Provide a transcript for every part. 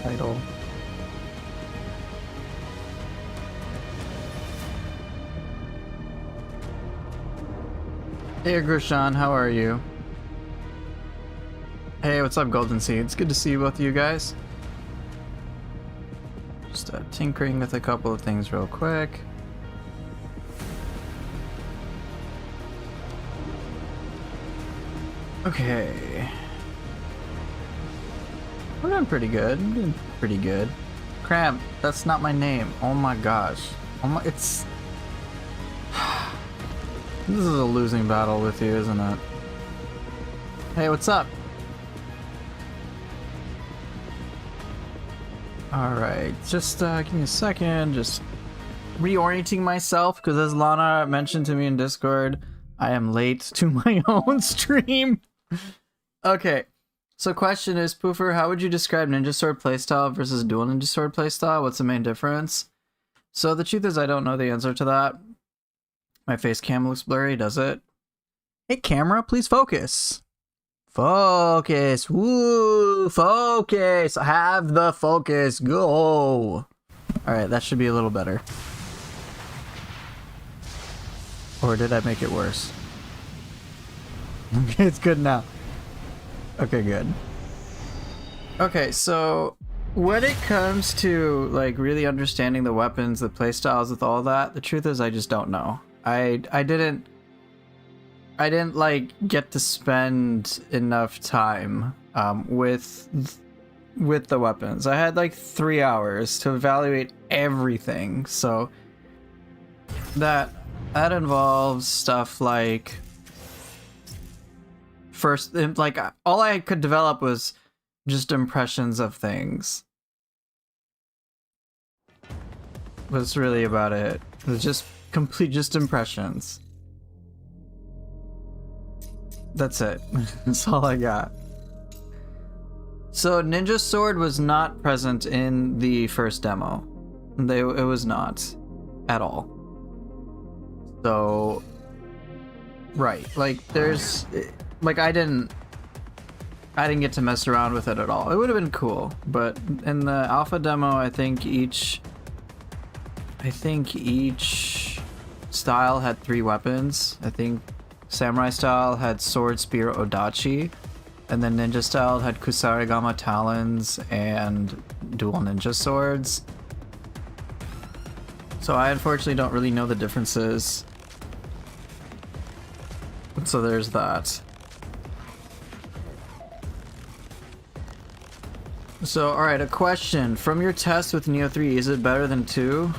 title. Hey Grushan, how are you? Hey, what's up Golden Seeds? Good to see both of you guys. Just tinkering with a couple of things real quick. Okay. We're doing pretty good. I'm doing pretty good. Cramp, that's not my name. Oh my gosh. Oh my, it's... This is a losing battle with you, isn't it? Hey, what's up? Alright, just give me a second. Just reorienting myself, because as Lana mentioned to me in Discord, I am late to my own stream. Okay, so question is, Poofer, how would you describe Ninja Sword playstyle versus Dual Ninja Sword playstyle? What's the main difference? So the truth is I don't know the answer to that. My face cam looks blurry, does it? Hey camera, please focus. Focus, woo, focus, have the focus, go. Alright, that should be a little better. Or did I make it worse? Okay, it's good now. Okay, good. Okay, so when it comes to like really understanding the weapons, the playstyles with all that, the truth is I just don't know. I didn't like get to spend enough time with the weapons. I had like 3 hours to evaluate everything, so that involves stuff like first, like all I could develop was just impressions of things. Was really about it. It was just just impressions. That's it. That's all I got. So Ninja Sword was not present in the first demo. It was not at all. So right, like there's like I didn't get to mess around with it at all. It would have been cool, but in the alpha demo I think each style had 3 weapons. I think Samurai style had sword, spear, odachi, and then ninja style had kusarigama, talons, and dual ninja swords. So I unfortunately don't really know the differences. So there's that. So alright, a question. From your test with Neo 3, is it better than 2?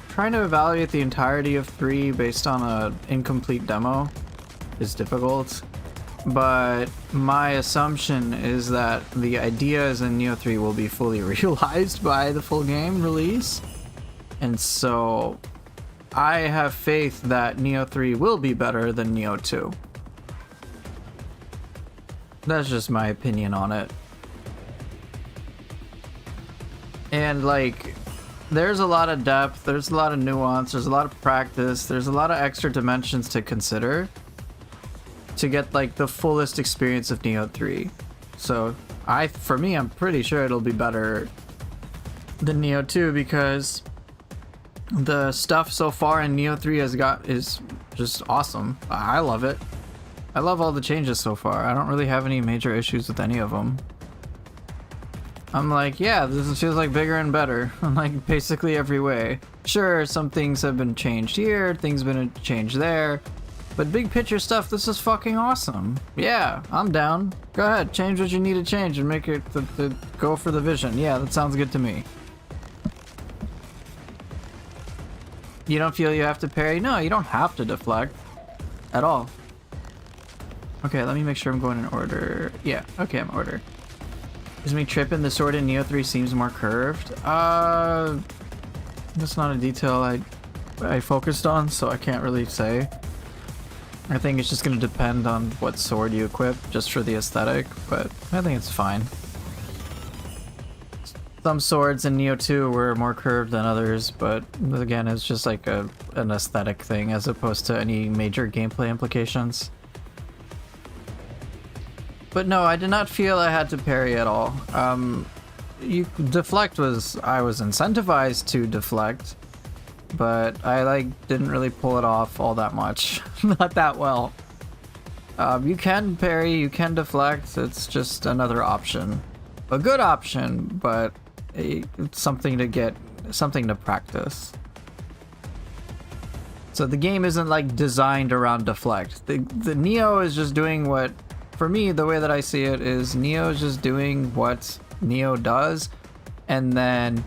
Trying to evaluate the entirety of 3 based on an incomplete demo is difficult, but my assumption is that the ideas in Neo 3 will be fully realized by the full game release, and so I have faith that Neo 3 will be better than Neo 2. That's just my opinion on it. And like, there's a lot of depth, there's a lot of nuance, there's a lot of practice, there's a lot of extra dimensions to consider to get like the fullest experience of Neo 3. So for me, I'm pretty sure it'll be better than Neo 2 because the stuff so far in Neo 3 is just awesome. I love it. I love all the changes so far. I don't really have any major issues with any of them. I'm like, yeah, this feels like bigger and better, like basically every way. Sure, some things have been changed here, things have been changed there, but big picture stuff, this is fucking awesome. Yeah, I'm down. Go ahead, change what you need to change and make it go for the vision. Yeah, that sounds good to me. You don't feel you have to parry? No, you don't have to deflect at all. Okay, let me make sure I'm going in order. Yeah, okay, I'm in order. Is me tripping the sword in Neo 3 seems more curved? That's not a detail I focused on, so I can't really say. I think it's just gonna depend on what sword you equip, just for the aesthetic, but I think it's fine. Some swords in Neo 2 were more curved than others, but again, it's just like an aesthetic thing as opposed to any major gameplay implications. But no, I did not feel I had to parry at all. Deflect was, I was incentivized to deflect, but I like didn't really pull it off all that much. Not that well. You can parry, you can deflect, it's just another option. A good option, but it's something to practice. So the game isn't like designed around deflect. The Nioh is just doing what, for me, the way that I see it is Nioh is just doing what Nioh does, and then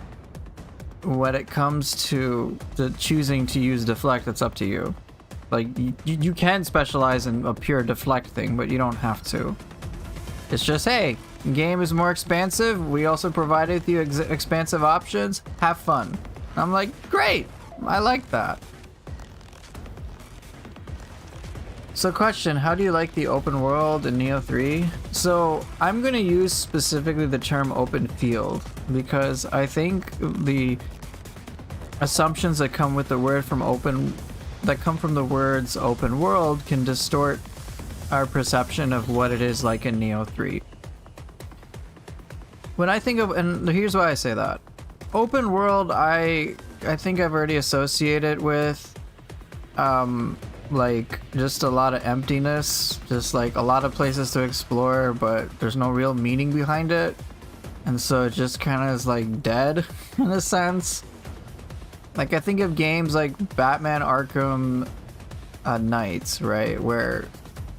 when it comes to the choosing to use deflect, it's up to you. Like, you can specialize in a pure deflect thing, but you don't have to. It's just, hey, game is more expansive. We also provided you expansive options. Have fun. I'm like, great. I like that. So question, how do you like the open world in Nioh 3? So I'm going to use specifically the term open field because I think the assumptions that come with the word from the words open world can distort our perception of what it is like in Nioh 3. When I think of, and here's why I say that. Open world, I think I've already associated with like just a lot of emptiness, just like a lot of places to explore, but there's no real meaning behind it. And so it just kind of is like dead in a sense. Like I think of games like Batman Arkham Knights, right? Where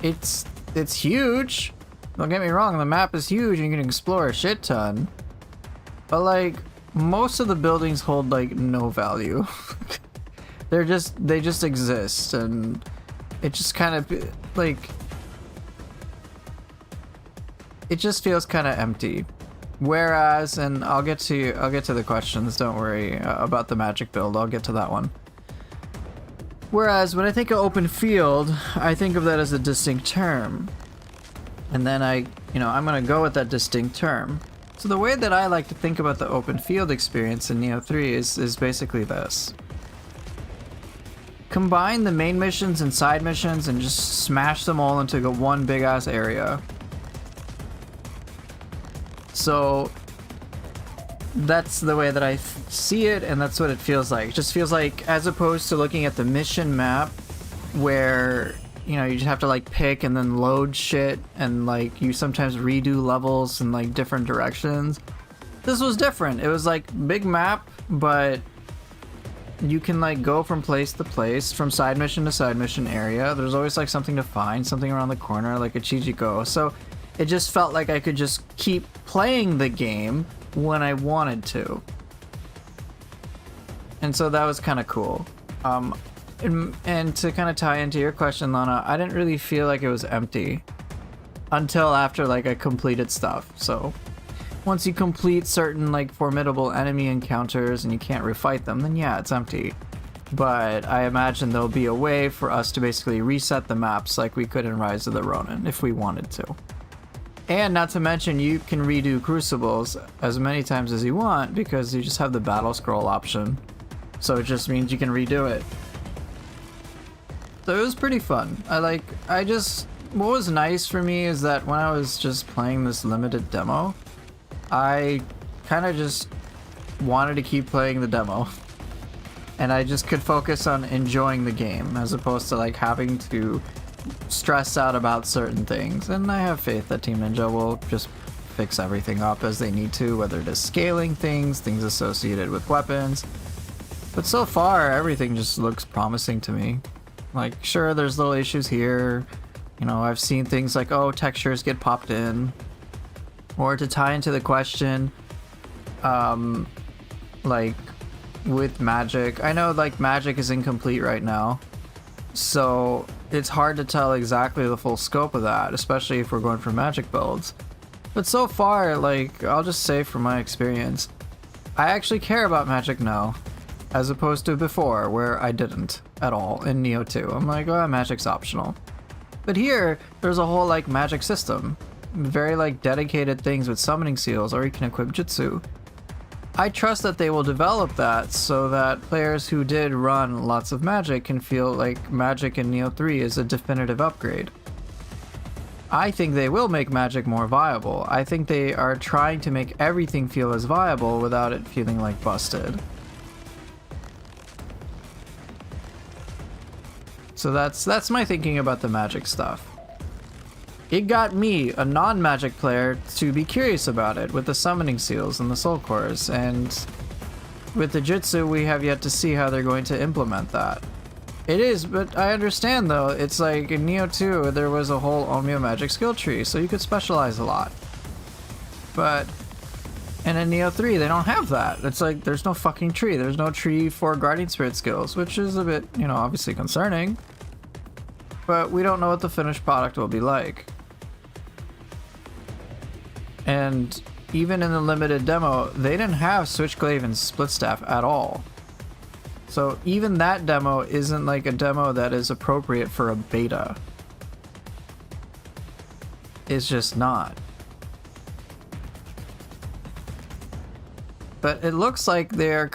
it's huge. Don't get me wrong, the map is huge and you can explore a shit ton. But like most of the buildings hold like no value. They just exist, and it just kind of like it just feels kind of empty. Whereas, and I'll get to the questions. Don't worry about the magic build. I'll get to that one. Whereas when I think of open field, I think of that as a distinct term, and then I'm gonna go with that distinct term. So the way that I like to think about the open field experience in Nioh 3 is basically this. Combine the main missions and side missions and just smash them all into one big ass area. So that's the way that I see it, and that's what it feels like. It just feels like, as opposed to looking at the mission map where you just have to like pick and then load shit, and like you sometimes redo levels in like different directions. This was different. It was like big map, but you can like go from place to place, from side mission to side mission area. There's always like something to find, something around the corner, like a Chichiko. So it just felt like I could just keep playing the game when I wanted to. And so that was kind of cool. And to kind of tie into your question, Lana, I didn't really feel like it was empty until after like I completed stuff. So once you complete certain like formidable enemy encounters and you can't refight them, then yeah, it's empty. But I imagine there'll be a way for us to basically reset the maps like we could in Rise of the Ronin if we wanted to. And not to mention, you can redo Crucibles as many times as you want because you just have the battle scroll option. So it just means you can redo it. So it was pretty fun. What was nice for me is that when I was just playing this limited demo, I kind of just wanted to keep playing the demo, and I just could focus on enjoying the game as opposed to like having to stress out about certain things. And I have faith that Team Ninja will just fix everything up as they need to, whether it is scaling things associated with weapons. But so far, everything just looks promising to me. Like, sure, there's little issues here. I've seen things like, oh, textures get popped in. Or to tie into the question, like with magic, I know like magic is incomplete right now, so it's hard to tell exactly the full scope of that, especially if we're going for magic builds. But so far, like, I'll just say from my experience, I actually care about magic now, as opposed to before where I didn't at all in Nioh 2. I'm like, oh, magic's optional. But here, there's a whole like magic system. Very like dedicated things with summoning seals, or you can equip jutsu. I trust that they will develop that so that players who did run lots of magic can feel like magic in Nioh 3 is a definitive upgrade. I think they will make Magic more viable. I think they are trying to make everything feel as viable without it feeling like busted. So that's my thinking about the Magic stuff. It got me, a non-Magic player, to be curious about it with the summoning seals and the soul cores, and with the Jutsu we have yet to see how they're going to implement that. It is, but I understand though, it's like in Neo 2 there was a whole Onmyo Magic skill tree, so you could specialize a lot. But, and in Neo 3 they don't have that. It's like, there's no fucking tree. There's no tree for Guardian Spirit skills, which is a bit, you know, obviously concerning. But we don't know what the finished product will be like. And even in the limited demo, they didn't have Switchglaive and Splitstaff at all. So even that demo isn't like a demo that is appropriate for a beta. It's just not. But it looks like they're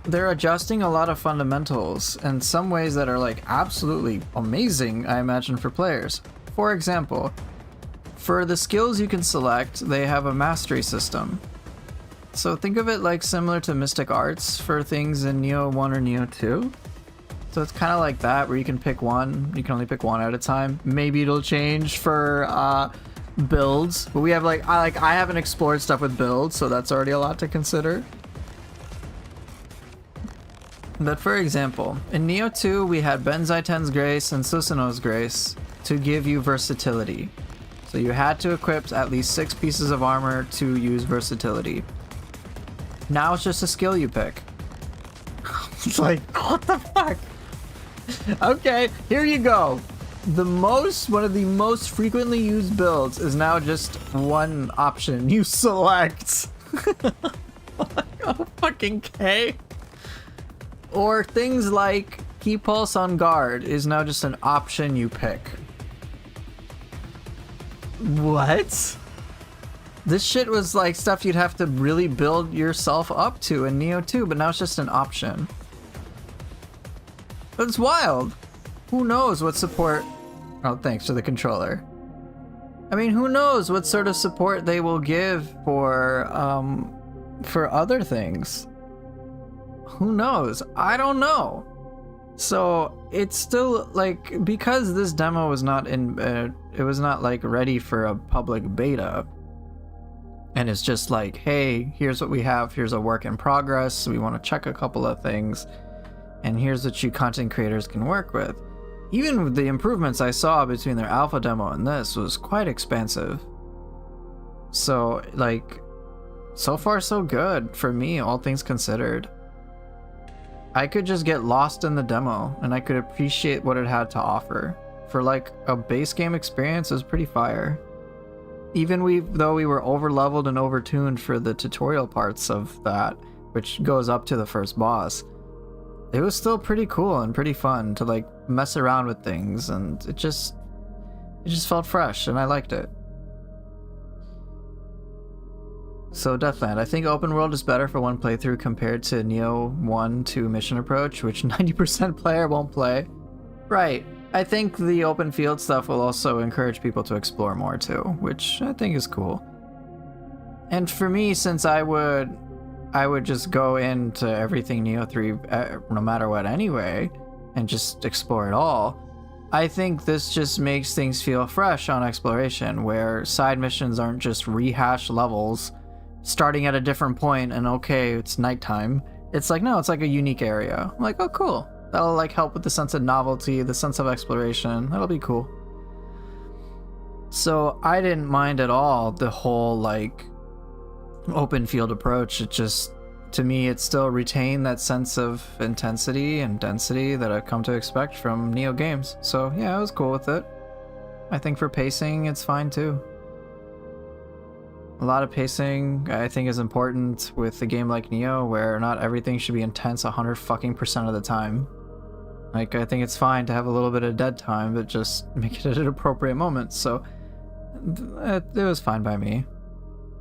adjusting a lot of fundamentals in some ways that are like absolutely amazing, I imagine, for players. For example, for the skills you can select, they have a mastery system. So think of it like similar to Mystic Arts for things in Neo 1 or Neo 2. So it's kind of like that, where you can pick one. You can only pick one at a time. Maybe it'll change for builds, but we have I haven't explored stuff with builds, so that's already a lot to consider. But for example, in Neo 2 we had Benzai Ten's Grace and Susanoo's Grace to give you versatility. So you had to equip at least 6 pieces of armor to use versatility. Now it's just a skill you pick. It's like, what the fuck? Okay, here you go. One of the most frequently used builds is now just one option you select. Oh, fucking K. Or things like Keep Pulse on Guard is now just an option you pick. What? This shit was like stuff you'd have to really build yourself up to in Neo 2, but now it's just an option. But it's wild. Who knows what support... Oh, thanks for the controller. I mean, who knows what sort of support they will give for other things. Who knows? I don't know. So it's still like, because this demo was not in, it was not like ready for a public beta. And it's just like, hey, here's what we have. Here's a work in progress. We want to check a couple of things. And here's what you content creators can work with. Even with the improvements I saw between their alpha demo and this was quite expansive. So, like, so far so good for me, all things considered. I could just get lost in the demo and I could appreciate what it had to offer. For like a base game experience, it was pretty fire. Even though we were over leveled and overtuned for the tutorial parts of that, which goes up to the first boss, it was still pretty cool and pretty fun to like mess around with things, and it just felt fresh and I liked it. So Deathland, I think open world is better for one playthrough compared to Neo 1 2 mission approach, which 90% player won't play. Right. I think the open field stuff will also encourage people to explore more too, which I think is cool. And for me, since I would just go into everything Neo 3 no matter what anyway, and just explore it all, I think this just makes things feel fresh on exploration, where side missions aren't just rehashed levels starting at a different point and okay, it's nighttime. It's like, no, it's like a unique area. I'm like, oh cool. That'll like help with the sense of novelty, the sense of exploration. That'll be cool. So I didn't mind at all the whole like open field approach. It just, to me, it still retained that sense of intensity and density that I've come to expect from Neo games. So yeah, I was cool with it. I think for pacing, it's fine too. A lot of pacing, I think, is important with a game like Neo, where not everything should be intense 100% of the time. Like, I think it's fine to have a little bit of dead time, but just make it at an appropriate moment. So it was fine by me.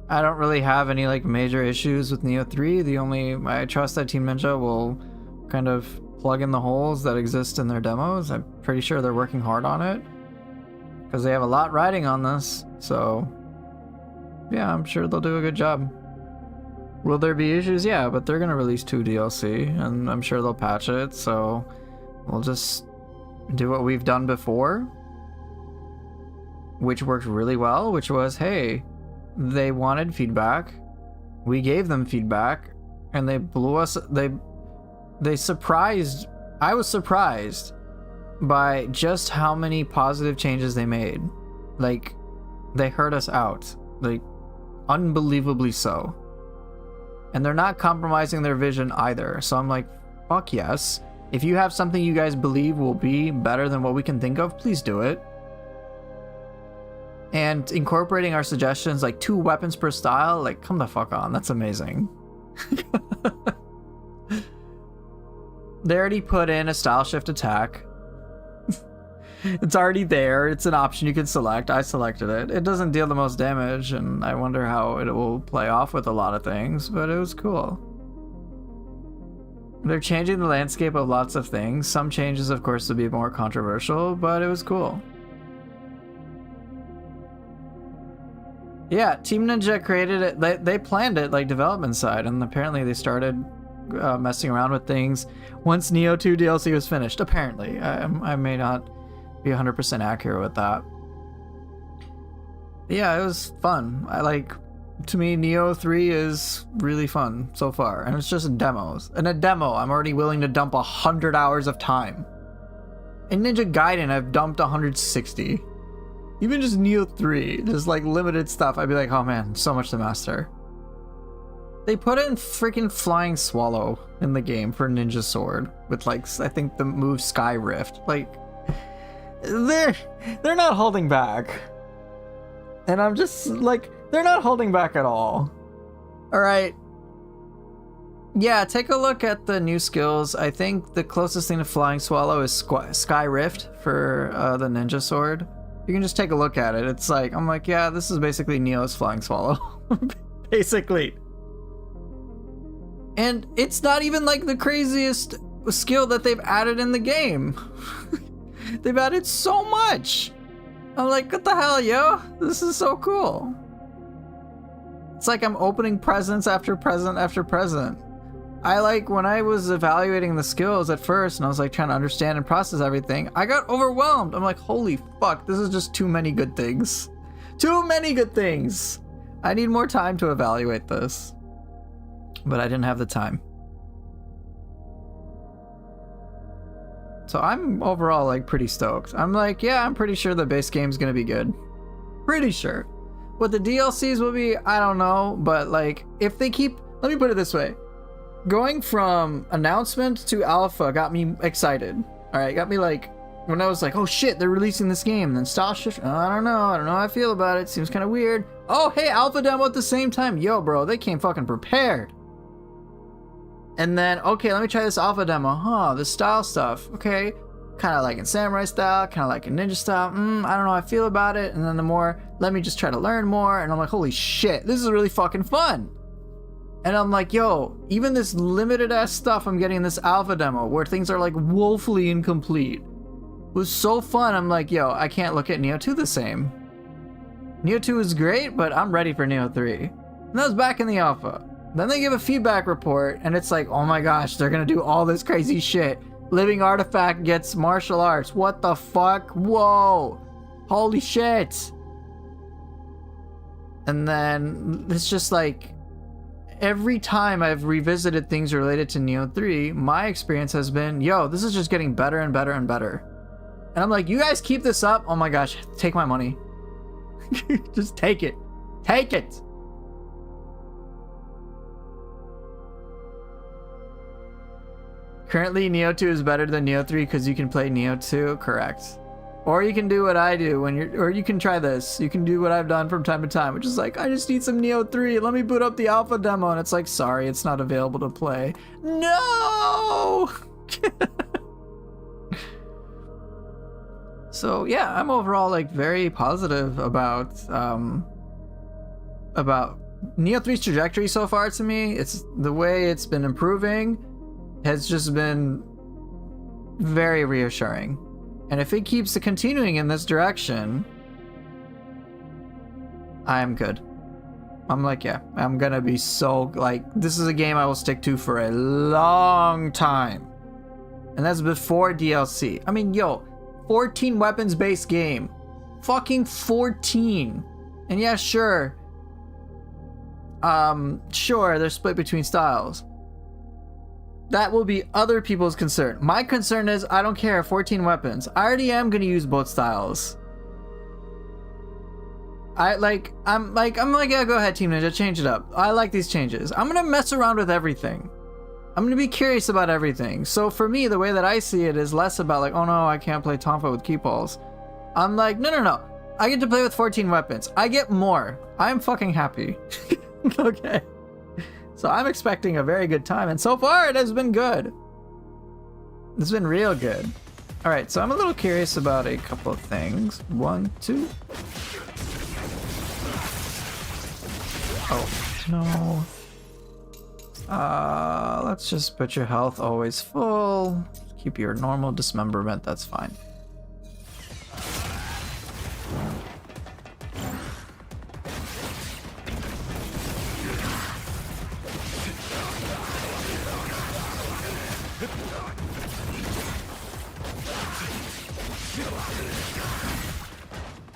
I don't really have any like major issues with Neo 3. I trust that Team Ninja will kind of plug in the holes that exist in their demos. I'm pretty sure they're working hard on it. because they have a lot riding on this. So yeah, I'm sure they'll do a good job. Will there be issues? Yeah, but they're gonna release 2 DLC, and I'm sure they'll patch it. So we'll just do what we've done before, which worked really well, which was, hey, they wanted feedback, we gave them feedback, and they blew us, they surprised, I was surprised by just how many positive changes they made. Like, they heard us out, like, unbelievably so. And they're not compromising their vision either, so I'm like, fuck yes. If you have something you guys believe will be better than what we can think of, please do it. And incorporating our suggestions, like 2 weapons per style, like, come the fuck on, that's amazing. They already put in a style shift attack. It's already there, it's an option you can select. I selected it. It doesn't deal the most damage, and I wonder how it will play off with a lot of things, but it was cool. They're changing the landscape of lots of things. Some changes, of course, will be more controversial, but it was cool. Yeah, Team Ninja created it. They planned it, like, development side, and apparently they started messing around with things once Nioh 2 DLC was finished. Apparently. I may not be 100% accurate with that. Yeah, it was fun. To me, Nioh 3 is really fun so far, and it's just demos. In a demo, I'm already willing to dump 100 hours of time. In Ninja Gaiden, I've dumped 160. Even just Nioh 3, just like limited stuff, I'd be like, oh man, so much to master. They put in freaking Flying Swallow in the game for Ninja Sword with, like, I think the move Sky Rift. Like, they're not holding back. And I'm just like, they're not holding back at all. Alright. Yeah, take a look at the new skills. I think the closest thing to Flying Swallow is Sky Rift for the Ninja Sword. You can just take a look at it. It's like, I'm like, yeah, this is basically Neo's Flying Swallow. Basically. And it's not even like the craziest skill that they've added in the game. They've added so much. I'm like, what the hell, yo? This is so cool. It's like I'm opening presents after present after present. When I was evaluating the skills at first and I was like trying to understand and process everything, I got overwhelmed. I'm like, holy fuck, this is just too many good things. Too many good things. I need more time to evaluate this. But I didn't have the time. So I'm overall like pretty stoked. I'm like, yeah, I'm pretty sure the base game's gonna be good. Pretty sure. What the DLCs will be, I don't know, but like if they keep, let me put it this way. Going from announcement to alpha got me excited. All right, got me like, when I was like, oh shit, they're releasing this game, and then style shift, I don't know how I feel about it. Seems kind of weird. Oh, hey, alpha demo at the same time. Yo, bro, they came fucking prepared. And then, okay, let me try this alpha demo. Huh, this style stuff. Okay, kind of like in samurai style, kind of like in ninja style. I don't know how I feel about it. And then the more, let me just try to learn more. And I'm like, holy shit, this is really fucking fun. And I'm like, yo, even this limited ass stuff I'm getting in this alpha demo where things are like woefully incomplete was so fun. I'm like, yo, I can't look at Nioh 2 the same. Nioh 2 is great, but I'm ready for Nioh 3. And that was back in the alpha. Then they give a feedback report, and it's like, oh my gosh, they're gonna do all this crazy shit. Living Artifact gets martial arts. What the fuck? Whoa. Holy shit. And then it's just like, every time I've revisited things related to Nioh 3, my experience has been, yo, this is just getting better and better and better. And I'm like, you guys keep this up? Oh my gosh, take my money. Just take it. Take it. Currently, Nioh 2 is better than Nioh 3 because you can play Nioh 2, correct. Or you can do what I do or you can try this. You can do what I've done from time to time, which is like, I just need some Nioh 3. Let me boot up the alpha demo. And it's like, sorry, it's not available to play. No! So yeah, I'm overall like very positive about Nioh 3's trajectory so far to me. It's the way it's been improving has just been very reassuring. And if it keeps continuing in this direction, I'm good. I'm like, yeah, I'm gonna be so, like, this is a game I will stick to for a long time. And that's before DLC. I mean, yo, 14 weapons based game. Fucking 14. And yeah, sure. Sure, they're split between styles. That will be other people's concern. My concern is I don't care, 14 weapons. I already am gonna use both styles. I'm like, yeah, go ahead, Team Ninja, change it up. I like these changes. I'm gonna mess around with everything. I'm gonna be curious about everything. So for me, the way that I see it is less about like, oh no, I can't play Tonfa with keep balls. I'm like, no. I get to play with 14 weapons. I get more. I'm fucking happy. Okay. So I'm expecting a very good time, and so far it has been good. It's been real good. All right, so I'm a little curious about a couple of things. 1, 2. Oh, no. Let's just put your health always full. Keep your normal dismemberment, that's fine.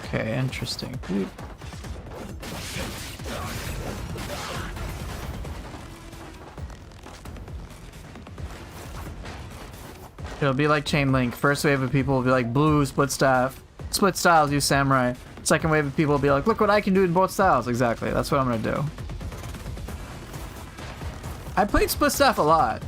Okay, interesting. It'll be like Chain Link. First wave of people will be like blue, split staff. Split styles, use samurai. Second wave of people will be like, look what I can do in both styles. Exactly, that's what I'm gonna do. I played split staff a lot.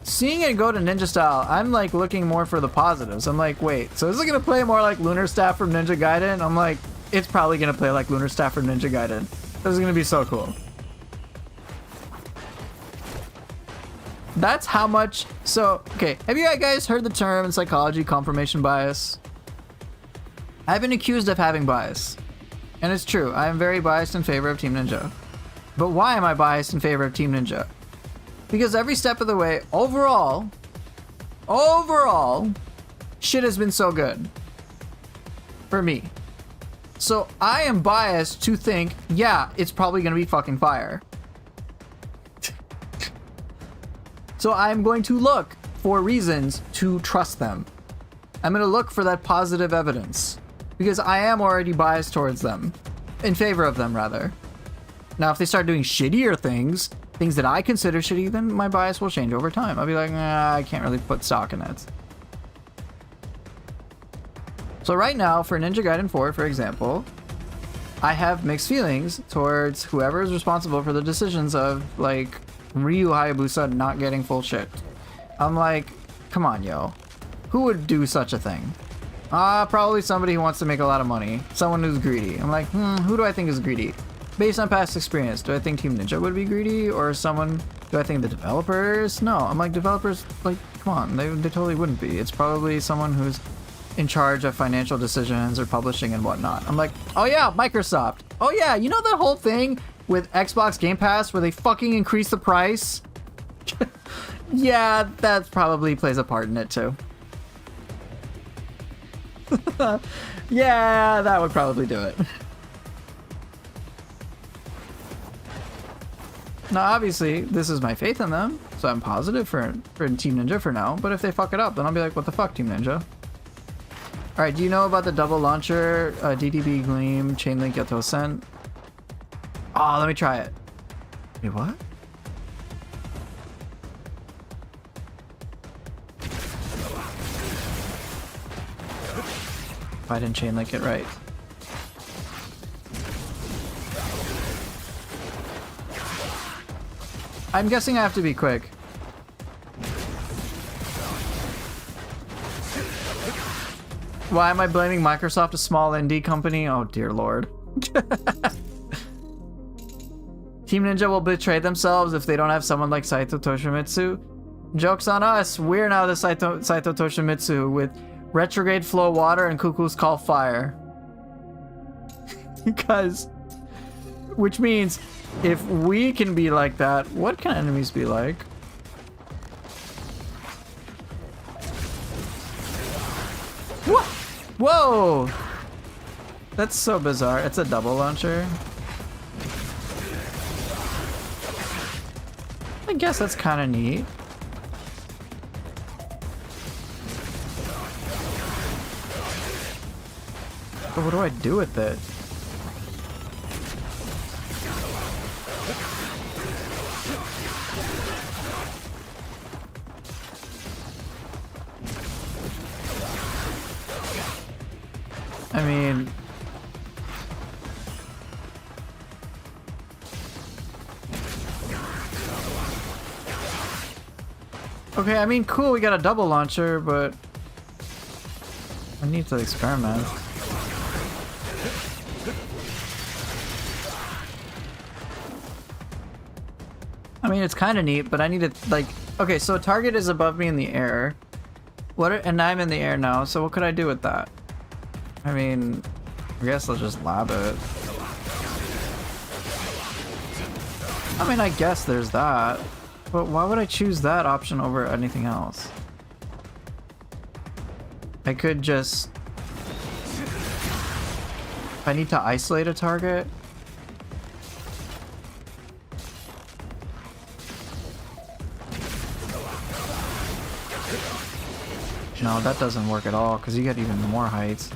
Seeing it go to ninja style, I'm like looking more for the positives. I'm like, wait, so is it gonna play more like Lunar Staff from Ninja Gaiden? I'm like, it's probably gonna play like Lunar Staff from Ninja Gaiden. This is gonna be so cool. That's how much. So, okay, have you guys heard the term in psychology confirmation bias? I've been accused of having bias. And it's true, I am very biased in favor of Team Ninja. But why am I biased in favor of Team Ninja? Because every step of the way, overall, shit has been so good. For me. So I am biased to think, yeah, it's probably gonna be fucking fire. So I'm going to look for reasons to trust them. I'm gonna look for that positive evidence. Because I am already biased towards them. In favor of them, rather. Now, if they start doing shittier things that I consider shitty, then my bias will change over time. I'll be like, nah, I can't really put stock in it. So right now, for Ninja Gaiden 4, for example, I have mixed feelings towards whoever is responsible for the decisions of, like, Ryu Hayabusa not getting full shit. I'm like, come on, yo. Who would do such a thing? Probably somebody who wants to make a lot of money. Someone who's greedy. I'm like, who do I think is greedy? Based on past experience, do I think Team Ninja would be greedy? Or someone, do I think the developers? No, I'm like, developers, like, come on, they totally wouldn't be. It's probably someone who's in charge of financial decisions or publishing and whatnot. I'm like, oh yeah, Microsoft. Oh yeah, you know that whole thing with Xbox Game Pass where they fucking increase the price? Yeah, that probably plays a part in it too. Yeah, that would probably do it. Now, obviously, this is my faith in them, so I'm positive for Team Ninja for now, but if they fuck it up, then I'll be like, what the fuck, Team Ninja? Alright, do you know about the double launcher, DDB Gleam, Chainlink Yato Sen? Oh, let me try it. Wait, what? If I didn't Chainlink it right. I'm guessing I have to be quick. Why am I blaming Microsoft, a small indie company? Oh dear lord. Team Ninja will betray themselves if they don't have someone like Saito Toshimitsu. Joke's on us, we're now the Saito Toshimitsu with Retrograde Flow Water and Cuckoo's Call Fire. Because, which means, if we can be like that, what can enemies be like? What? Whoa! That's so bizarre. It's a double launcher. I guess that's kind of neat. But what do I do with it? I mean... Okay, I mean, cool, we got a double launcher, but... I need to experiment. I mean, it's kind of neat, but I need to, like... Okay, so a target is above me in the air. And I'm in the air now, so what could I do with that? I mean, I guess I'll just lab it. I mean, I guess there's that. But why would I choose that option over anything else? I could just... If I need to isolate a target... No, that doesn't work at all, because you get even more heights.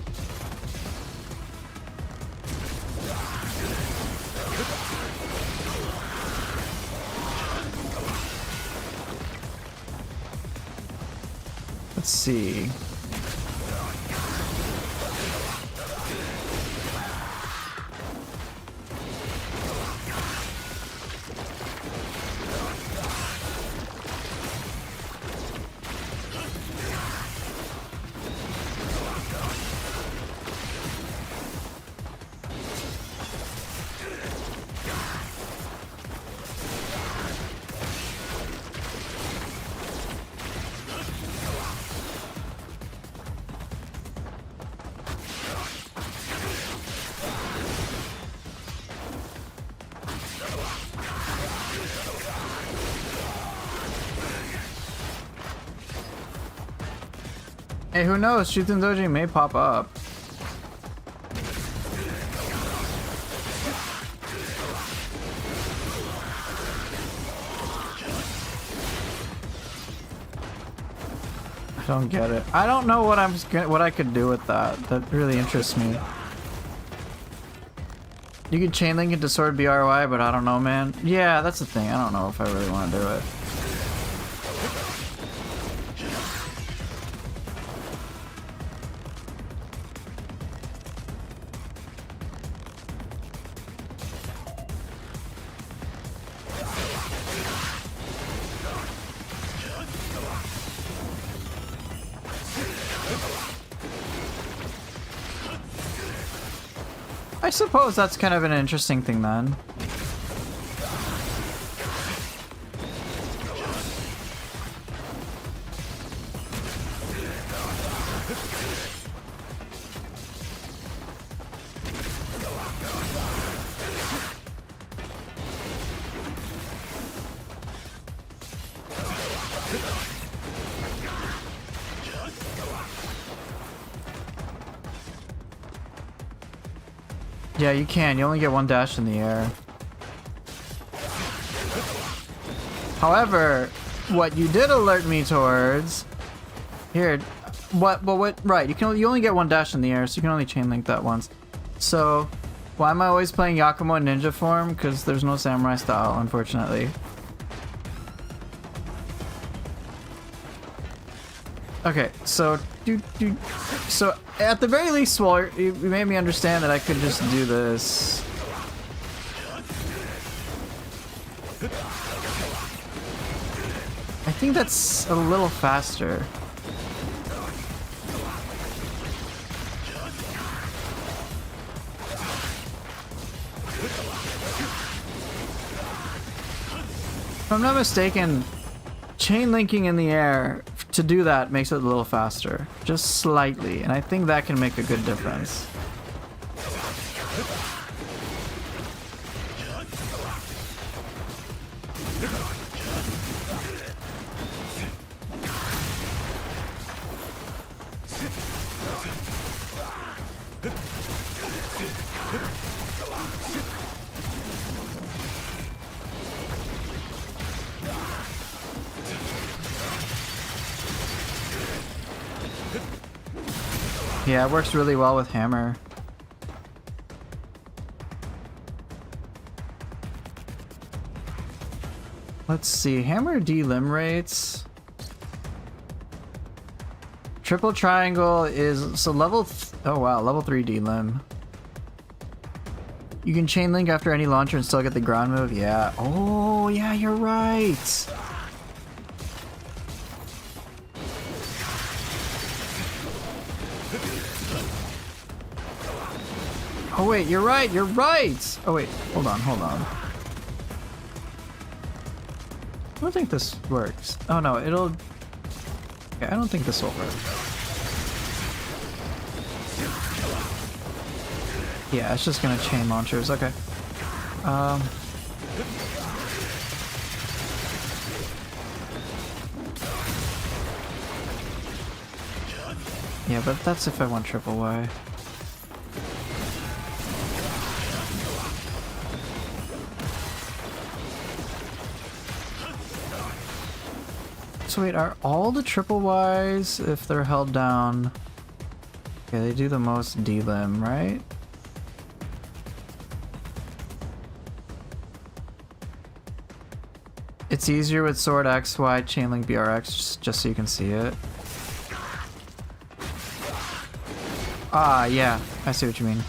Let's see. Hey, who knows? Shuten Doji may pop up. I don't get it. I don't know what I could do with that. That really interests me. You could chain link into Sword BRY, but I don't know, man. Yeah, that's the thing. I don't know if I really want to do it. I suppose that's kind of an interesting thing then. Yeah, you can. You only get one dash in the air. However, what you did alert me towards here, right? You only get one dash in the air, so you can only chain link that once. So, why am I always playing Yakumo in ninja form? Because there's no samurai style, unfortunately. Okay, so so at the very least, Swallow, you made me understand that I could just do this. I think that's a little faster. If I'm not mistaken, chain linking in the air to do that makes it a little faster, just slightly, and I think that can make a good difference. Yeah, it works really well with hammer. Let's see, hammer D-lim rates. Triple triangle is, so oh wow, level 3 D-lim. You can chain link after any launcher and still get the ground move, yeah. Oh yeah, you're right. Oh wait, you're right, you're right! Oh wait, hold on, hold on. I don't think this works. Oh no, it'll... Okay, I don't think this will work. Yeah, it's just gonna chain launchers, okay. Yeah, but that's if I want triple Y. So wait, are all the triple Ys, if they're held down... Okay, they do the most D-lim, right? It's easier with sword XY, chainlink BRX, just so you can see it. Ah, yeah, I see what you mean.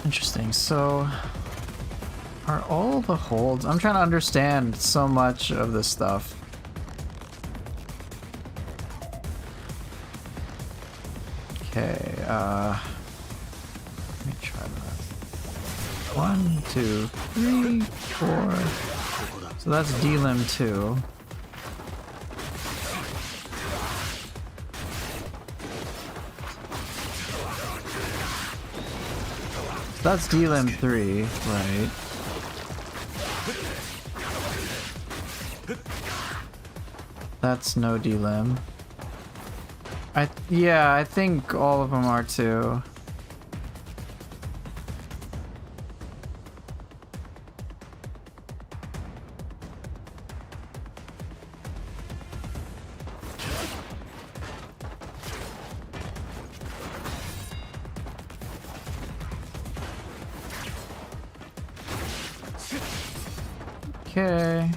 Interesting, so are all the holds... I'm trying to understand so much of this stuff. Okay, let me try that. 1, 2, 3, 4. So that's D-lim 2. That's D-lim 3, right? That's no D-lim. Yeah, I think all of them are too. Okay.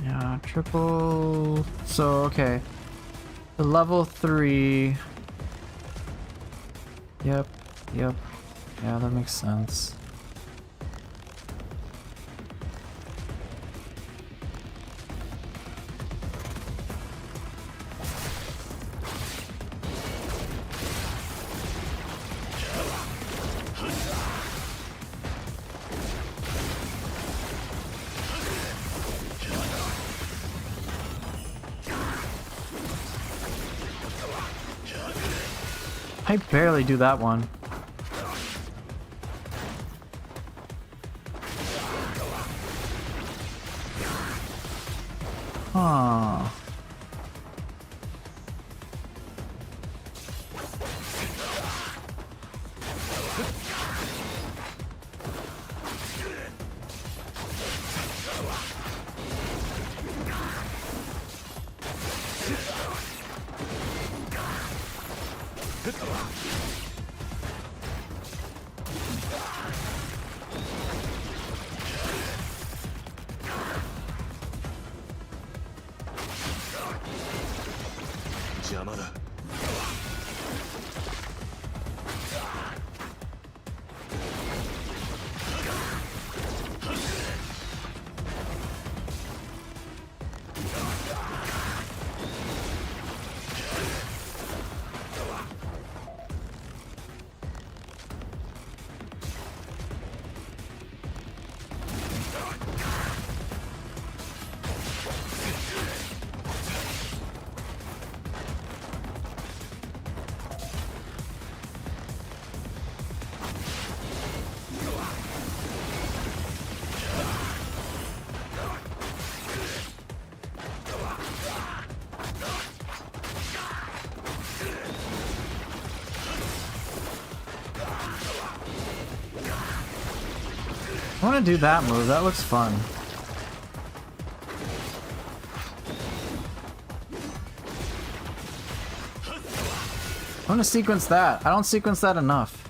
Yeah, triple... So, okay. The level 3... Yep, yep. Yeah, that makes sense. I barely do that one. Huh. want to do that move. That looks fun. I want to sequence that. I don't sequence that enough.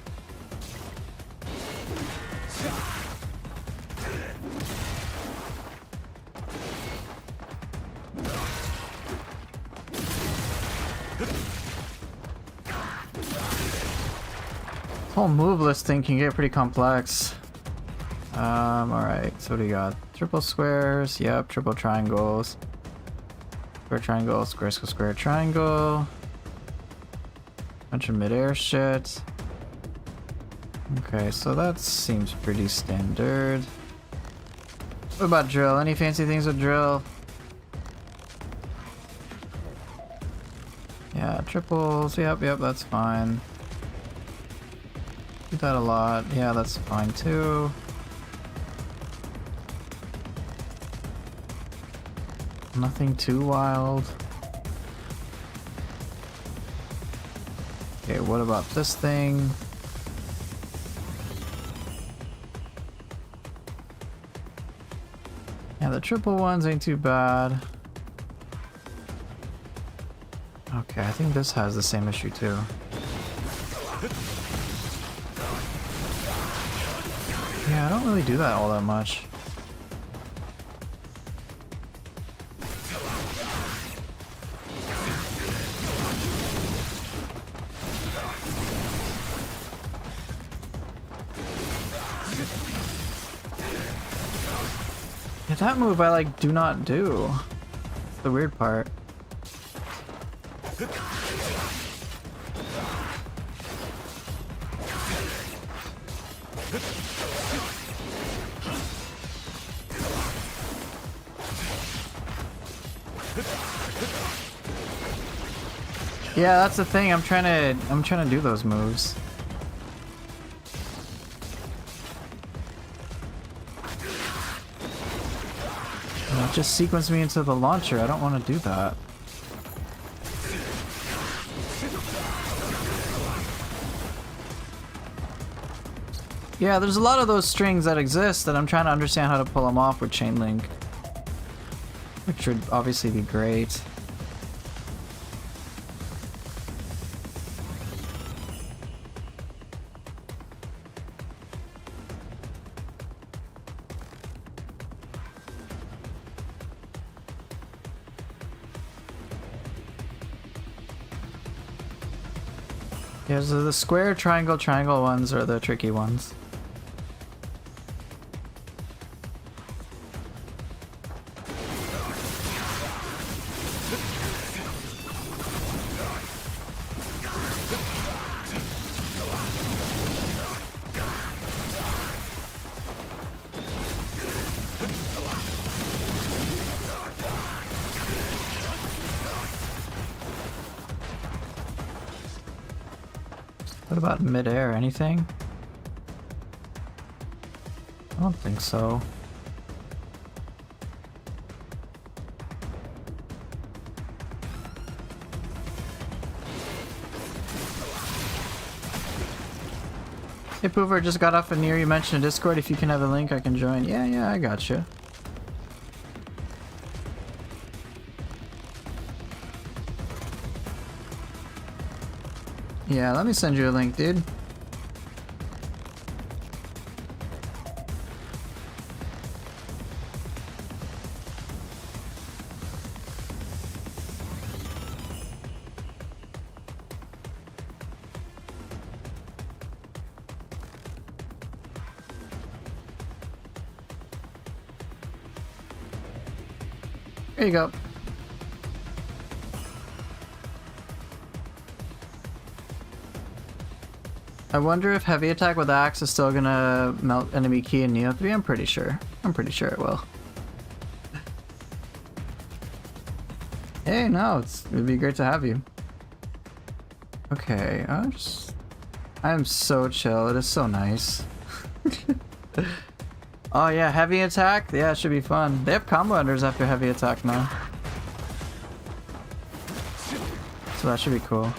This whole move list thing can get pretty complex. Alright, so what do you got? Triple squares, yep, triple triangles. Square triangle, square, square, square, triangle. Bunch of midair shit. Okay, so that seems pretty standard. What about drill? Any fancy things with drill? Yeah, triples. Yep, that's fine. Do that a lot. Yeah, that's fine too. Nothing too wild. Okay, what about this thing? Yeah, the triple ones ain't too bad. Okay, I think this has the same issue too. Yeah, I don't really do that all that much. Yeah, that move I like do not do. That's the weird part. Yeah, that's the thing. I'm trying to do those moves. It just sequence me into the launcher. I don't want to do that. Yeah, there's a lot of those strings that exist that I'm trying to understand how to pull them off with chain link, which would obviously be great. Yeah, so the square, triangle, triangle ones are the tricky ones. What about midair? Anything? I don't think so. Hey Poover, just got off a Nier. You mentioned a Discord. If you can have a link, I can join. Yeah, I got you. Yeah, let me send you a link, dude. There you go. I wonder if heavy attack with axe is still gonna melt enemy key in Neo 3. I'm pretty sure. I'm pretty sure it will. Hey, no, it'd be great to have you. Okay, I am so chill. It is so nice. Oh yeah, heavy attack? Yeah, it should be fun. They have combo enders after heavy attack now. So that should be cool.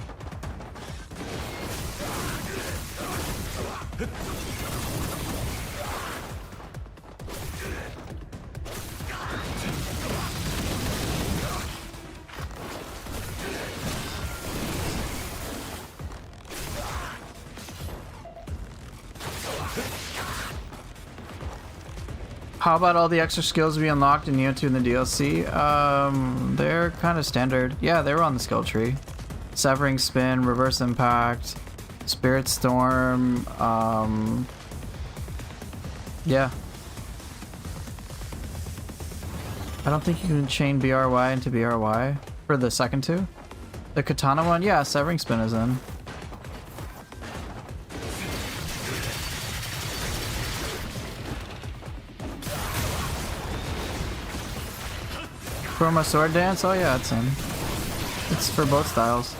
How about all the extra skills we unlocked in Neo 2 in the DLC? They're kind of standard. Yeah, they were on the skill tree. Severing Spin, Reverse Impact, Spirit Storm, yeah. I don't think you can chain BRY into BRY for the second two. The Katana one, yeah, Severing Spin is in. Chroma Sword Dance? Oh yeah, it's in. It's for both styles.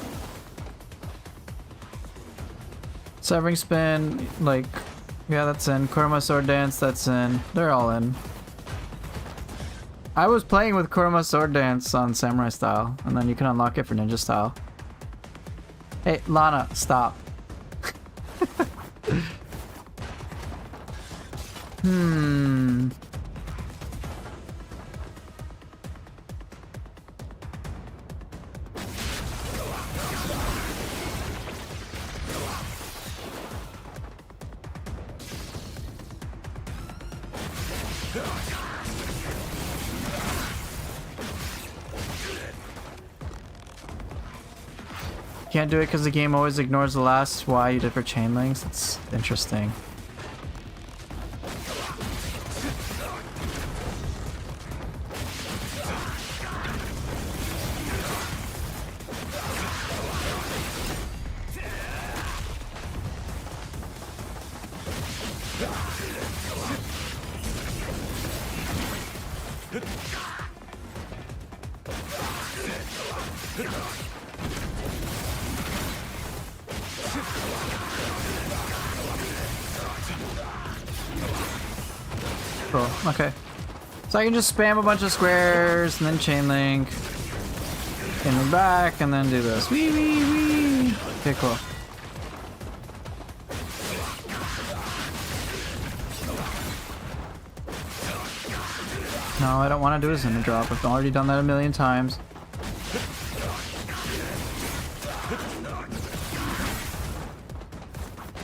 Severing Spin, like, yeah, that's in. Chroma Sword Dance, that's in. They're all in. I was playing with Chroma Sword Dance on Samurai style, and then you can unlock it for Ninja style. Hey, Lana, stop. Can't do it because the game always ignores the last Y you did for chain links. It's interesting. Cool, okay. So I can just spam a bunch of squares and then chain link. And then back and then do this. Wee wee wee. Okay, cool. No, I don't want to do a Zinner drop. I've already done that a million times.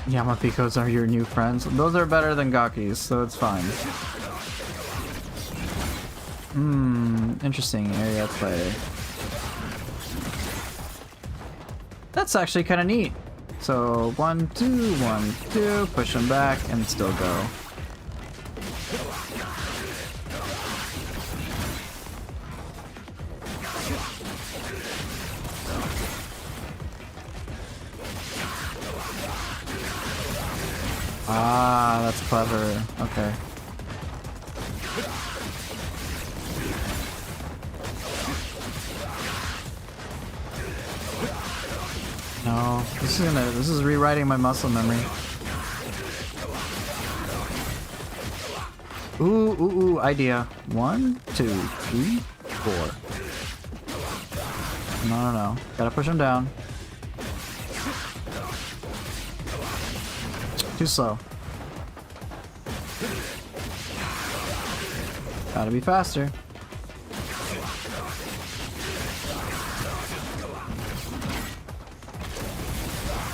Yamapikos are your new friends. Those are better than Gakis, so it's fine. Interesting area play. That's actually kind of neat. So 1, 2, 1, 2, push them back and still go. Ah, that's clever. Okay. No, this is rewriting my muscle memory. Ooh, idea. 1, 2, 3, 4. No. Gotta push him down. Too slow. Gotta be faster.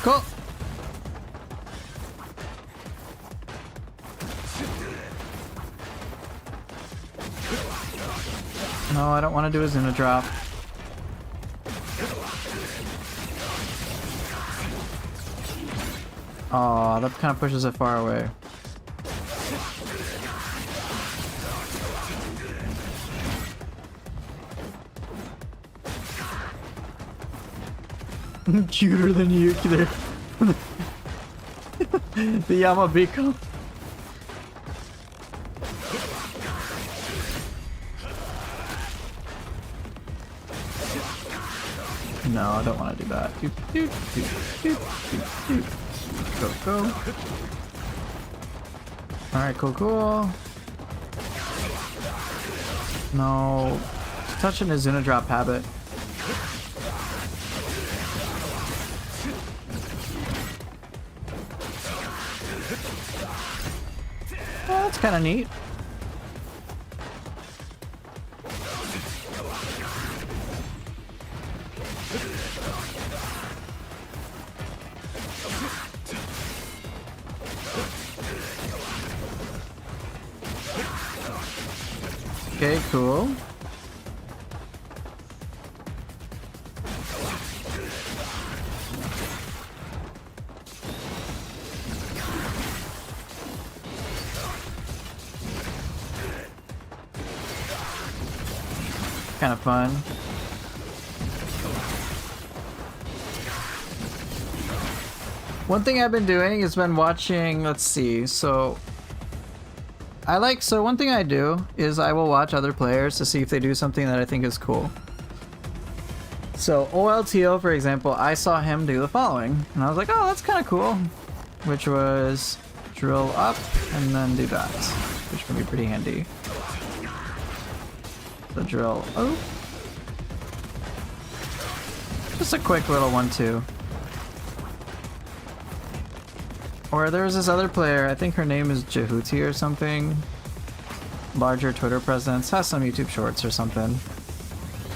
Cool. No, I don't want to do a Zinner drop. Aw, that kind of pushes it far away. Cuter than you there. The Yamabiko. No, I don't want to do that. Go. Alright, cool. No. Touching a Zinner drop habit. Well, that's kind of neat. Okay, cool. Kind of fun. One thing I've been doing has been watching, let's see, so one thing I do is I will watch other players to see if they do something that I think is cool. So OLTO, for example, I saw him do the following, and I was like, oh, that's kind of cool, which was drill up and then do that, which can be pretty handy. The drill. Oh. Just a quick little 1-2. Or there's this other player, I think her name is Jehuti or something. Larger Twitter presence, has some YouTube shorts or something.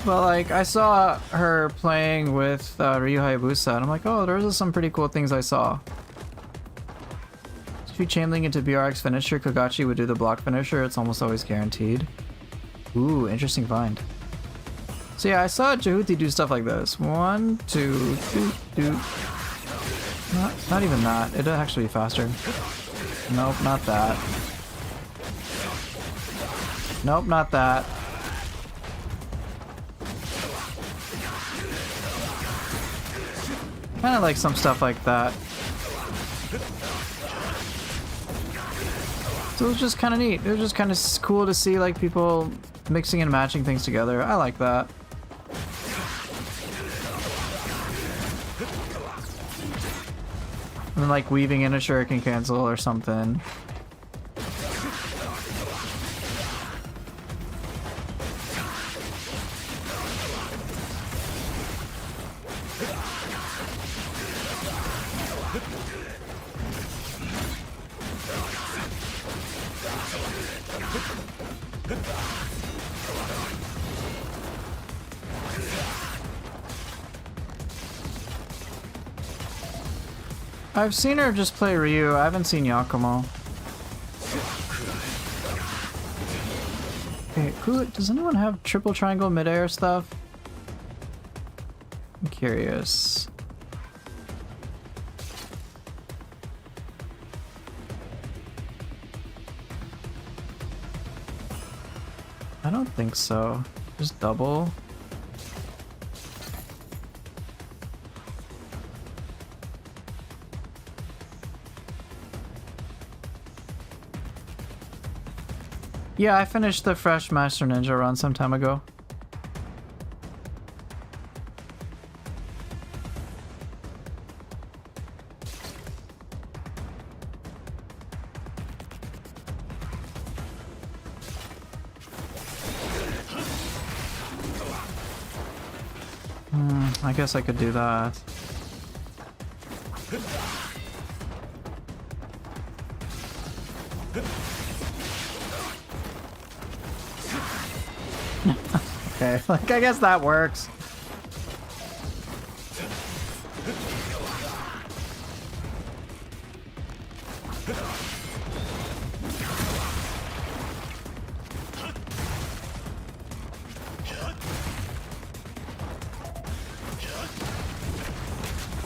But like, I saw her playing with Ryu Hayabusa, and I'm like, oh, there's some pretty cool things I saw. If you chain link into BRX finisher, Kogachi would do the block finisher, it's almost always guaranteed. Ooh, interesting find. So yeah, I saw Jehuti do stuff like this. 1, 2, do. Not even that. It'd actually be faster. Nope, not that. Nope, not that. Kind of like some stuff like that. So it was just kind of neat. It was just kind of cool to see like people mixing and matching things together. I like that. And then like weaving in a shuriken cancel or something. I've seen her just play Ryu, I haven't seen Yakumo. Okay, cool. Does anyone have triple triangle midair stuff? I'm curious. I don't think so. Just double. Yeah, I finished the fresh Master Ninja run some time ago. I guess I could do that. Okay, like I guess that works.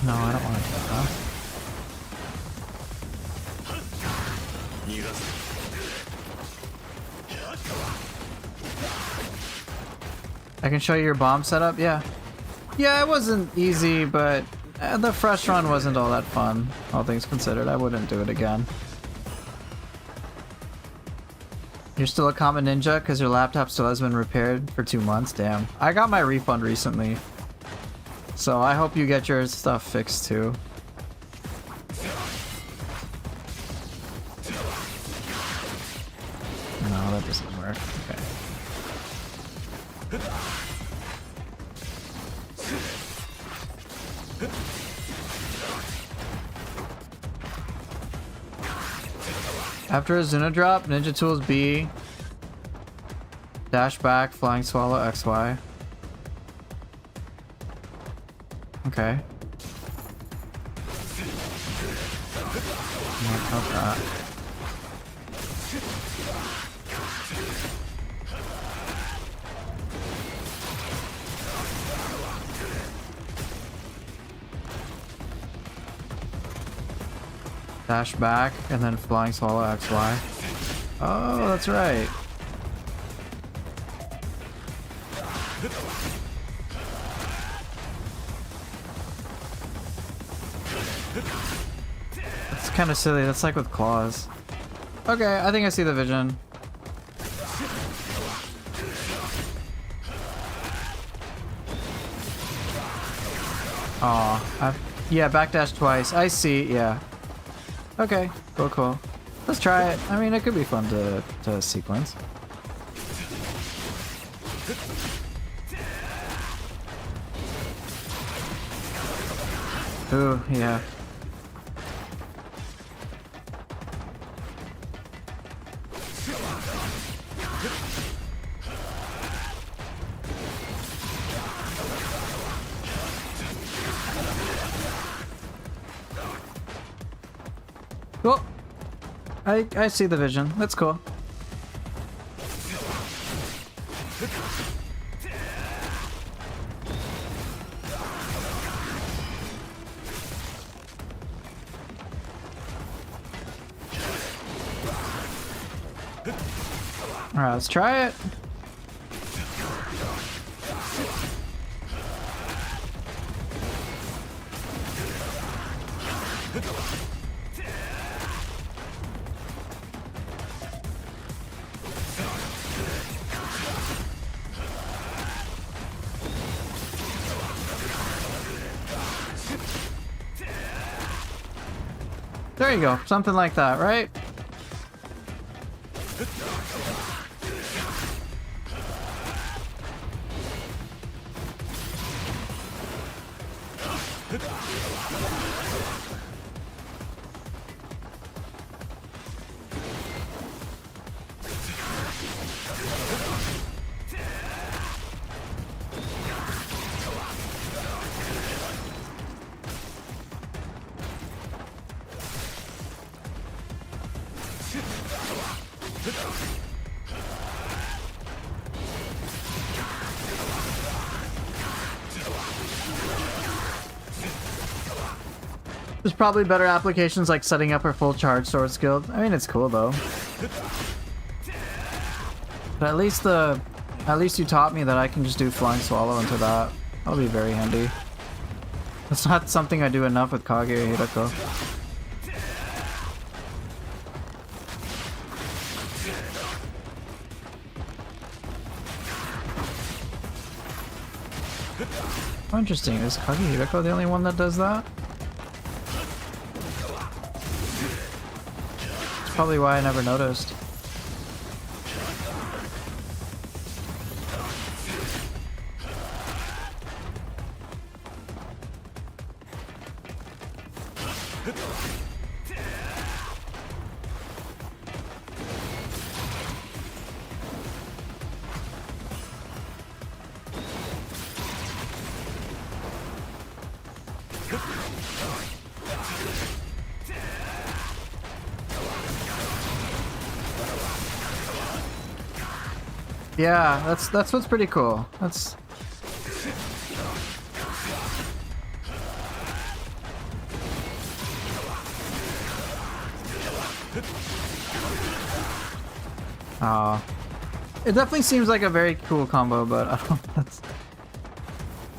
No, I don't want to do that. I can show you your bomb setup? Yeah. Yeah, it wasn't easy, but the fresh run wasn't all that fun, all things considered. I wouldn't do it again. You're still a common ninja because your laptop still has been repaired for 2 months? Damn. I got my refund recently. So I hope you get your stuff fixed too. No, that doesn't work. Okay. After a Zuna drop, Ninja Tools B, dash back, flying swallow XY. Okay. Not that. Dash back and then flying swallow XY. Oh, that's right. It's kind of silly. That's like with claws. Okay, I think I see the vision. Aw, yeah, backdash twice. I see, yeah. Okay, cool, cool. Let's try it. I mean, it could be fun to sequence. Ooh, yeah. Cool. I see the vision. That's cool. Alright, let's try it. There you go, something like that, right? There's probably better applications like setting up a full charge sword skill. I mean, it's cool though. But at least you taught me that I can just do flying swallow into that. That'll be very handy. That's not something I do enough with Kage or Hirako. Oh, interesting. Is Kage Hirako the only one that does that? That's probably why I never noticed. Yeah, that's what's pretty cool. That's it definitely seems like a very cool combo, but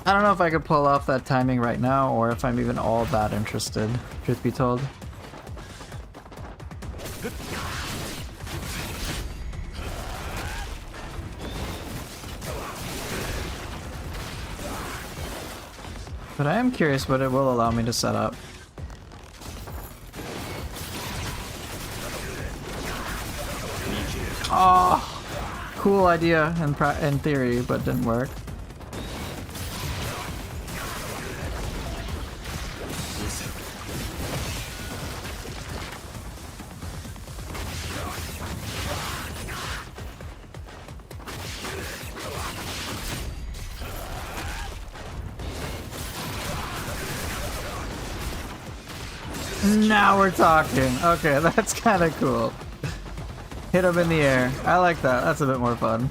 I don't know if I could pull off that timing right now, or if I'm even all that interested, truth be told. But I am curious what it will allow me to set up. Oh, cool idea in theory, but didn't work. Now we're talking. Okay, that's kind of cool. Hit him in the air. I like that. That's a bit more fun.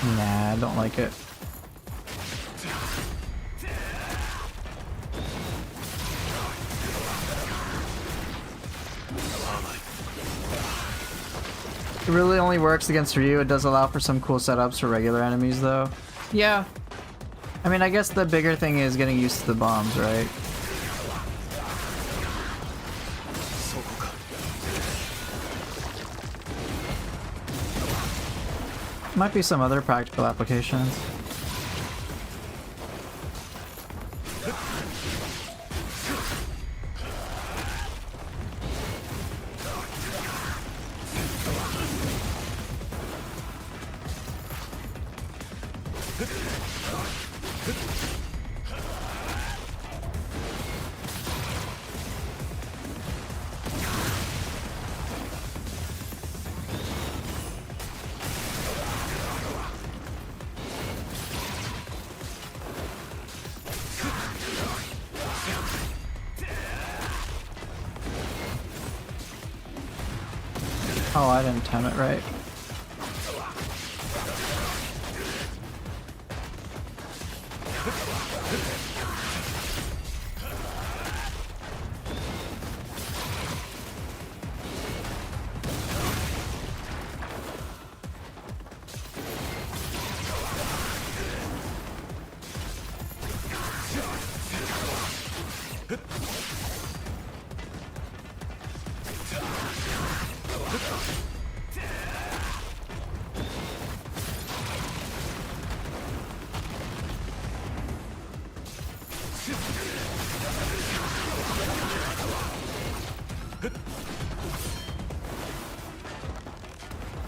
Nah, I don't like it. It really only works against Ryu. It does allow for some cool setups for regular enemies, though. Yeah. I mean, I guess the bigger thing is getting used to the bombs, right? Might be some other practical applications. Oh, I didn't time it right.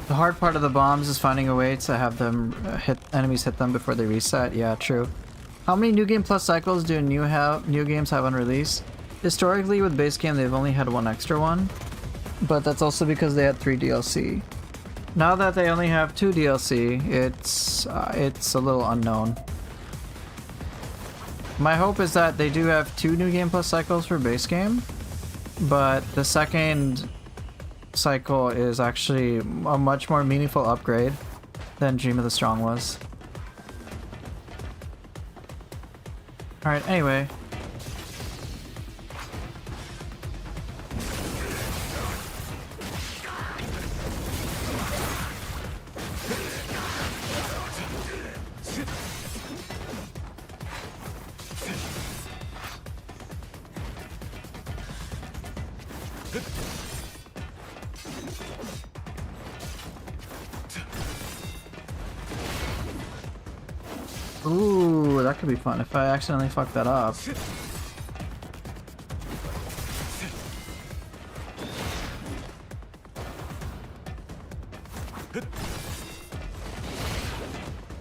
The hard part of the bombs is finding a way to have them enemies hit them before they reset. Yeah, true. How many New Game Plus cycles do new games have on release? Historically, with base game, they've only had one extra one, but that's also because they had 3 DLC. Now that they only have 2 DLC, it's a little unknown. My hope is that they do have 2 New Game Plus cycles for base game, but the second cycle is actually a much more meaningful upgrade than Dream of the Strong was. Alright, anyway. Ooh, that could be fun if I accidentally fuck that up.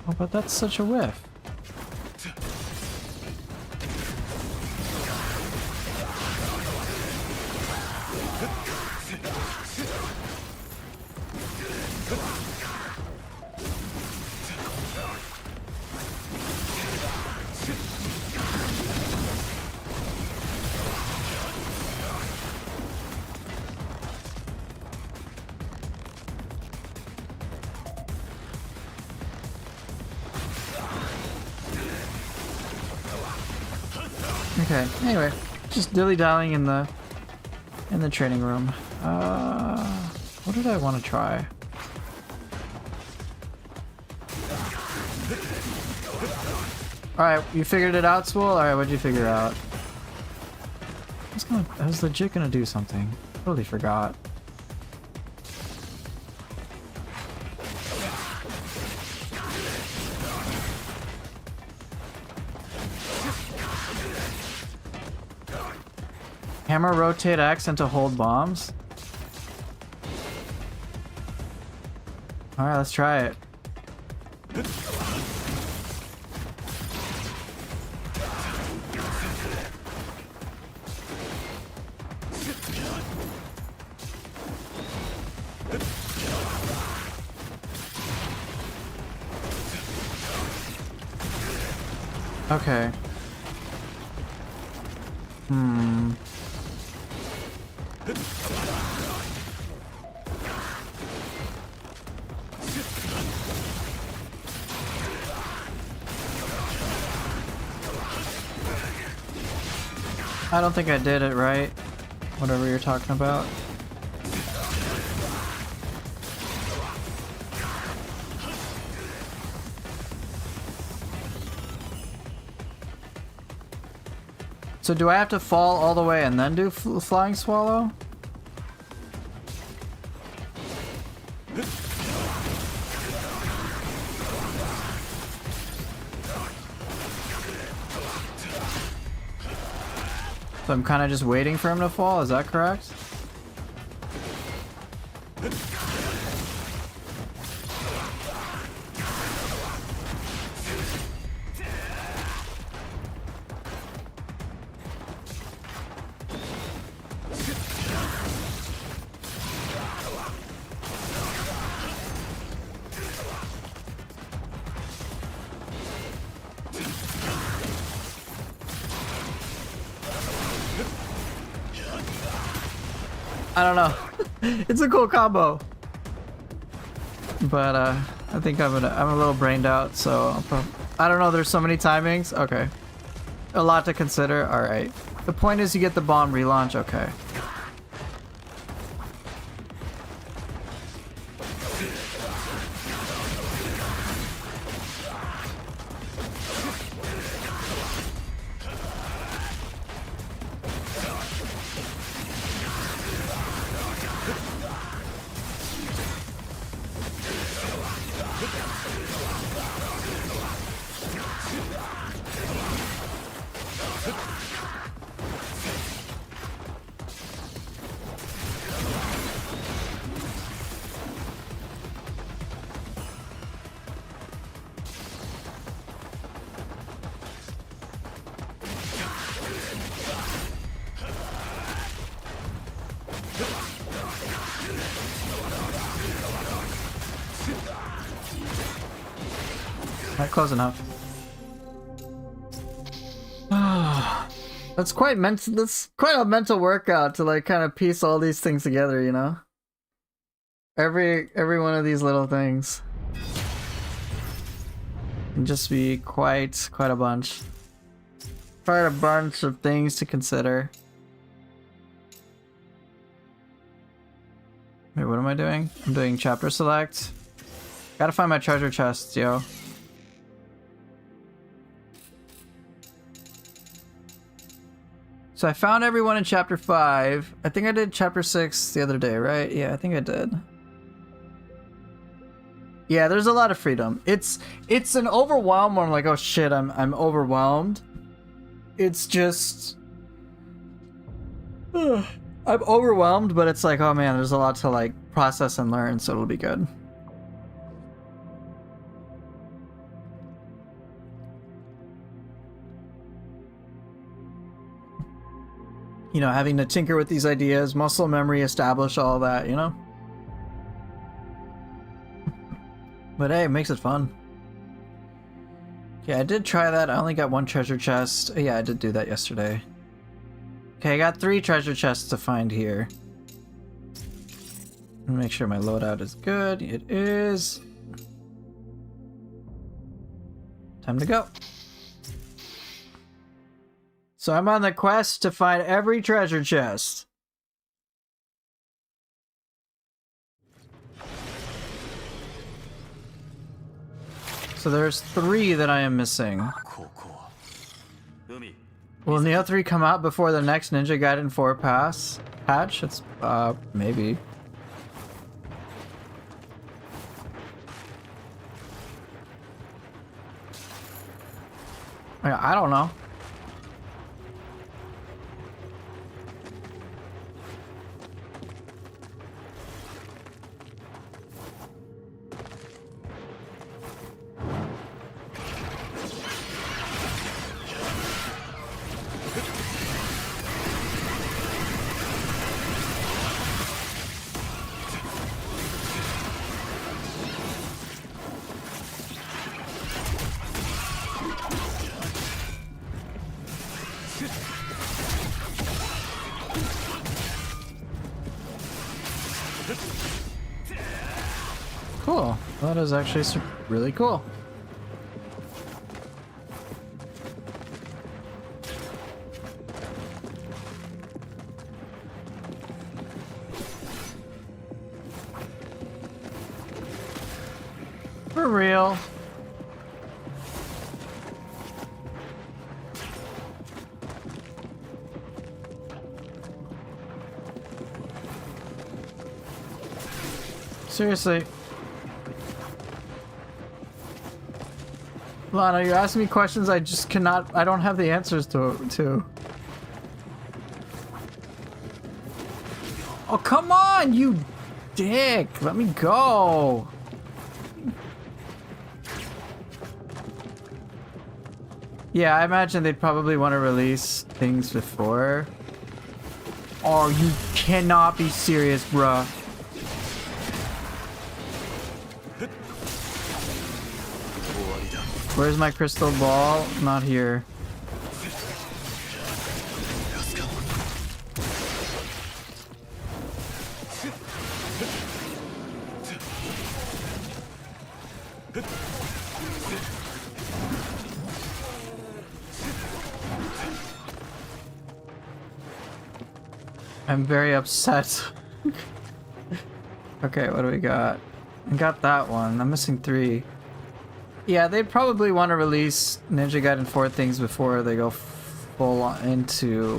Oh, but that's such a whiff. Okay, anyway, just dilly-dallying in the training room. What did I want to try? Alright, you figured it out, Swool? Alright, what'd you figure out? I was legit gonna do something. Totally forgot. Hammer rotate X and to hold bombs? Alright, let's try it. Okay. I don't think I did it right. Whatever you're talking about. So do I have to fall all the way and then do flying swallow? So I'm kind of just waiting for him to fall, is that correct? I don't know. It's a cool combo. But I think I'm a little brained out, so I don't know, there's so many timings. Okay. A lot to consider. Alright. The point is you get the bomb relaunch, okay. Not close enough. That's quite a mental workout to like kind of piece all these things together, you know? Every one of these little things can just be quite a bunch. Quite a bunch of things to consider. Wait, what am I doing? I'm doing chapter select. Gotta find my treasure chest, yo. So I found everyone in chapter 5. I think I did chapter 6 the other day, right? Yeah, I think I did. Yeah, there's a lot of freedom. It's an overwhelm where I'm like, oh shit, I'm overwhelmed. It's just I'm overwhelmed, but it's like, oh man, there's a lot to like process and learn, so it'll be good. You know, having to tinker with these ideas, muscle memory, establish all that, you know? But hey, it makes it fun. Yeah, I did try that. I only got one treasure chest. Yeah, I did do that yesterday. Okay, I got 3 treasure chests to find here. Make sure my loadout is good. It is. Time to go. So I'm on the quest to find every treasure chest. So there's 3 that I am missing. Will Neo 3 come out before the next Ninja Gaiden 4 patch? It's maybe. I don't know. Cool. That is actually really cool. real. Seriously. Lana, you're asking me questions I just cannot... I don't have the answers to. Oh, come on, you dick! Let me go! Yeah, I imagine they'd probably want to release things before. Oh, you cannot be serious, bruh. Where's my crystal ball? Not here. I'm very upset. Okay, what do we got? I got that one. I'm missing 3. Yeah, they'd probably want to release Ninja Gaiden 4 things before they go full into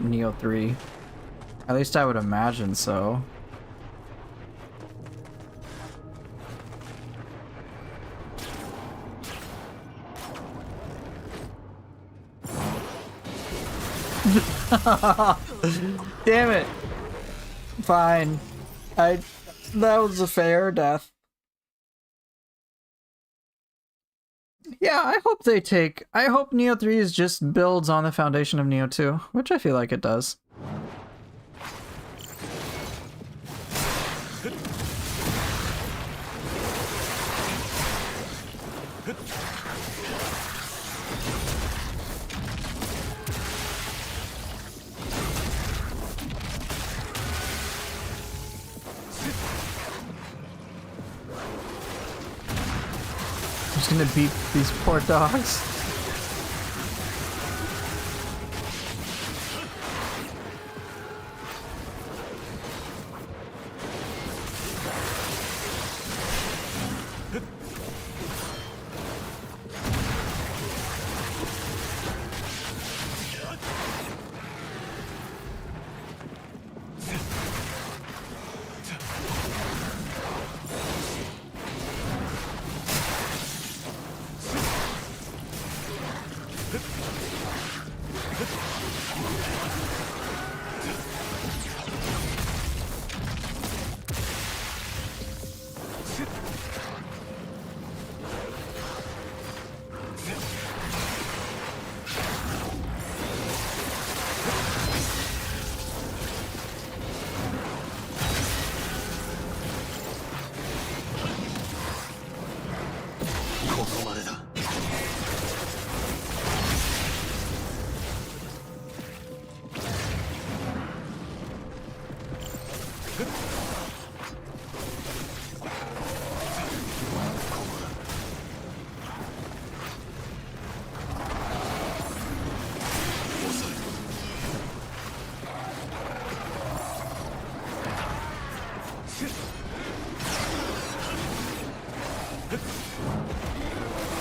Neo 3. At least I would imagine so. Damn it. Fine. That was a fair death. Yeah, I hope Neo 3 is just builds on the foundation of Neo 2, which I feel like it does. I'm just gonna beat these poor dogs.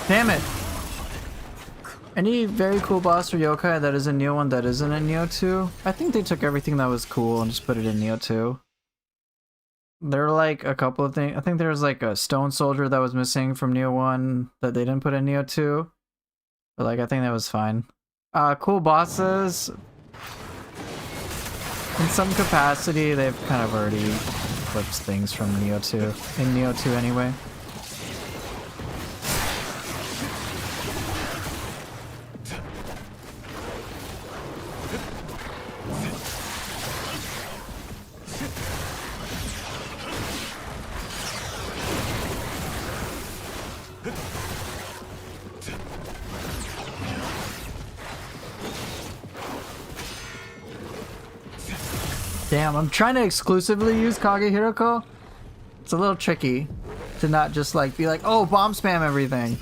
Damn it! Any very cool boss for yokai that is in Neo 1 that isn't in Neo 2? I think they took everything that was cool and just put it in Neo 2. There are like a couple of things. I think there was like a stone soldier that was missing from Neo 1 that they didn't put in Neo 2. But like, I think that was fine. Cool bosses. In some capacity, they've kind of already flipped things from Neo 2. In Neo 2 anyway. Damn, I'm trying to exclusively use Kage Hiroko. It's a little tricky to not just like be like, oh, bomb spam everything.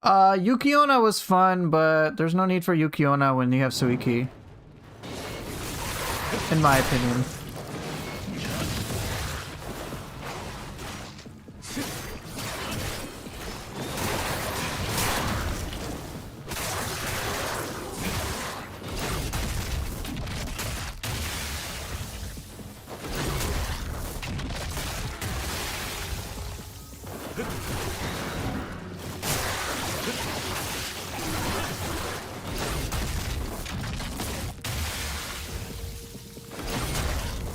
Yukiona was fun, but there's no need for Yukiona when you have Suiki. In my opinion.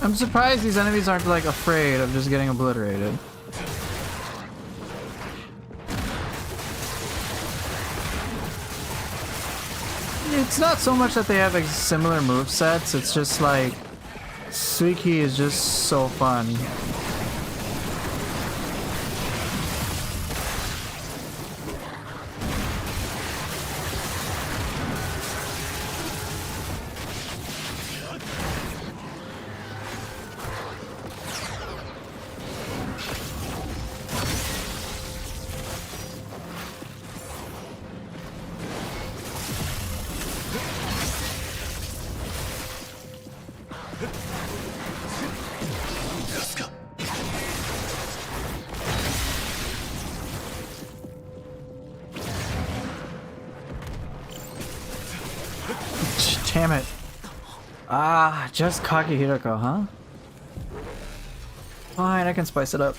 I'm surprised these enemies aren't like afraid of just getting obliterated. It's not so much that they have like similar move sets, it's just like Suiki is just so fun. Damn it. Ah, just Kakihiroko, huh? Fine, I can spice it up.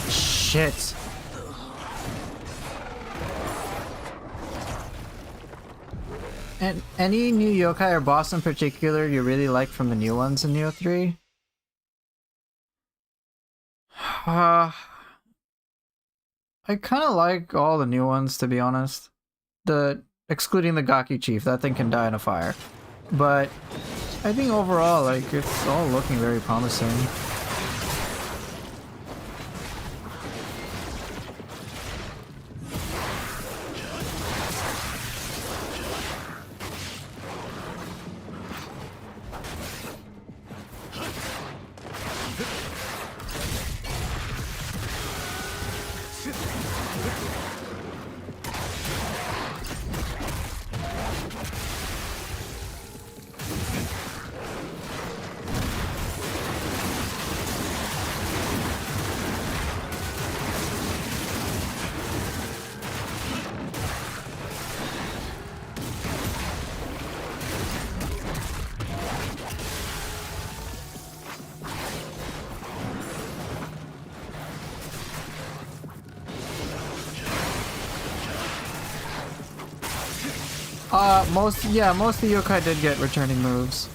Shit. And any new yokai or boss in particular you really like from the new ones in Neo 3? I kind of like all the new ones, to be honest. Excluding the Gaki Chief, that thing can die in a fire. But I think overall, like, it's all looking very promising. Most of the yokai did get returning moves.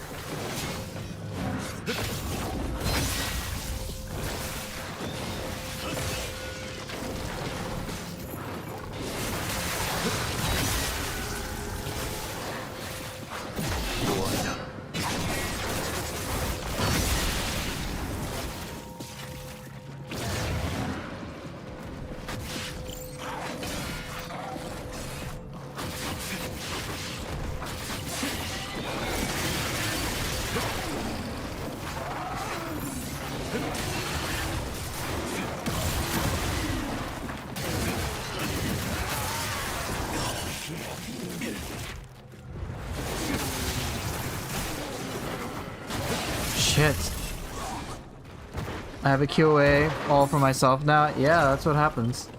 I have a QA all for myself now. Yeah, that's what happens.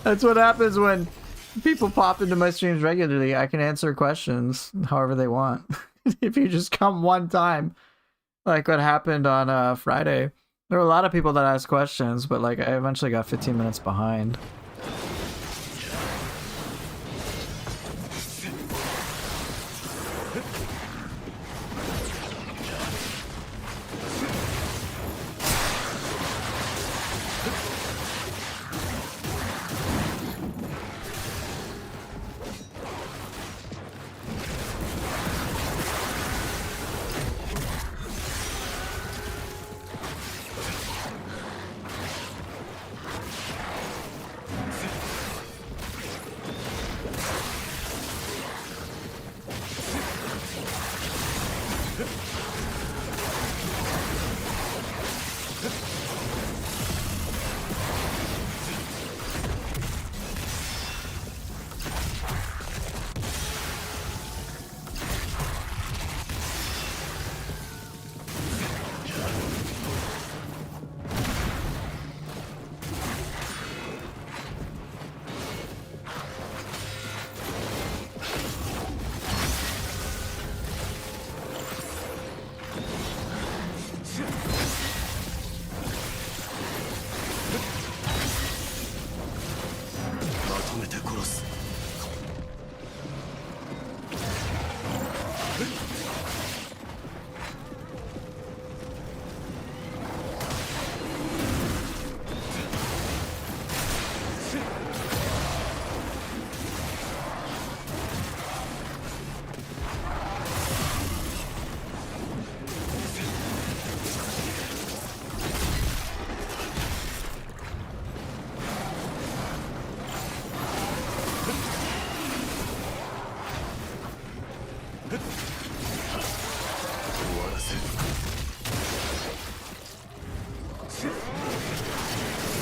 That's what happens when people pop into my streams regularly. I can answer questions however they want. If you just come one time, like what happened on Friday. There were a lot of people that asked questions, but like I eventually got 15 minutes behind.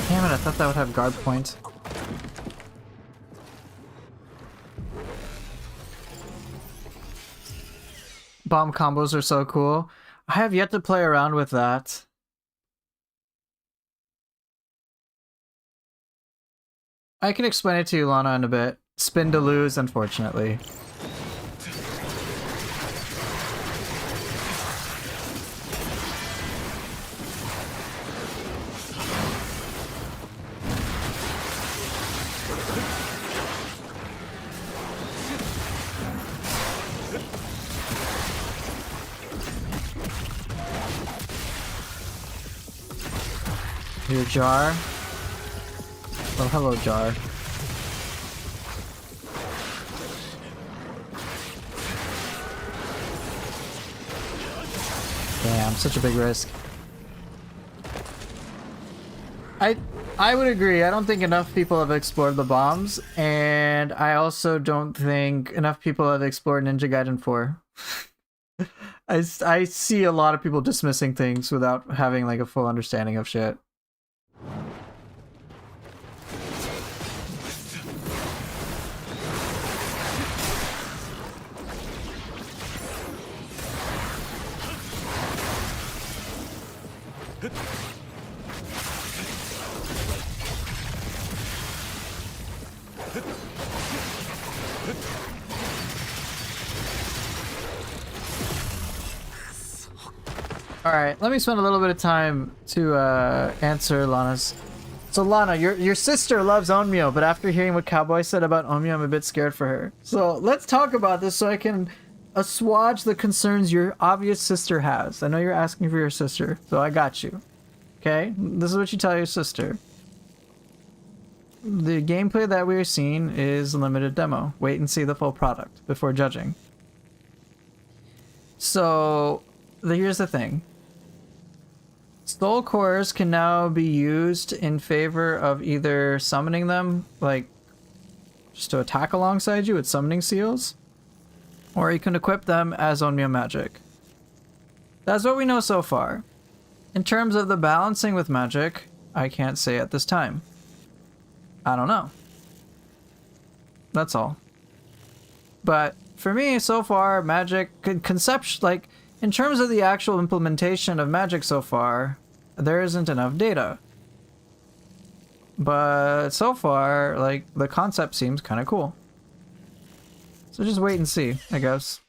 Damn it, I thought that would have guard point. Bomb combos are so cool. I have yet to play around with that. I can explain it to you, Lana, in a bit. Spin to lose, unfortunately. Your jar. Oh, hello, jar. Damn, such a big risk. I would agree. I don't think enough people have explored the bombs, and I also don't think enough people have explored Ninja Gaiden 4. I see a lot of people dismissing things without having like a full understanding of shit. Alright, let me spend a little bit of time to answer Lana's. So Lana, your sister loves Onmyo, but after hearing what Cowboy said about Onmyo, I'm a bit scared for her. So let's talk about this so I can assuage the concerns your obvious sister has. I know you're asking for your sister, so I got you. Okay? This is what you tell your sister. The gameplay that we are seeing is a limited demo. Wait and see the full product before judging. So, here's the thing. Soul cores can now be used in favor of either summoning them, like, just to attack alongside you with summoning seals, or you can equip them as Onmyo magic. That's what we know so far. In terms of the balancing with magic, I can't say at this time. I don't know. That's all. But for me, so far, magic, in terms of the actual implementation of magic so far, there isn't enough data. But so far, like, the concept seems kind of cool. So just wait and see, I guess.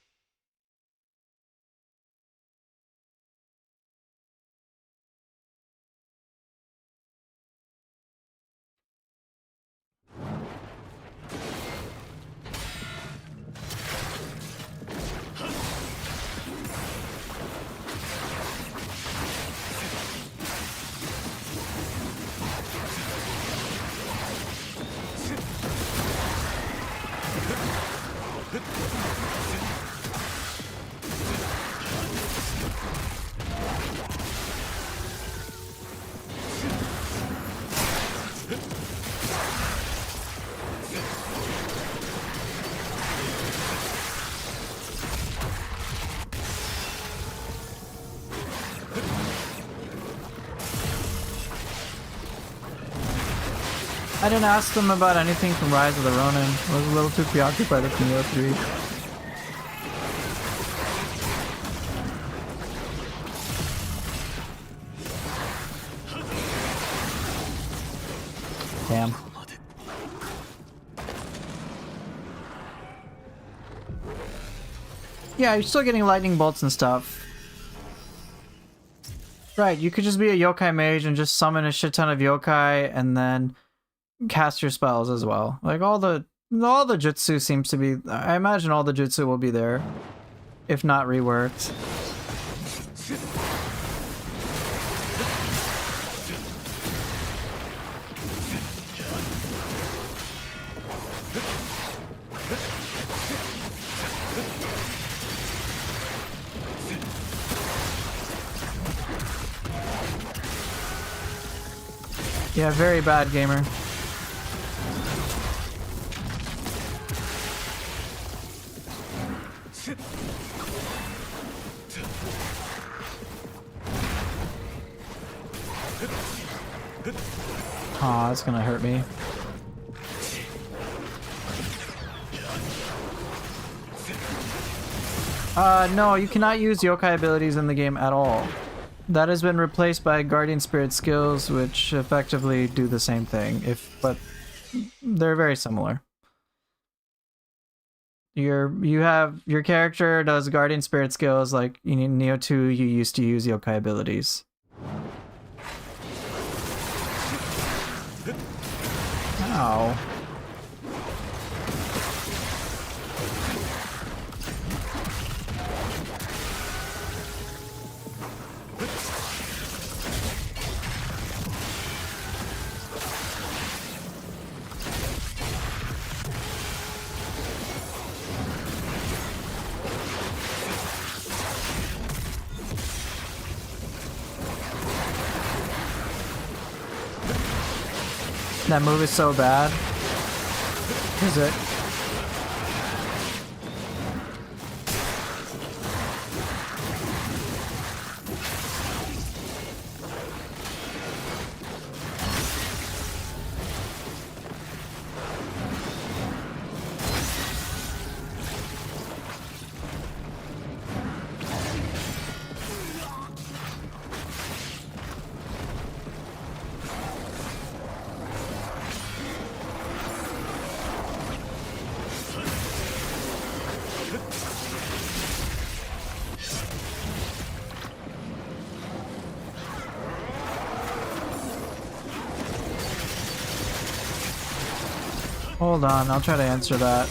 I didn't ask them about anything from Rise of the Ronin. I was a little too preoccupied with Neo 3. Damn. Yeah, you're still getting lightning bolts and stuff. Right, you could just be a yokai mage and just summon a shit ton of yokai and then cast your spells as well. Like all the jutsu seems to be, I imagine all the jutsu will be there, if not reworked. Yeah, very bad, gamer. Aw, that's gonna hurt me. No, you cannot use yokai abilities in the game at all. That has been replaced by Guardian Spirit skills, which effectively do the same thing, but they're very similar. Your character does Guardian Spirit skills like in Neo 2 you used to use yokai abilities. Ow. That move is so bad. Is it? Hold on, I'll try to answer that.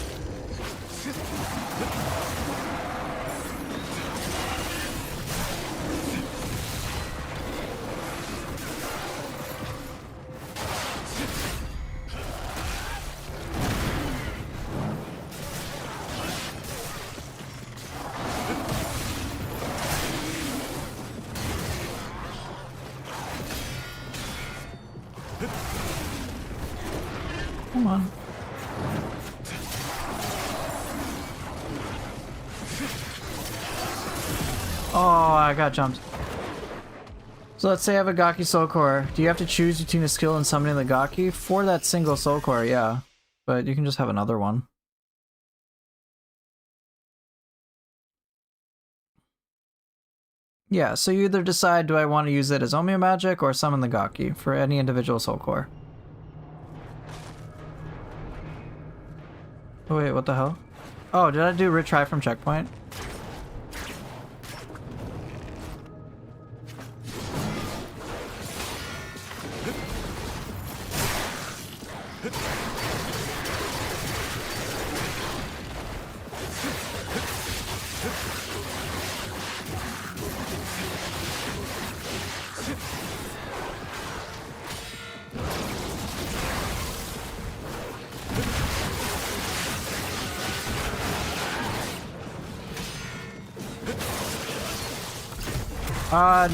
Come on. Oh, I got jumped. So let's say I have a Gaki Soul Core. Do you have to choose between a skill and summoning the Gaki? For that single Soul Core, yeah. But you can just have another one. Yeah, so you either decide, do I want to use it as Omeo magic or summon the Gaki for any individual soul core. Oh wait, what the hell? Oh, did I do retry from checkpoint?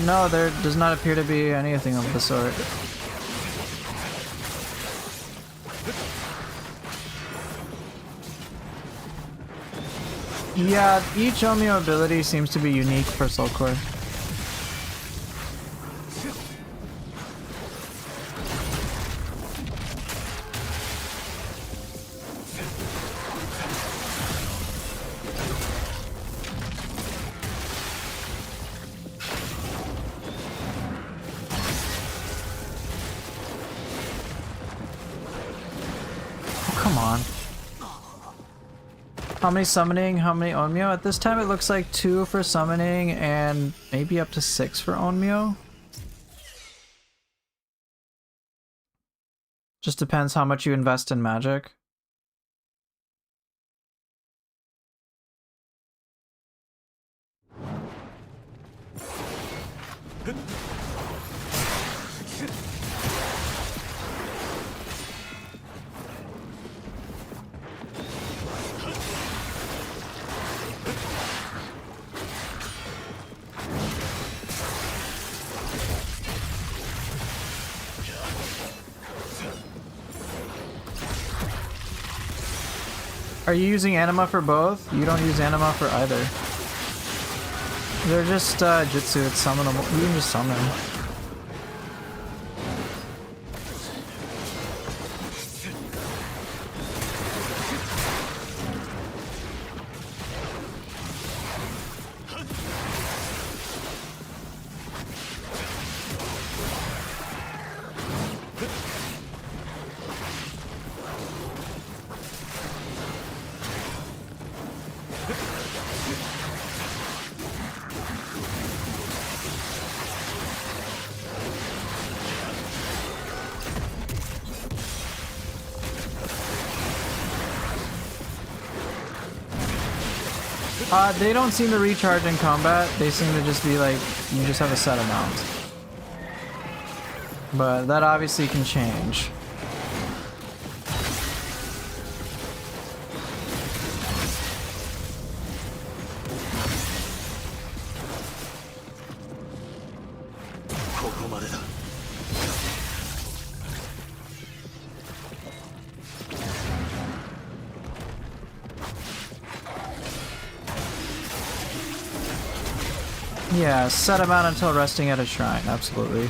No, there does not appear to be anything of the sort. Yeah, each Omeo ability seems to be unique for Soul Core. Come on. How many summoning, how many Onmyo? At this time it looks like 2 for summoning and maybe up to 6 for Onmyo. Just depends how much you invest in magic. Are you using anima for both? You don't use anima for either. They're just jutsu, it's summonable. You can just summon. They don't seem to recharge in combat. They seem to just be like, you just have a set amount. But that obviously can change. Yeah, set amount until resting at a shrine, absolutely.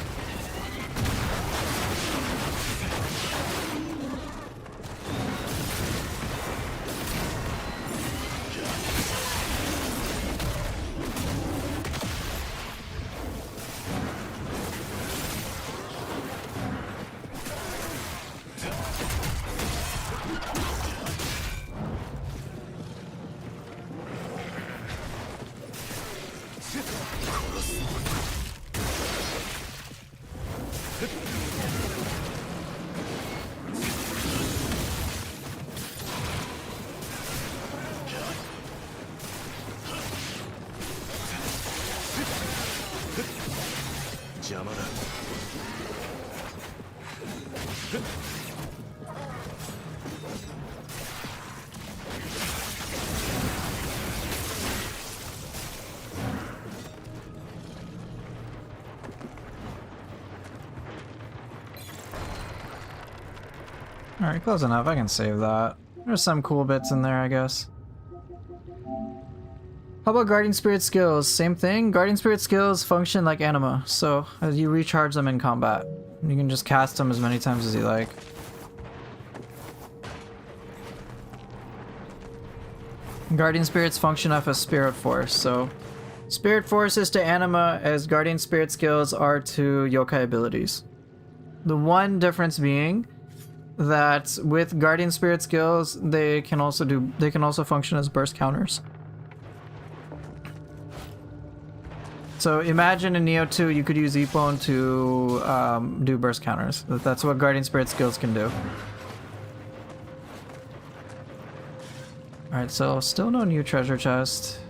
Alright, close enough. I can save that. There's some cool bits in there, I guess. How about Guardian Spirit skills? Same thing. Guardian Spirit skills function like anima, so as you recharge them in combat. You can just cast them as many times as you like. Guardian Spirits function off a spirit force, so Spirit Force is to anima as Guardian Spirit skills are to yokai abilities. The one difference being that with Guardian Spirit skills, they can also function as burst counters. So imagine in Neo 2 you could use Epone to do burst counters. That's what Guardian Spirit skills can do. Alright, so still no new treasure chest.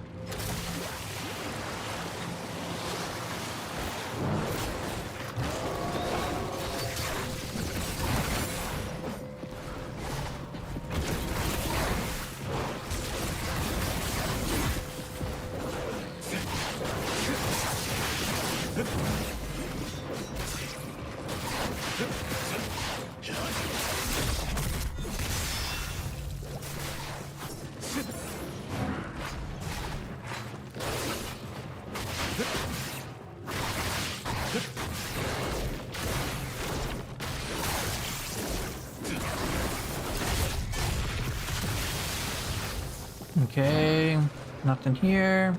Okay, nothing here.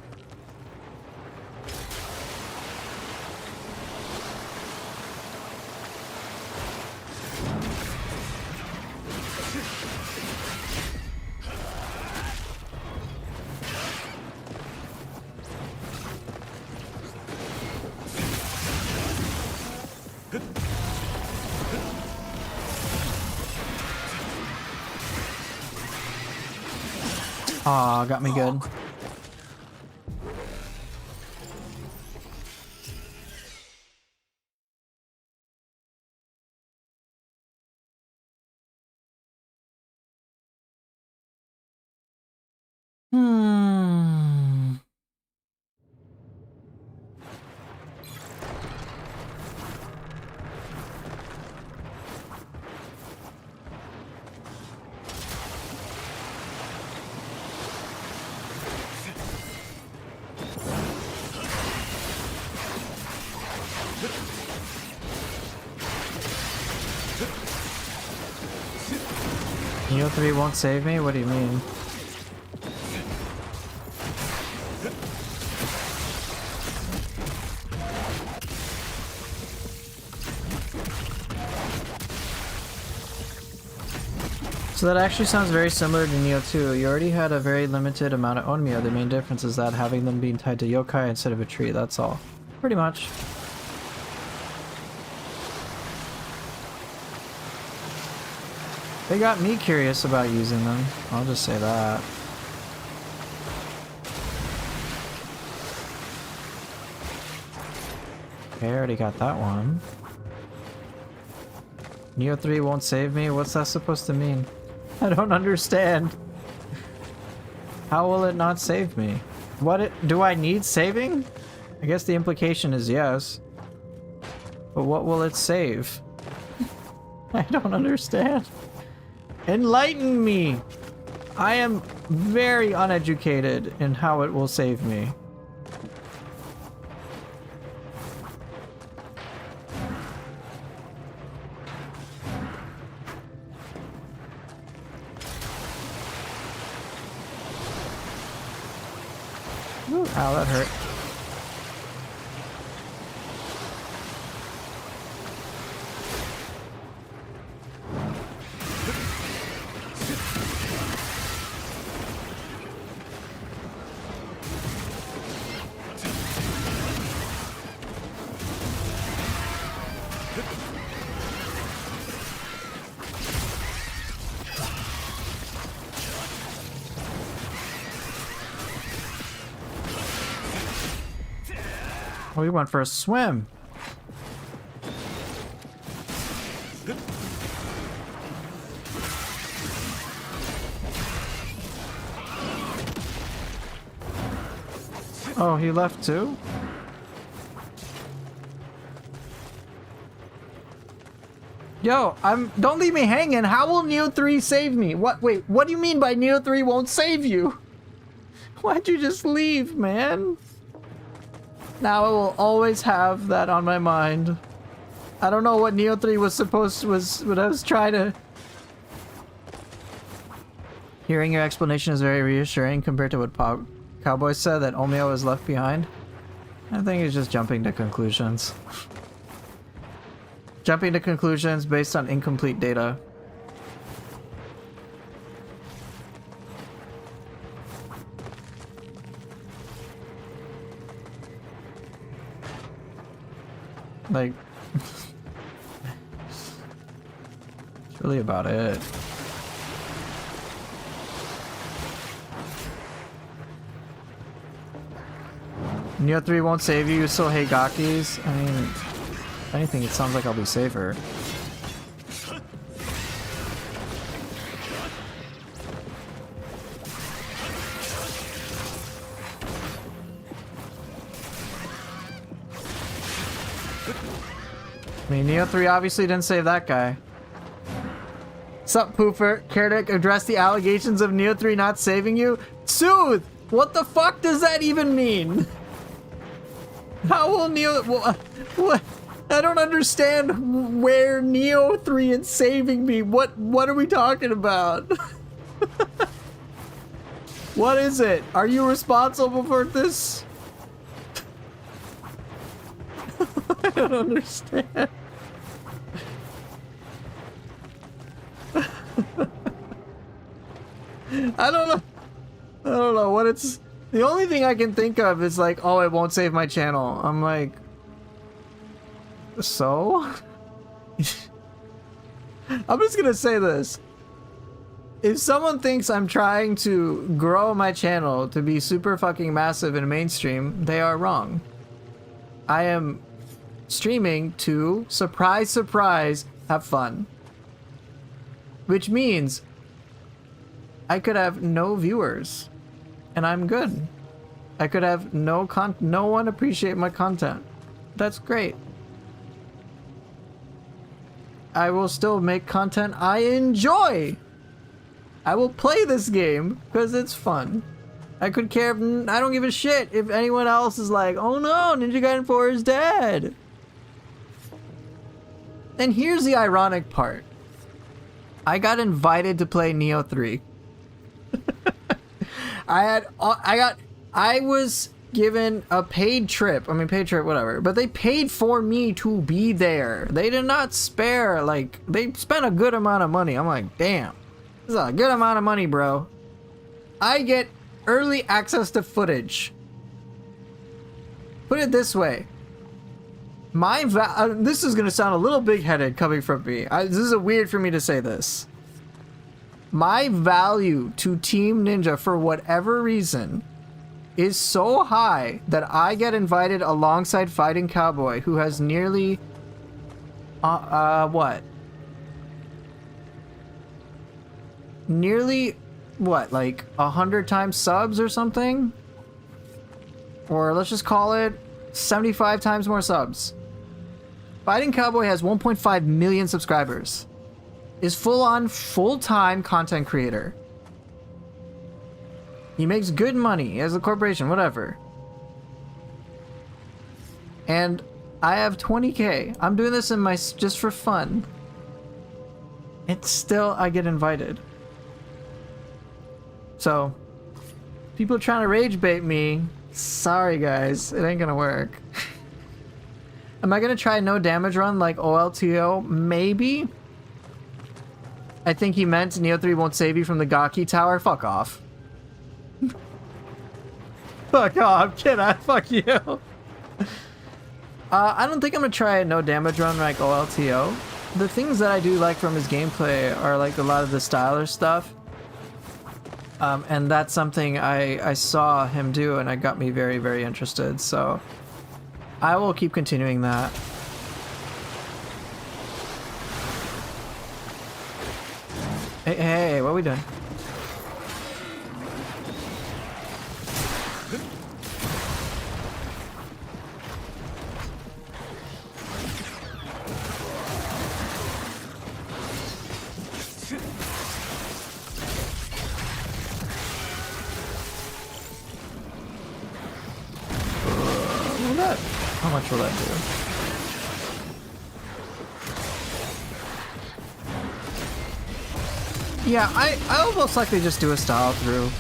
Aw, got me good. Hmm. Neo 3 won't save me? What do you mean? So that actually sounds very similar to Neo 2. You already had a very limited amount of Onmyo. The main difference is that having them being tied to yokai instead of a tree, that's all. Pretty much. They got me curious about using them. I'll just say that. Okay, I already got that one. Neo 3 won't save me? What's that supposed to mean? I don't understand. How will it not save me? Do I need saving? I guess the implication is yes. But what will it save? I don't understand. Enlighten me! I am very uneducated in how it will save me. Ooh, ow, that hurt. Oh, we went for a swim. Oh, he left too? Yo, don't leave me hanging. How will Neo 3 save me? Wait, what do you mean by Neo 3 won't save you? Why'd you just leave, man? Now I will always have that on my mind. I don't know what Neo 3 was what I was trying to... Hearing your explanation is very reassuring compared to what Cowboy said that Omeo is left behind? I think he's just jumping to conclusions. Jumping to conclusions based on incomplete data. Like, it's really about it. Neo 3 won't save you, you still hate Gakis? I mean, if anything, it sounds like I'll be safer. I mean, Neo 3 obviously didn't save that guy. Sup, Poofer? Care to address the allegations of Neo 3 not saving you? Soothe! What the fuck does that even mean? How will Neo... What? I don't understand where Neo 3 is saving me. What are we talking about? What is it? Are you responsible for this? I don't understand. I don't know what it's... The only thing I can think of is like, oh, it won't save my channel. I'm like... So? I'm just gonna say this. If someone thinks I'm trying to grow my channel to be super fucking massive and mainstream, they are wrong. I am streaming to, surprise, surprise, have fun. Which means I could have no viewers and I'm good. I could have no one appreciate my content. That's great. I will still make content I enjoy. I will play this game because it's fun. I could care if, I don't give a shit if anyone else is like, oh no, Ninja Gaiden 4 is dead. And here's the ironic part. I got invited to play Neo 3. I was given a paid trip. I mean, paid trip, whatever. But they paid for me to be there. They did not spare, like, they spent a good amount of money. I'm like, damn. This is a good amount of money, bro. I get early access to footage. Put it this way. This is going to sound a little big-headed coming from me. This is weird for me to say this. My value to Team Ninja, for whatever reason, is so high that I get invited alongside Fighting Cowboy, who has nearly... what? Nearly, what, like 100 times subs or something? Or let's just call it 75 times more subs. Fighting Cowboy has 1.5 million subscribers. Is full-on, full-time content creator. He makes good money. He has a corporation, whatever. And I have 20K. I'm doing this in just for fun. It's still, I get invited. So, people trying to rage bait me. Sorry guys, it ain't gonna work. Am I gonna try no damage run like OLTO? Maybe. I think he meant Neo 3 won't save you from the Gaki tower. Fuck off. Fuck off, kid. Fuck you. I don't think I'm gonna try a no damage run like OLTO. The things that I do like from his gameplay are like a lot of the styler stuff. And that's something I saw him do and it got me very, very interested. So I will keep continuing that. Hey, what are we doing? How much will that do? Yeah, I'll most likely just do a style through.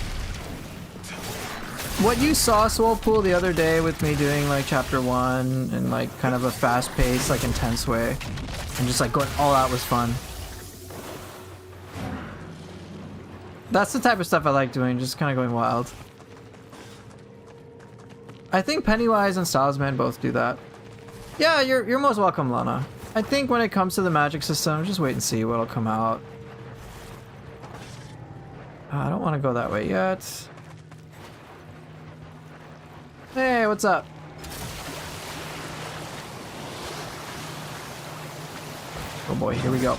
What you saw, Swolpool, the other day with me doing like chapter 1 in like kind of a fast-paced, like intense way, and just like going all out was fun. That's the type of stuff I like doing, just kind of going wild. I think Pennywise and Stylesman both do that. Yeah, you're most welcome, Lana. I think when it comes to the magic system, just wait and see what'll come out. I don't want to go that way yet. Hey, what's up? Oh boy, here we go.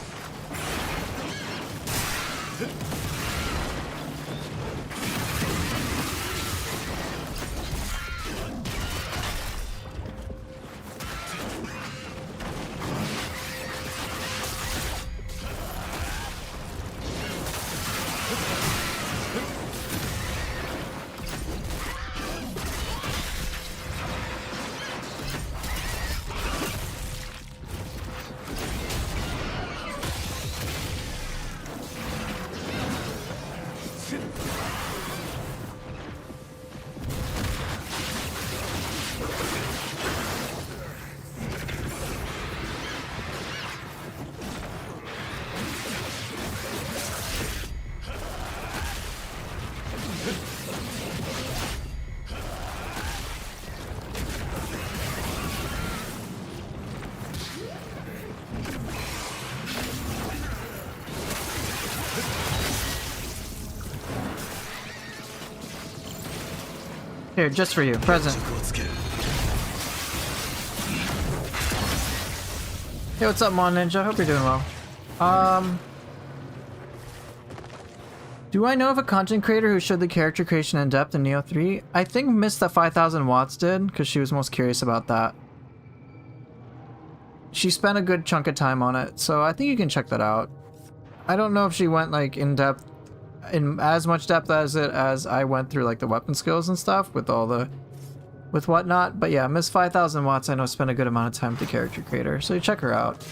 Here, just for you. Present. Hey, what's up, Mon Ninja? Hope you're doing well. Do I know of a content creator who showed the character creation in depth in Neo 3? I think Miss the 5000 Watts did, because she was most curious about that. She spent a good chunk of time on it, so I think you can check that out. I don't know if she went like in depth, in as much depth as I went through like the weapon skills and stuff with all the whatnot, but yeah, Miss 5000 Watts I know spent a good amount of time with the character creator, so check her out.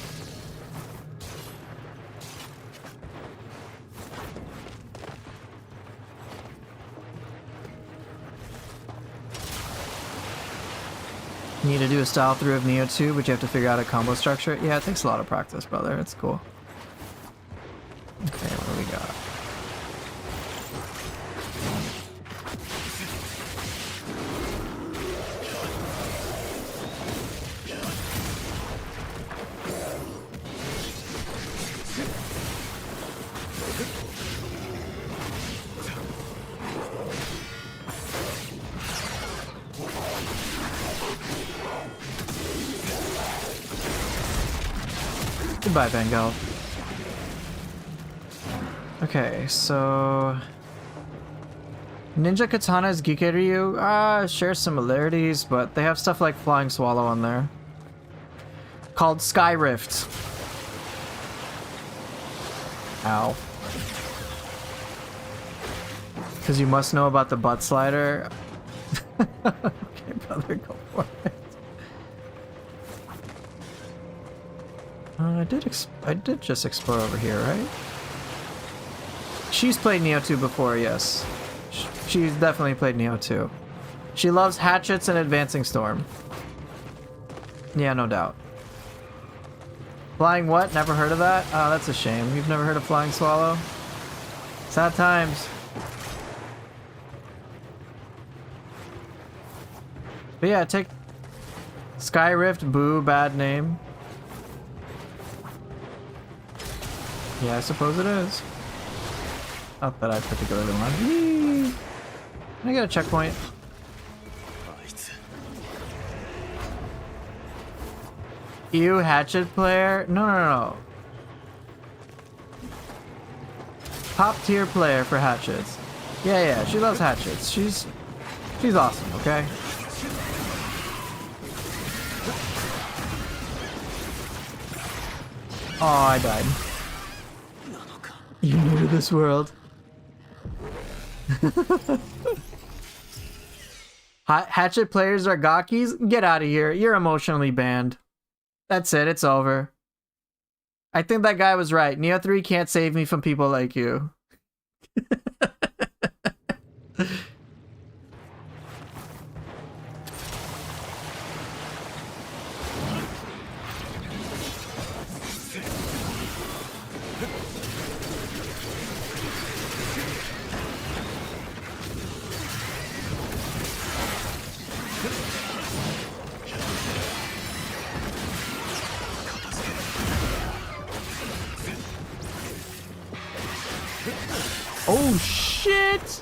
You need to do a style through of Neo 2, but you have to figure out a combo structure. Yeah, it takes a lot of practice, brother. It's cool. Okay, what do we got? Goodbye, Vanguard. Okay, so Ninja Katana's Gikeryu share similarities, but they have stuff like Flying Swallow on there. Called Sky Rift. Ow. Because you must know about the butt slider. Okay, brother, go for it. I did just explore over here, right? She's played Neo 2 before, yes. She's definitely played Neo 2. She loves hatchets and Advancing Storm. Yeah, no doubt. Flying what? Never heard of that? Oh, that's a shame. You've never heard of Flying Swallow? Sad times. But yeah, take Sky Rift, boo, bad name. Yeah, I suppose it is. Not that I particularly want. Can I get a checkpoint? You hatchet player? No. Top tier player for hatchets. Yeah, she loves hatchets. She's awesome, okay? Oh, I died. You're new to this world. Hatchet players are gawkies? Get out of here. You're emotionally banned. That's it. It's over. I think that guy was right. Neo 3 can't save me from people like you. Oh shit!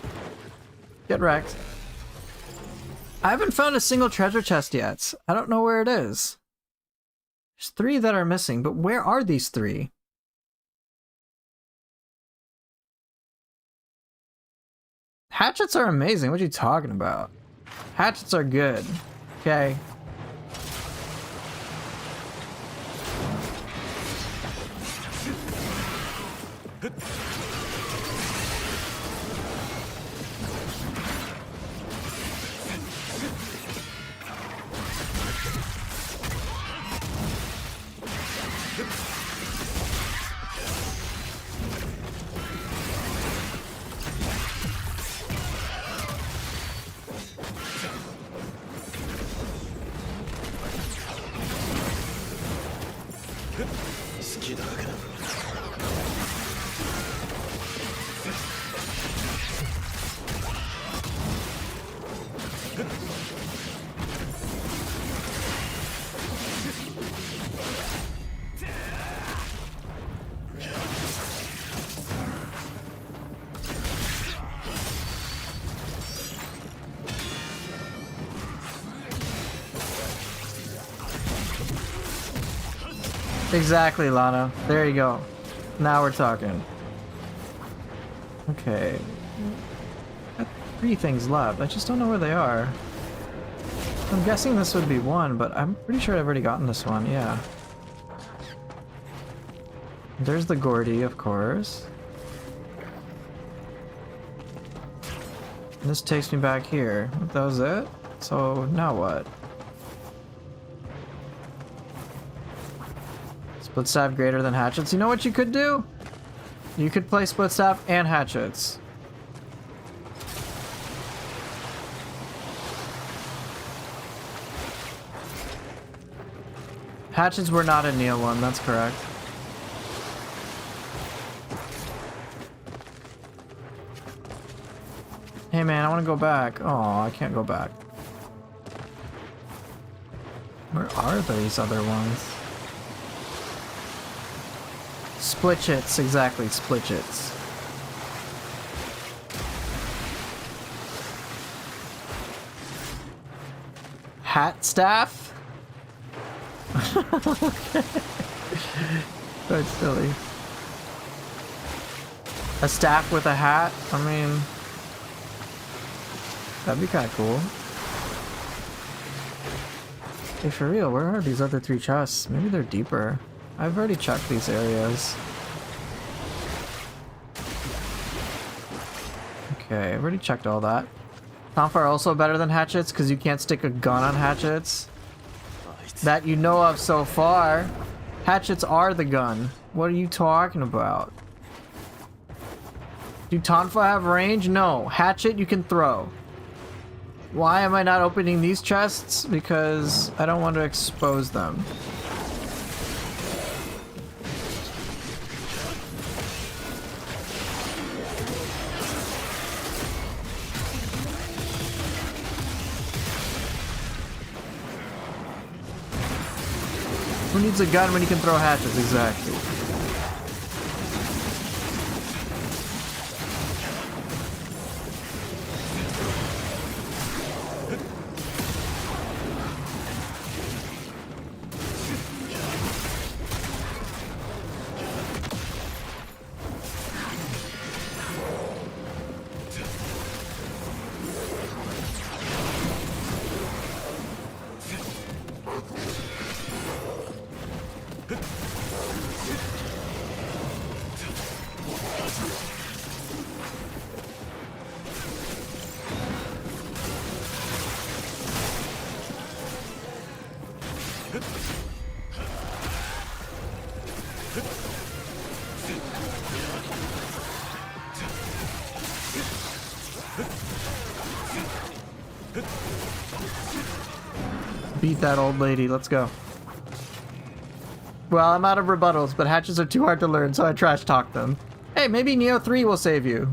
Get wrecked. I haven't found a single treasure chest yet. I don't know where it is. There's 3 that are missing, but where are these 3? Hatchets are amazing. What are you talking about? Hatchets are good. Okay. Exactly, Lana. There you go. Now we're talking. Okay. Got 3 things left. I just don't know where they are. I'm guessing this would be 1, but I'm pretty sure I've already gotten this one. Yeah. There's the Gordy, of course. And this takes me back here. That was it? So now what? Split staff greater than hatchets. You know what you could do? You could play split staff and hatchets. Hatchets were not a Neo one, that's correct. Hey man, I want to go back. Oh, I can't go back. Where are these other ones? Splitchets, exactly, splitchets. Hat staff? Okay. That's silly. A staff with a hat? I mean, that'd be kind of cool. Hey, for real, where are these other 3 chests? Maybe they're deeper. I've already checked these areas. Okay, I've already checked all that. Tonfa are also better than hatchets because you can't stick a gun on hatchets. That you know of so far. Hatchets are the gun. What are you talking about? Do Tonfa have range? No. Hatchet you can throw. Why am I not opening these chests? Because I don't want to expose them. Who needs a gun when you can throw hatchets? Exactly. Beat that old lady, let's go. Well, I'm out of rebuttals, but hatches are too hard to learn, so I trash talk them. Hey, maybe Neo 3 will save you.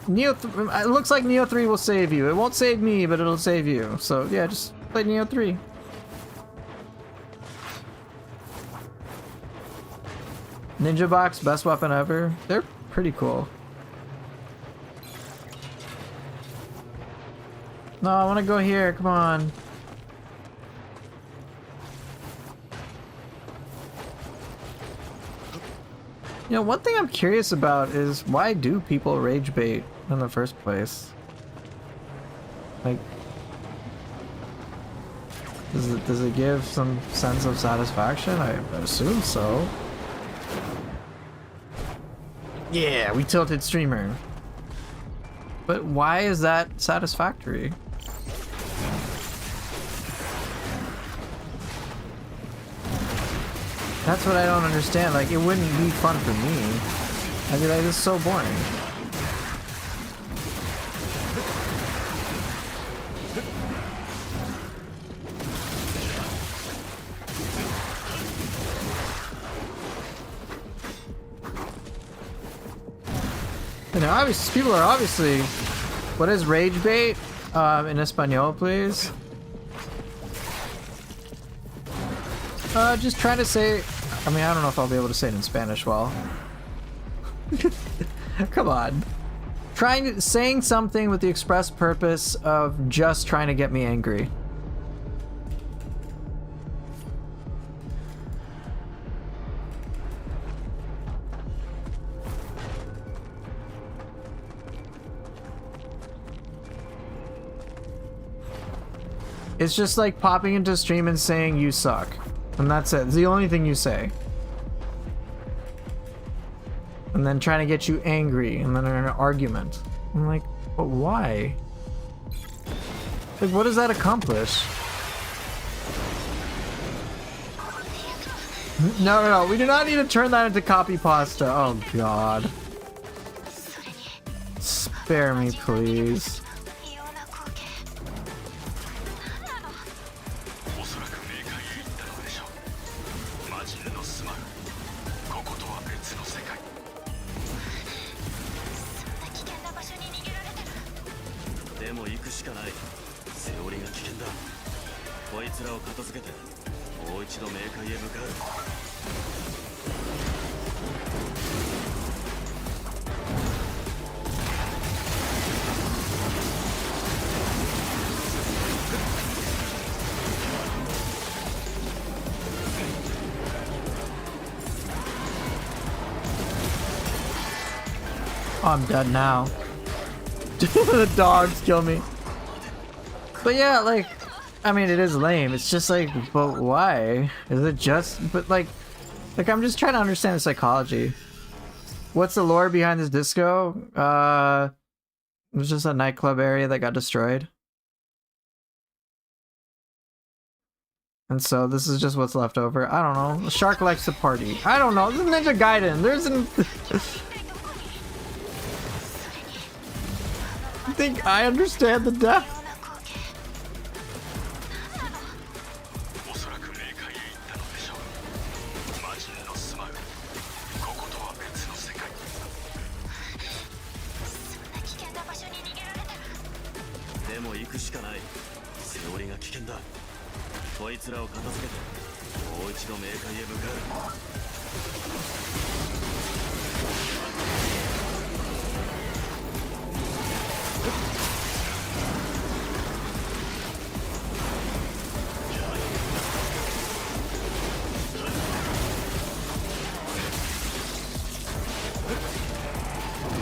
It looks like Neo 3 will save you. It won't save me, but it'll save you. So yeah, just play Neo 3. Ninja Box, best weapon ever. They're pretty cool. No, I want to go here. Come on. You know, one thing I'm curious about is why do people rage bait in the first place? Like, does it give some sense of satisfaction? I assume so. Yeah, we tilted streamer. But why is that satisfactory? That's what I don't understand. Like, it wouldn't be fun for me. I'd be like, this is so boring. You know, obviously, people are obviously... What is rage bait? In Espanol, please. Just trying to say... I mean, I don't know if I'll be able to say it in Spanish well. Come on. Saying something with the express purpose of just trying to get me angry. It's just like popping into stream and saying you suck. And that's it. It's the only thing you say. And then trying to get you angry and then in an argument. I'm like, but why? Like, what does that accomplish? No. We do not need to turn that into copy pasta. Oh, God. Spare me, please. Oh, I'm dead now. The dogs kill me. But yeah, like, I mean, it is lame. It's just like, but why? Is it just, but like I'm just trying to understand the psychology. What's the lore behind this disco? It was just a nightclub area that got destroyed. And so this is just what's left over. I don't know. The shark likes to party. I don't know. This is Ninja Gaiden. There's an... I think I understand the depth.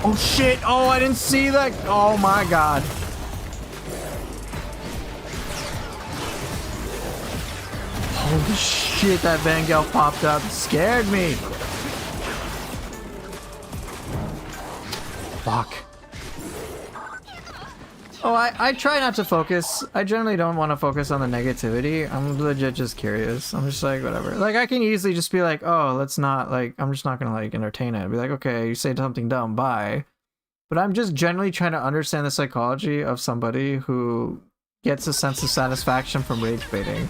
Oh shit! Oh, I didn't see that! Oh my god. Holy shit, that Vangel popped up. Scared me. Fuck. Oh, I try not to focus. I generally don't want to focus on the negativity. I'm legit just curious. I'm just like, whatever. Like, I can easily just be like, oh, let's not, like, I'm just not gonna, like, entertain it. Be like, okay, you say something dumb, bye. But I'm just generally trying to understand the psychology of somebody who gets a sense of satisfaction from rage baiting.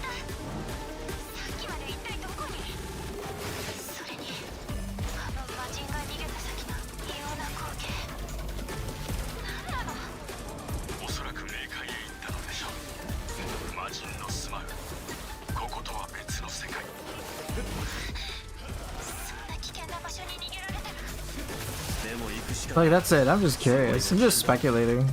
Like, that's it. I'm just curious. I'm just speculating.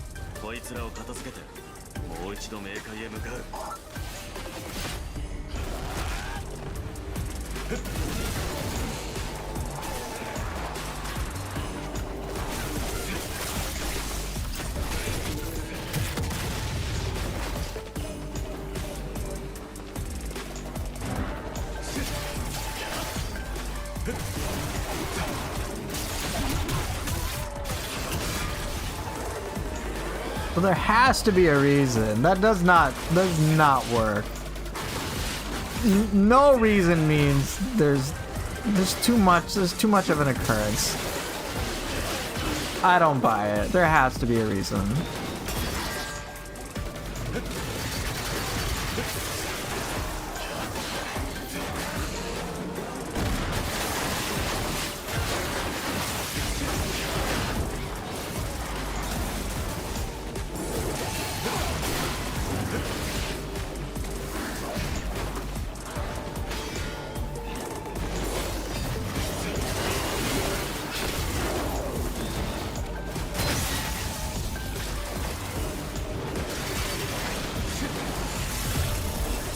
Well, there has to be a reason. That does not work. No reason means there's too much of an occurrence. I don't buy it. There has to be a reason.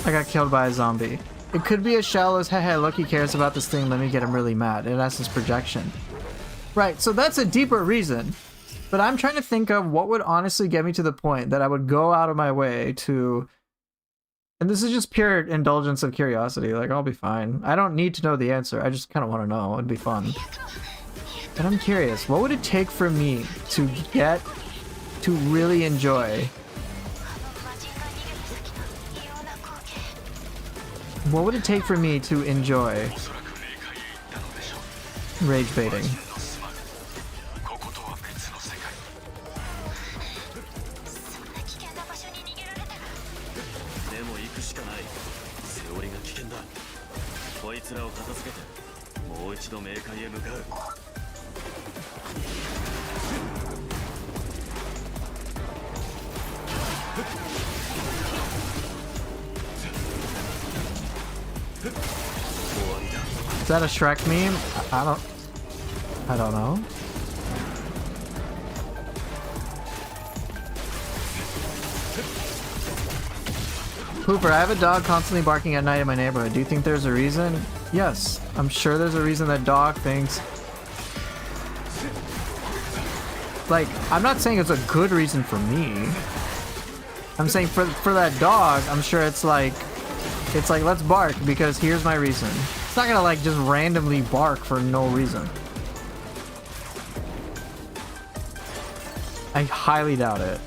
I got killed by a zombie. It could be as shallow as, hey, look, he cares about this thing, let me get him really mad. And that's his projection. Right, so that's a deeper reason. But I'm trying to think of what would honestly get me to the point that I would go out of my way to... And this is just pure indulgence of curiosity. Like, I'll be fine. I don't need to know the answer. I just kind of want to know. It'd be fun. But I'm curious, what would it take for me to get to really enjoy... What would it take for me to enjoy rage baiting? Is that a Shrek meme? I don't know. Hooper, I have a dog constantly barking at night in my neighborhood. Do you think there's a reason? Yes, I'm sure there's a reason that dog thinks... Like, I'm not saying it's a good reason for me. I'm saying for that dog, I'm sure it's like, let's bark because here's my reason. It's not gonna like just randomly bark for no reason. I highly doubt it.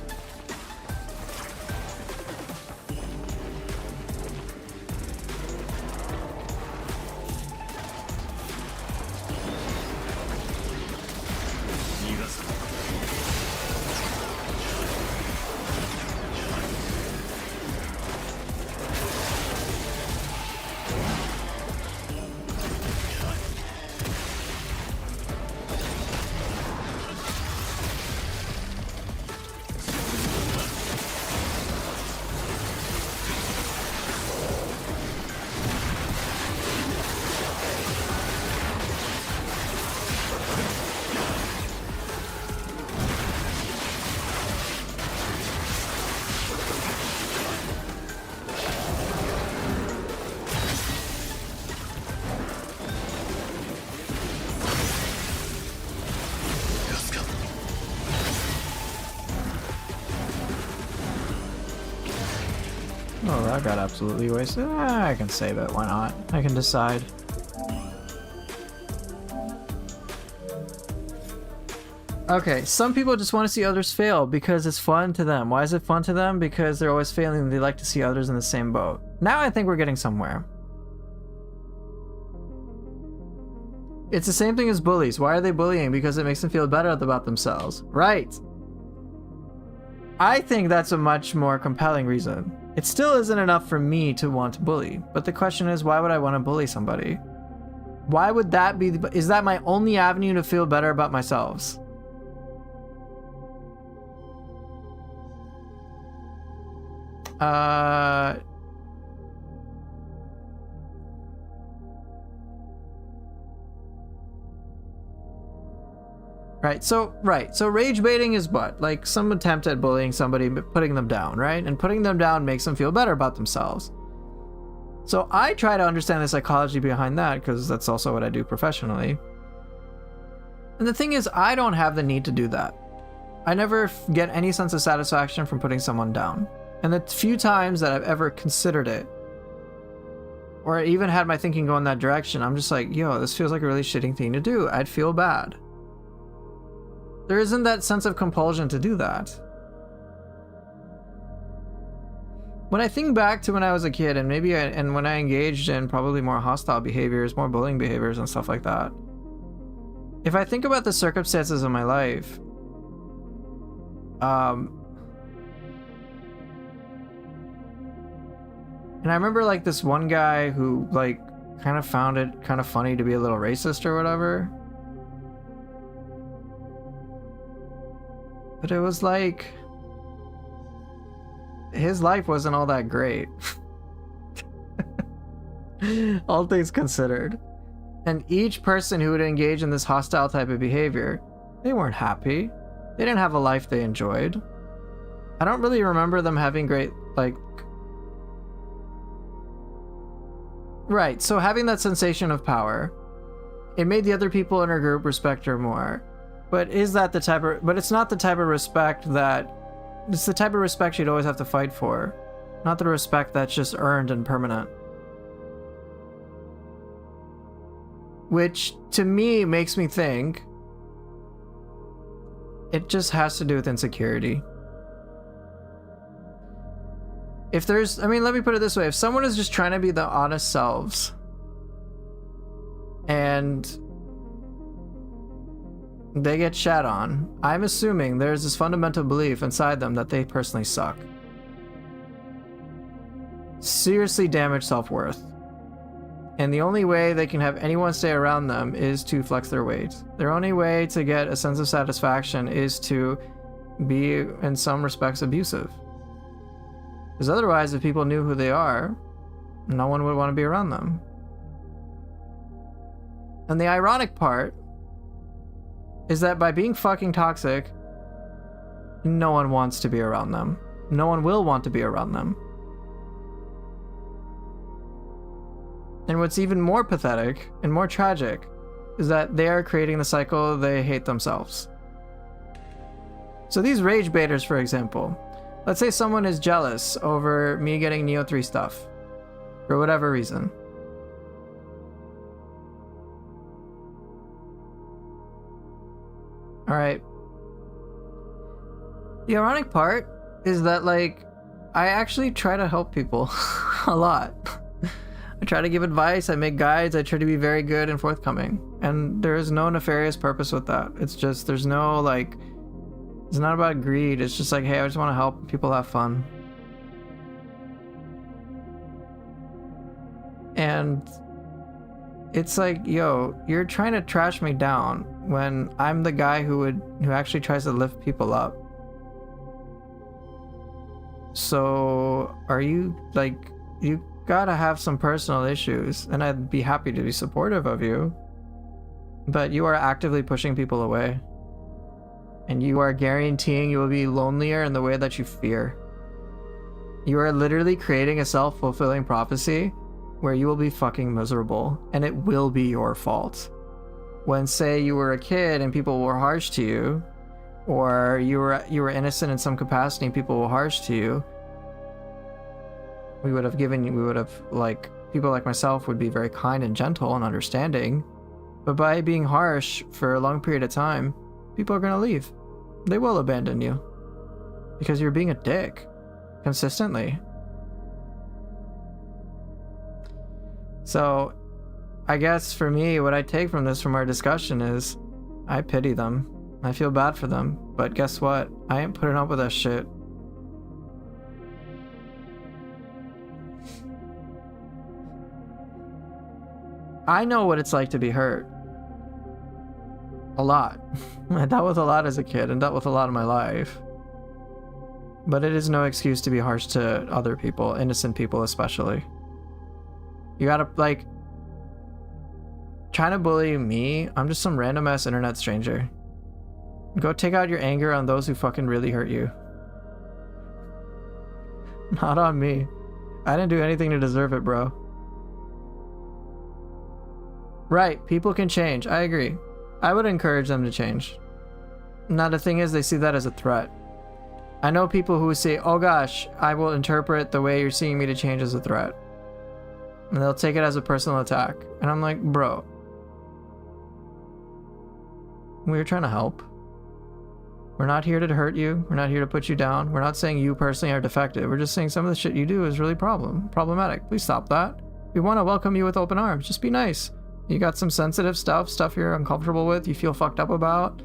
Oh, that got absolutely wasted. I can save it. Why not? I can decide. Okay, some people just want to see others fail because it's fun to them. Why is it fun to them? Because they're always failing and they like to see others in the same boat. Now I think we're getting somewhere. It's the same thing as bullies. Why are they bullying? Because it makes them feel better about themselves. Right. I think that's a much more compelling reason. It still isn't enough for me to want to bully, but the question is, why would I want to bully somebody? Why would that be? Is that my only avenue to feel better about myself? Right. So rage baiting is what? Like some attempt at bullying somebody, putting them down, right? And putting them down makes them feel better about themselves. So I try to understand the psychology behind that because that's also what I do professionally. And the thing is, I don't have the need to do that. I never get any sense of satisfaction from putting someone down. And the few times that I've ever considered it, or even had my thinking go in that direction, I'm just like, yo, this feels like a really shitty thing to do. I'd feel bad. There isn't that sense of compulsion to do that. When I think back to when I was a kid and when I engaged in probably more hostile behaviors, more bullying behaviors and stuff like that, if I think about the circumstances of my life, and I remember like this one guy who like kind of found it kind of funny to be a little racist or whatever. But it was like his life wasn't all that great. All things considered. And each person who would engage in this hostile type of behavior, they weren't happy. They didn't have a life they enjoyed. I don't really remember them having great, like... Right, so having that sensation of power, it made the other people in our group respect her more. But is that the type of... But it's not the type of respect that... It's the type of respect you'd always have to fight for. Not the respect that's just earned and permanent. Which, to me, makes me think... It just has to do with insecurity. If there's... I mean, let me put it this way. If someone is just trying to be the honest selves... And... they get shat on, I'm assuming there's this fundamental belief inside them that they personally suck. Seriously damaged self-worth. And the only way they can have anyone stay around them is to flex their weight. Their only way to get a sense of satisfaction is to be, in some respects, abusive. Because otherwise, if people knew who they are, no one would want to be around them. And the ironic part is that by being fucking toxic, no one wants to be around them. No one will want to be around them. And what's even more pathetic and more tragic is that they are creating the cycle they hate themselves. So these rage baiters, for example, let's say someone is jealous over me getting Neo 3 stuff for whatever reason. Alright. The ironic part is that, like, I actually try to help people a lot. I try to give advice, I make guides, I try to be very good and forthcoming. And there is no nefarious purpose with that. It's just, there's no, like, it's not about greed. It's just like, hey, I just want to help people have fun. And it's like, yo, you're trying to trash me down when I'm the guy who actually tries to lift people up. So are you, like, you gotta have some personal issues, and I'd be happy to be supportive of you, but you are actively pushing people away, and you are guaranteeing you will be lonelier in the way that you fear. You are literally creating a self-fulfilling prophecy where you will be fucking miserable, and it will be your fault. When, say, you were a kid and people were harsh to you, or you were innocent in some capacity and people were harsh to you, we would have, like, people like myself would be very kind and gentle and understanding. But by being harsh for a long period of time, people are gonna leave. They will abandon you. Because you're being a dick. Consistently. So, I guess for me, what I take from this, from our discussion, is I pity them. I feel bad for them. But guess what? I ain't putting up with that shit. I know what it's like to be hurt. A lot. I dealt with a lot as a kid and dealt with a lot in my life. But it is no excuse to be harsh to other people, innocent people especially. You gotta, like, trying to bully me, I'm just some random ass internet stranger. Go take out your anger on those who fucking really hurt you. Not on me. I didn't do anything to deserve it, bro. Right, people can change. I agree. I would encourage them to change. Now the thing is, they see that as a threat. I know people who say, oh gosh, I will interpret the way you're seeing me to change as a threat. And they'll take it as a personal attack. And I'm like, bro. We're trying to help. We're not here to hurt you. We're not here to put you down. We're not saying you personally are defective. We're just saying some of the shit you do is really problematic. Please stop that. We want to welcome you with open arms. Just be nice. You got some sensitive stuff you're uncomfortable with, you feel fucked up about.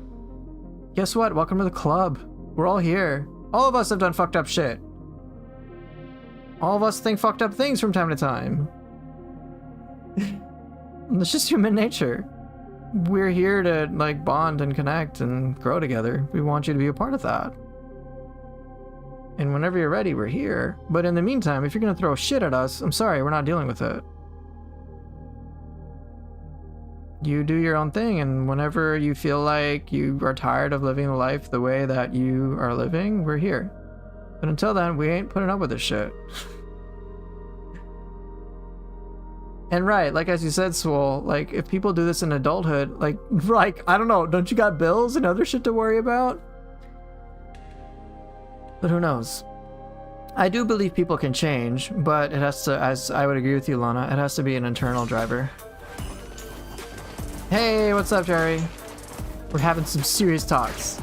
Guess what? Welcome to the club. We're all here. All of us have done fucked up shit. All of us think fucked up things from time to time. It's just human nature. We're here to like bond and connect and grow together. We want you to be a part of that. And whenever you're ready, we're here. But in the meantime, if you're gonna throw shit at us, I'm sorry, we're not dealing with it. You do your own thing, and whenever you feel like you are tired of living the life the way that you are living, we're here. But until then, we ain't putting up with this shit. And right, like as you said, Swole, like if people do this in adulthood, like I don't know, don't you got bills and other shit to worry about? But who knows? I do believe people can change, but it has to, as I would agree with you, Lana, it has to be an internal driver. Hey, what's up, Jerry? We're having some serious talks.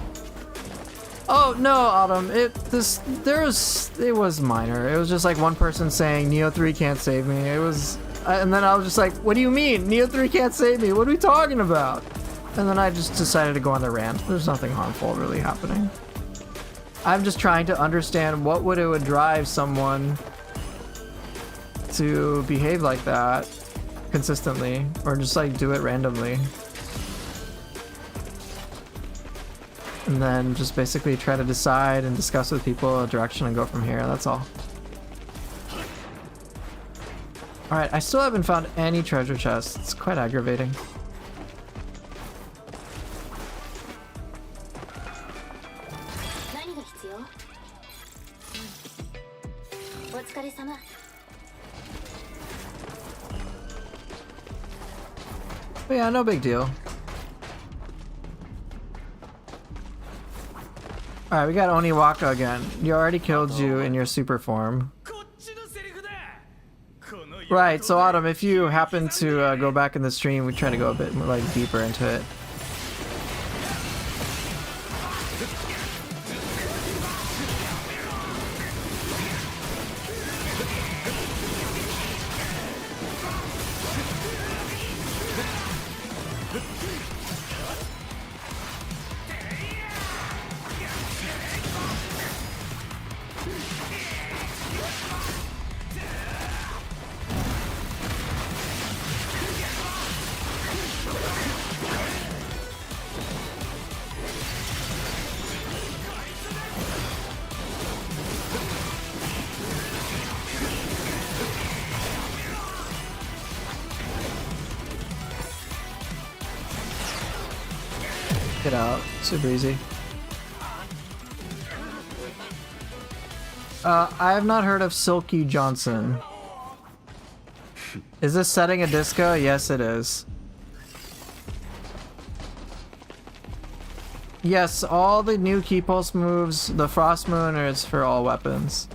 Oh no, Autumn, it was minor. It was just like one person saying Neo 3 can't save me. It was, and then I was just like, what do you mean? Neo 3 can't save me? What are we talking about? And then I just decided to go on the rant. There's nothing harmful really happening. I'm just trying to understand what would drive someone to behave like that consistently, or just like do it randomly. And then just basically try to decide and discuss with people a direction and go from here. That's all. Alright, I still haven't found any treasure chests. It's quite aggravating. But yeah, no big deal. Alright, we got Oniwaka again. You already killed you in your super form. Right, so Autumn, if you happen to go back in the stream, we try to go a bit more, like, deeper into it. Get out. Super easy. I have not heard of Silky Johnson. Is this setting a disco? Yes, it is. Yes, all the new key pulse moves, the Frost Moon is for all weapons.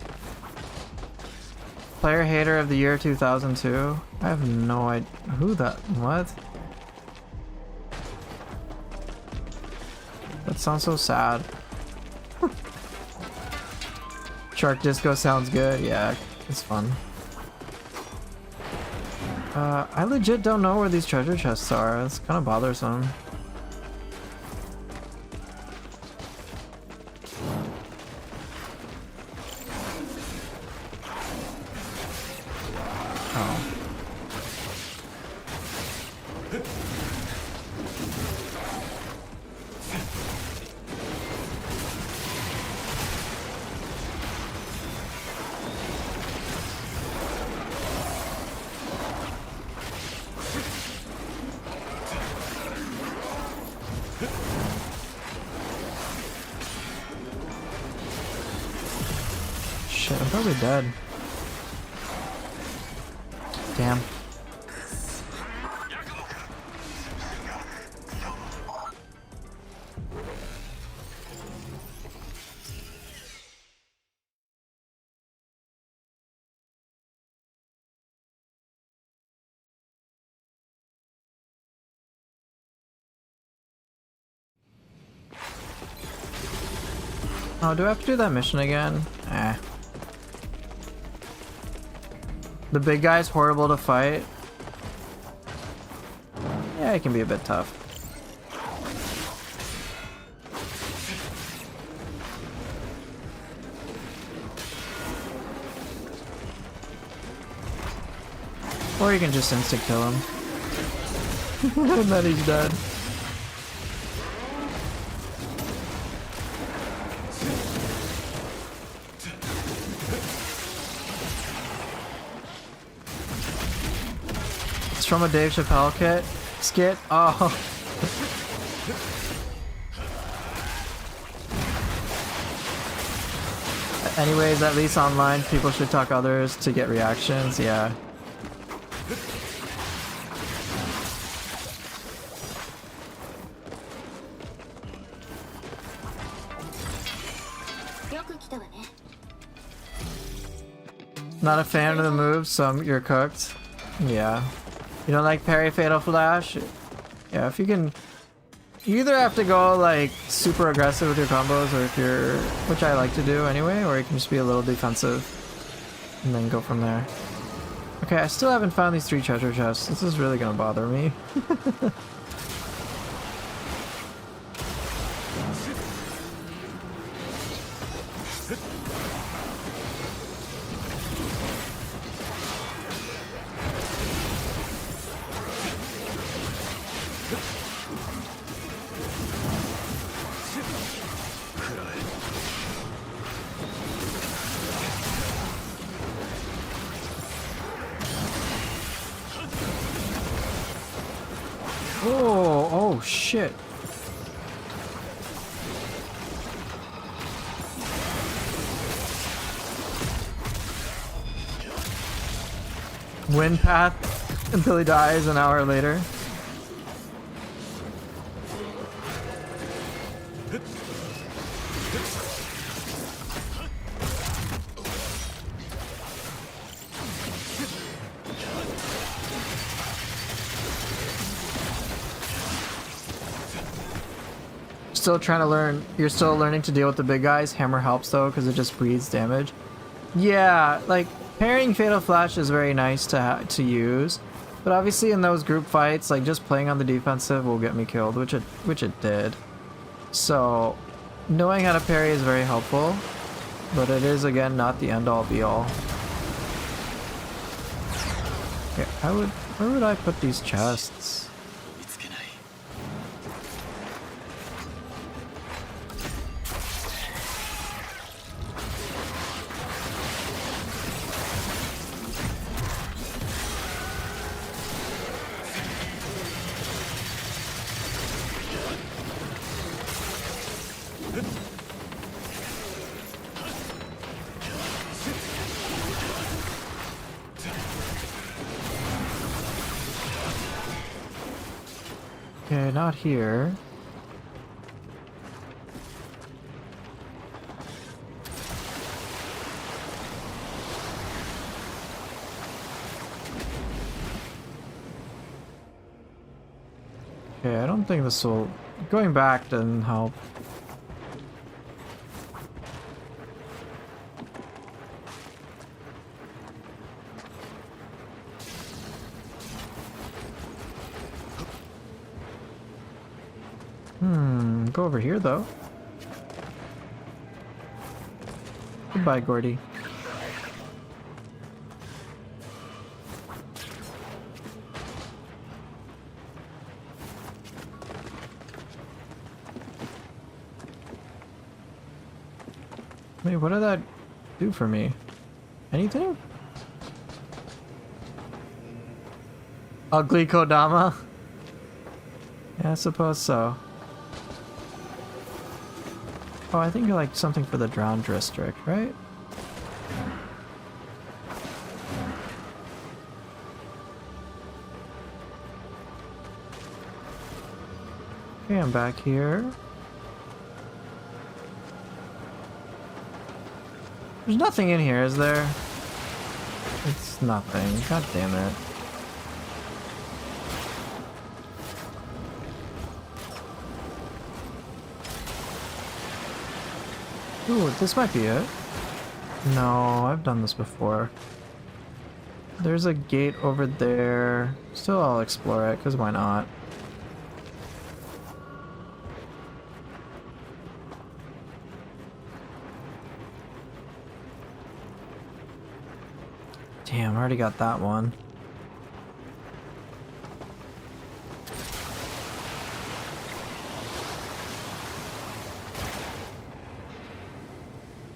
Player hater of the year 2002? I have no idea. Who that? What? That sounds so sad. Shark Disco sounds good. Yeah, it's fun. I legit don't know where these treasure chests are. It's kind of bothersome. Oh. I'm probably dead. Damn. Oh, do I have to do that mission again? Eh. The big guy's horrible to fight. Yeah, it can be a bit tough. Or you can just instant kill him. And then he's dead. It's from a Dave Chappelle skit. Oh. Anyways, at least online, people should talk others to get reactions. Yeah. Not a fan of the moves, so you're cooked. Yeah. You don't like parry fatal flash? Yeah, if you can... You either have to go like super aggressive with your combos, or if you're... Which I like to do anyway, or you can just be a little defensive. And then go from there. Okay, I still haven't found these 3 treasure chests. This is really gonna bother me. Oh shit. Wind path until he dies an hour later. Still trying to learn. You're still learning to deal with the big guys. Hammer helps though, because it just breeds damage. Yeah, like parrying Fatal Flash is very nice to use, but obviously in those group fights, like just playing on the defensive will get me killed, which it did. So knowing how to parry is very helpful, but it is again not the end all be all. Okay, where would I put these chests? Okay, not here. Okay, I don't think this will... Going back doesn't help. Go over here though. Goodbye, Gordy. Wait, what did that do for me? Anything? Ugly Kodama? Yeah, I suppose so. Oh, I think like something for the Drowned District, right? Okay, I'm back here. There's nothing in here, is there? It's nothing. God damn it. Ooh, this might be it. No, I've done this before. There's a gate over there. Still, I'll explore it, because why not? Damn, I already got that one.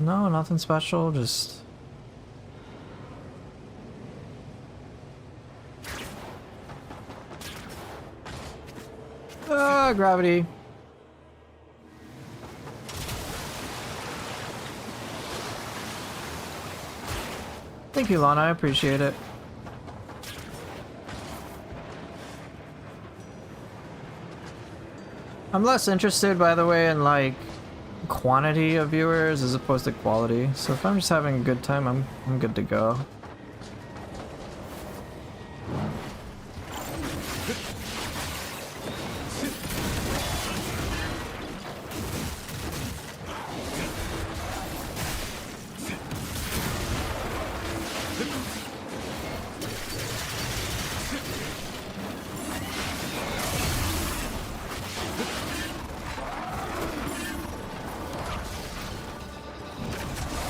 No, nothing special, just... Ah, gravity. Thank you, Lana, I appreciate it. I'm less interested, by the way, in like quantity of viewers as opposed to quality. So if I'm just having a good time, I'm good to go.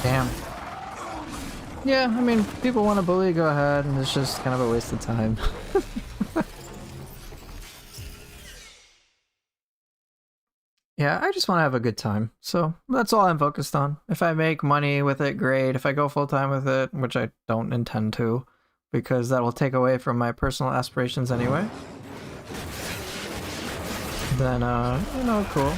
Damn. Yeah, I mean, people want to bully, go ahead, and it's just kind of a waste of time. Yeah, I just want to have a good time, so that's all I'm focused on. If I make money with it, great. If I go full-time with it, which I don't intend to, because that will take away from my personal aspirations anyway, then, you know, cool.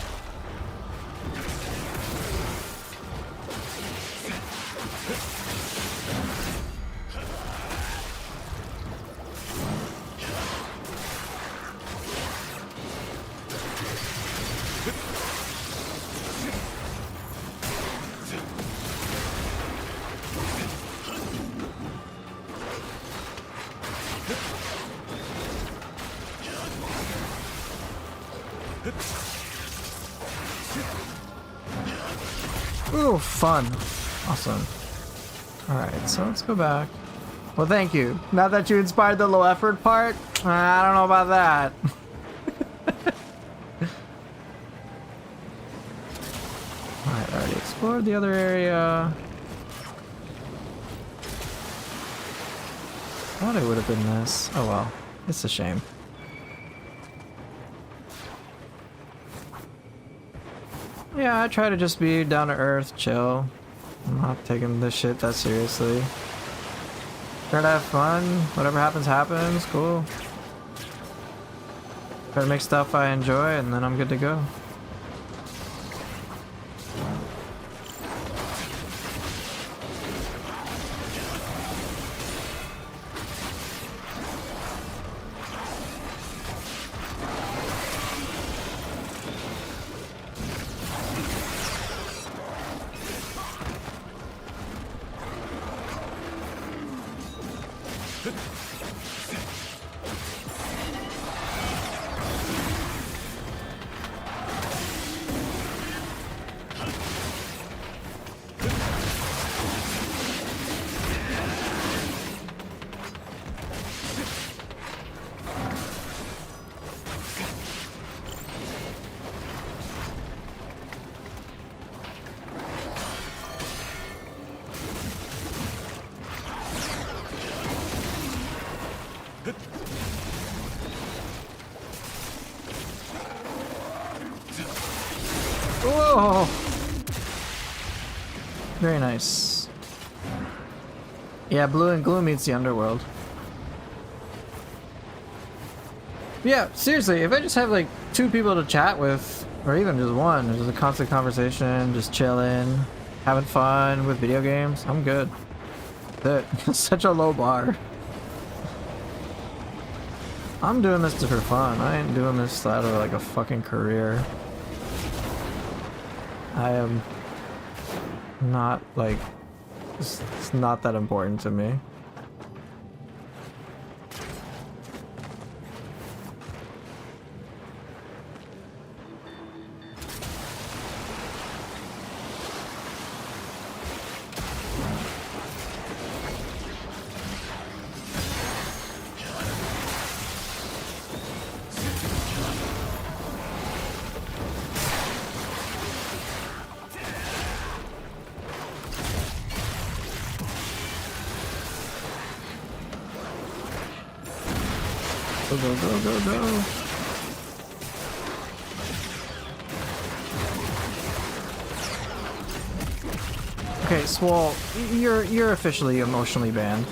Ooh, fun. Awesome. Alright, so let's go back. Well, thank you. Now that you inspired the low effort part, I don't know about that. Alright, I already explored the other area. Thought it would have been this. Oh well, it's a shame. Yeah, I try to just be down to earth, chill. I'm not taking this shit that seriously. Try to have fun. Whatever happens, happens. Cool. Try to make stuff I enjoy, and then I'm good to go. Whoa! Very nice. Yeah, Blue and Gloom meets the underworld. Yeah, seriously, if I just have like 2 people to chat with, or even just one, just a constant conversation, just chilling, having fun with video games, I'm good. That's it. Such a low bar. I'm doing this for fun. I ain't doing this out of like a fucking career. I am not like, it's not that important to me. Go, go, go, go, go. Okay, Swole, you're officially emotionally banned.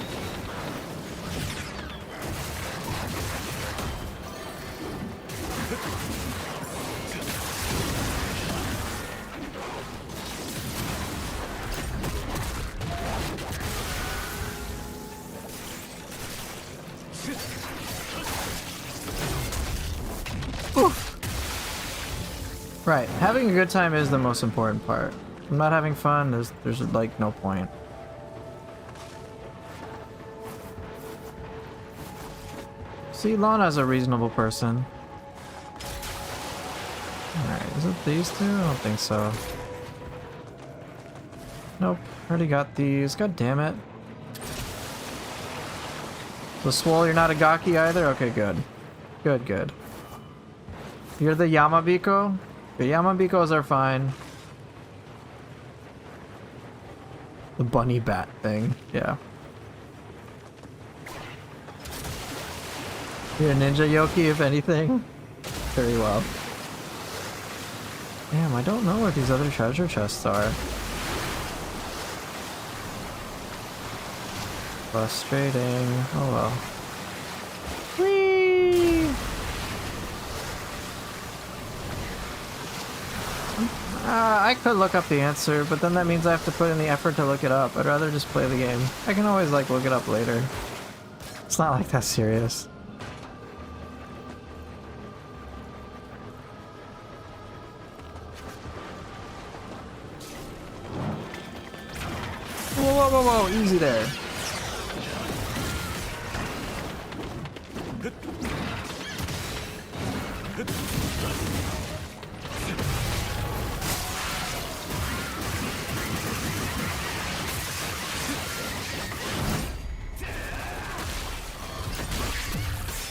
Right, having a good time is the most important part. I'm not having fun, there's like no point. See, Lana's a reasonable person. Alright, is it these two? I don't think so. Nope, already got these. God damn it. So Swole, you're not a Gaki either? Okay, good. Good, good. You're the Yamabiko? The Yamabikos are fine. The bunny bat thing, yeah. You're a ninja Yoki, if anything. Very well. Damn, I don't know where these other treasure chests are. Frustrating. Oh well. Whee! I could look up the answer, but then that means I have to put in the effort to look it up. I'd rather just play the game. I can always like look it up later. It's not like that serious. Whoa, whoa, whoa, whoa, easy there.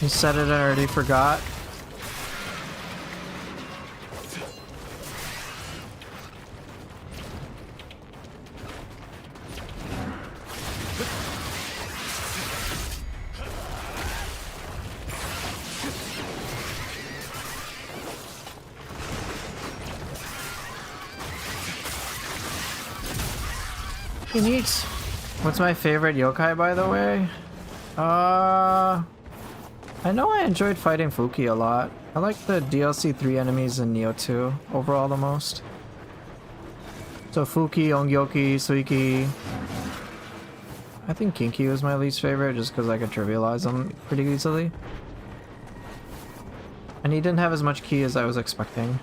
You said it, I already forgot. Neat. What's my favorite yokai, by the way? I know I enjoyed fighting Fuki a lot. I like the DLC 3 enemies in Nioh 2 overall the most. So Fuki, Ongyoki, Suiki. I think Kinky was my least favorite just because I could trivialize them pretty easily. And he didn't have as much ki as I was expecting.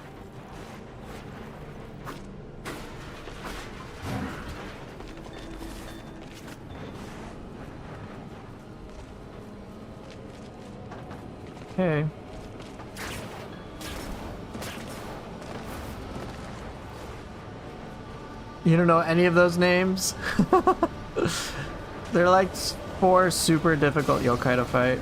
Okay. You don't know any of those names? They're like 4 super difficult yokai to fight.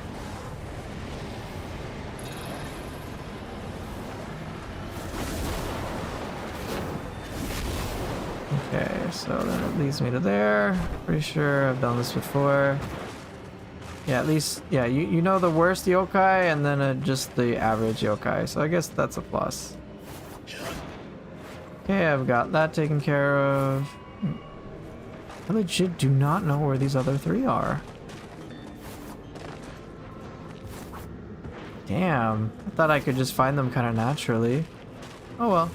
Okay, so then it leads me to there. Pretty sure I've done this before. Yeah, at least, yeah, you know the worst yokai and then just the average yokai, so I guess that's a plus. Okay, I've got that taken care of. I legit do not know where these other 3 are. Damn, I thought I could just find them kind of naturally. Oh well.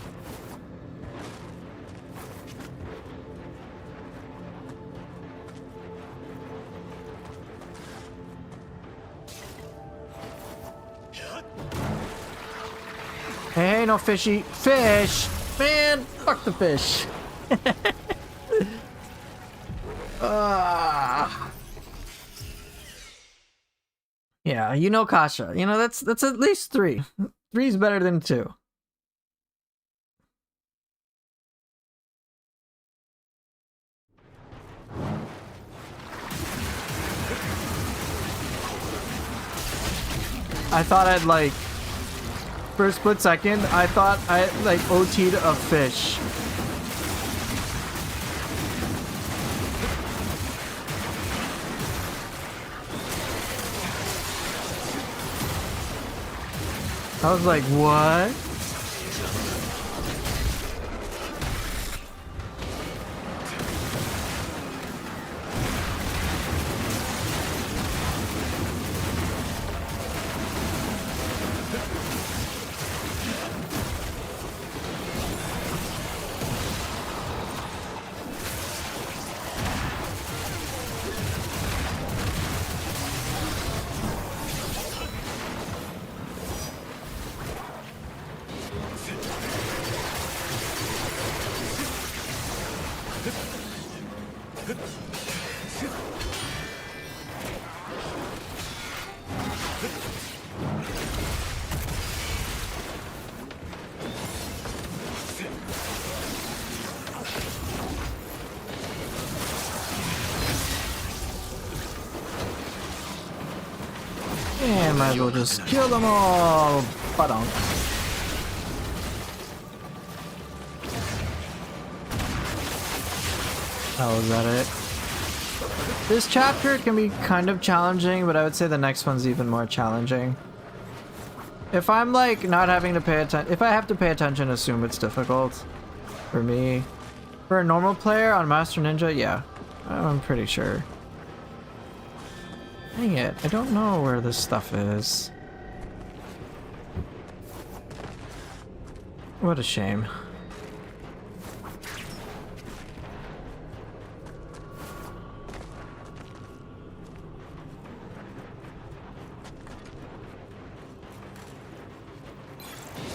Hey, no fishy fish, man. Fuck the fish. Yeah, you know Kasha. You know that's at least 3. 3 is better than 2. I thought I'd like, for a split second, I thought I like OT'd a fish. I was like, what? Yeah, might as well just kill them all. Badonk. Oh, is that it? This chapter can be kind of challenging, but I would say the next one's even more challenging. If I'm like not having to pay attention, if I have to pay attention, assume it's difficult. For me. For a normal player on Master Ninja, yeah. I'm pretty sure. Dang it, I don't know where this stuff is. What a shame.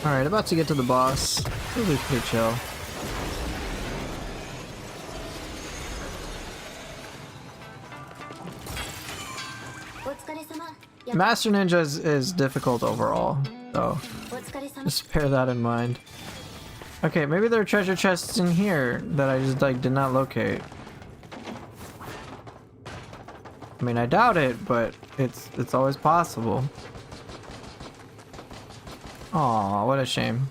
Alright, about to get to the boss. It'll be pretty chill. Master Ninja is difficult overall, so just bear that in mind. Okay, maybe there are treasure chests in here that I just like did not locate. I mean, I doubt it, but it's always possible. Aw, what a shame.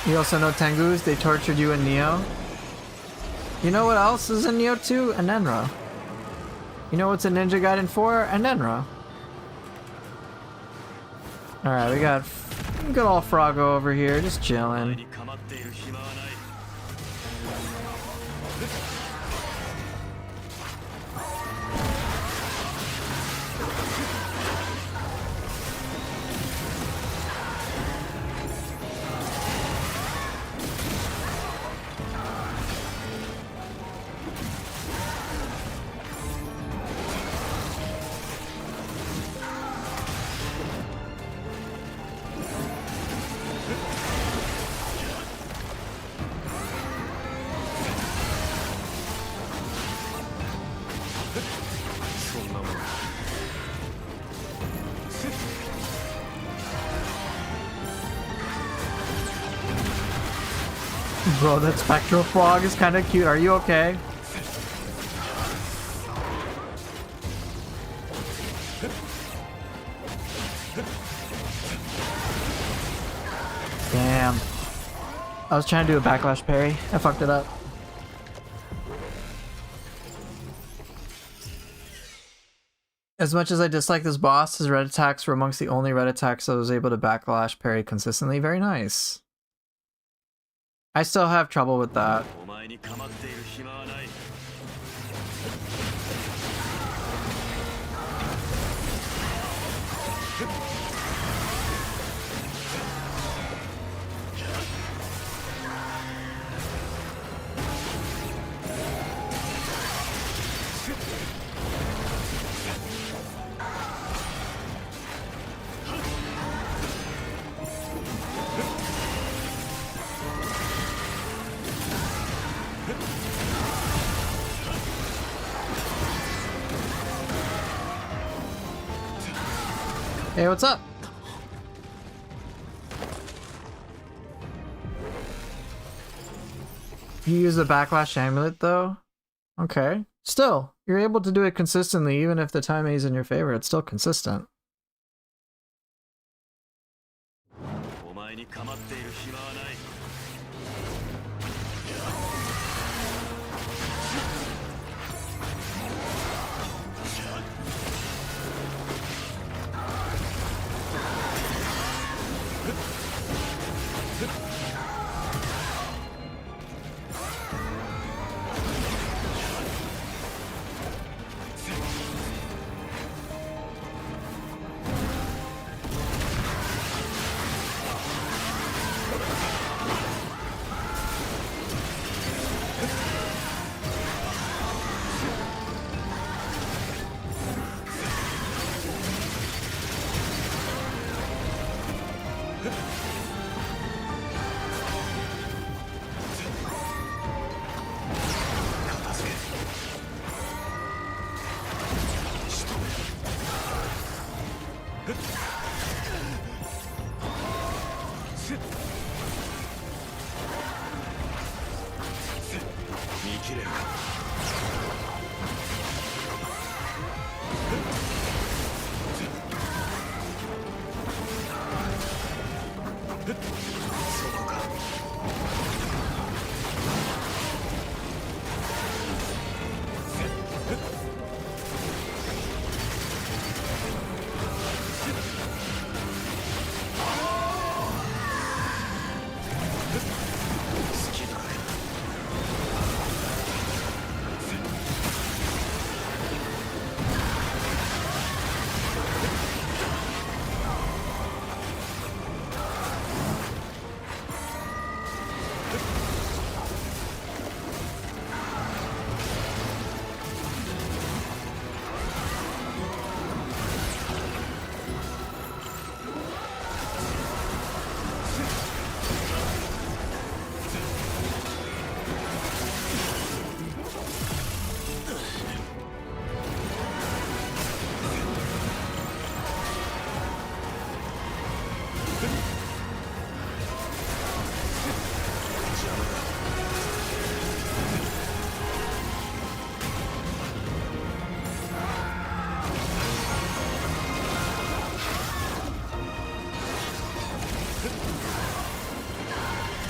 You also know Tengus, they tortured you in Nioh. You know what else is in Nioh 2? Enenra. You know what's in Ninja Gaiden 4? Enenra. Alright, we got good old Froggo over here, just chilling. Bro, that spectral frog is kind of cute. Are you okay? Damn. I was trying to do a backlash parry. I fucked it up. As much as I dislike this boss, his red attacks were amongst the only red attacks I was able to backlash parry consistently. Very nice. I still have trouble with that. Hey, what's up? You use the backlash amulet though? Okay. Still, you're able to do it consistently even if the timing is in your favor. It's still consistent.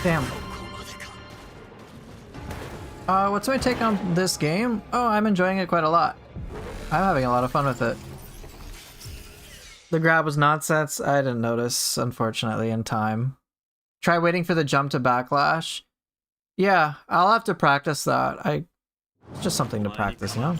Damn. What's my take on this game? Oh, I'm enjoying it quite a lot. I'm having a lot of fun with it. The grab was nonsense. I didn't notice, unfortunately, in time. Try waiting for the jump to backlash. Yeah, I'll have to practice that. It's just something to practice, you know?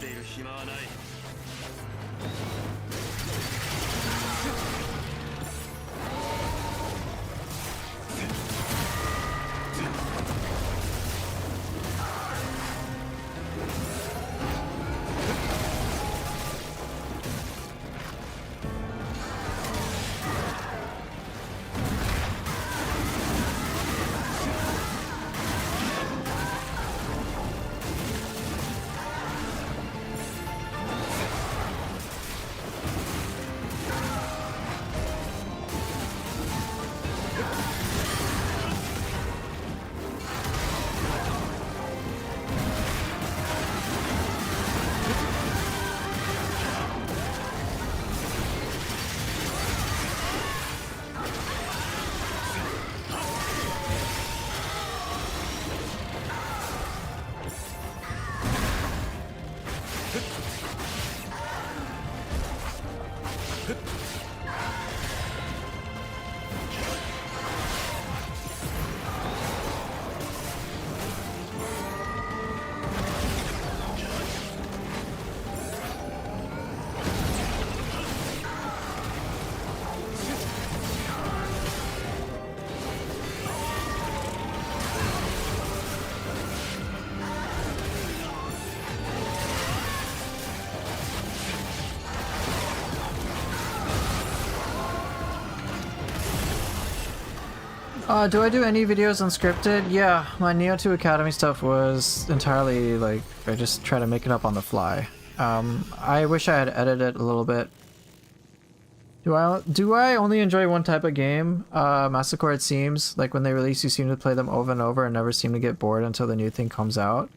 Do I do any videos unscripted? Yeah, my Neo 2 Academy stuff was entirely like, I just try to make it up on the fly. I wish I had edited it a little bit. Do I only enjoy one type of game? Massacre, it seems. Like when they release, you seem to play them over and over and never seem to get bored until the new thing comes out.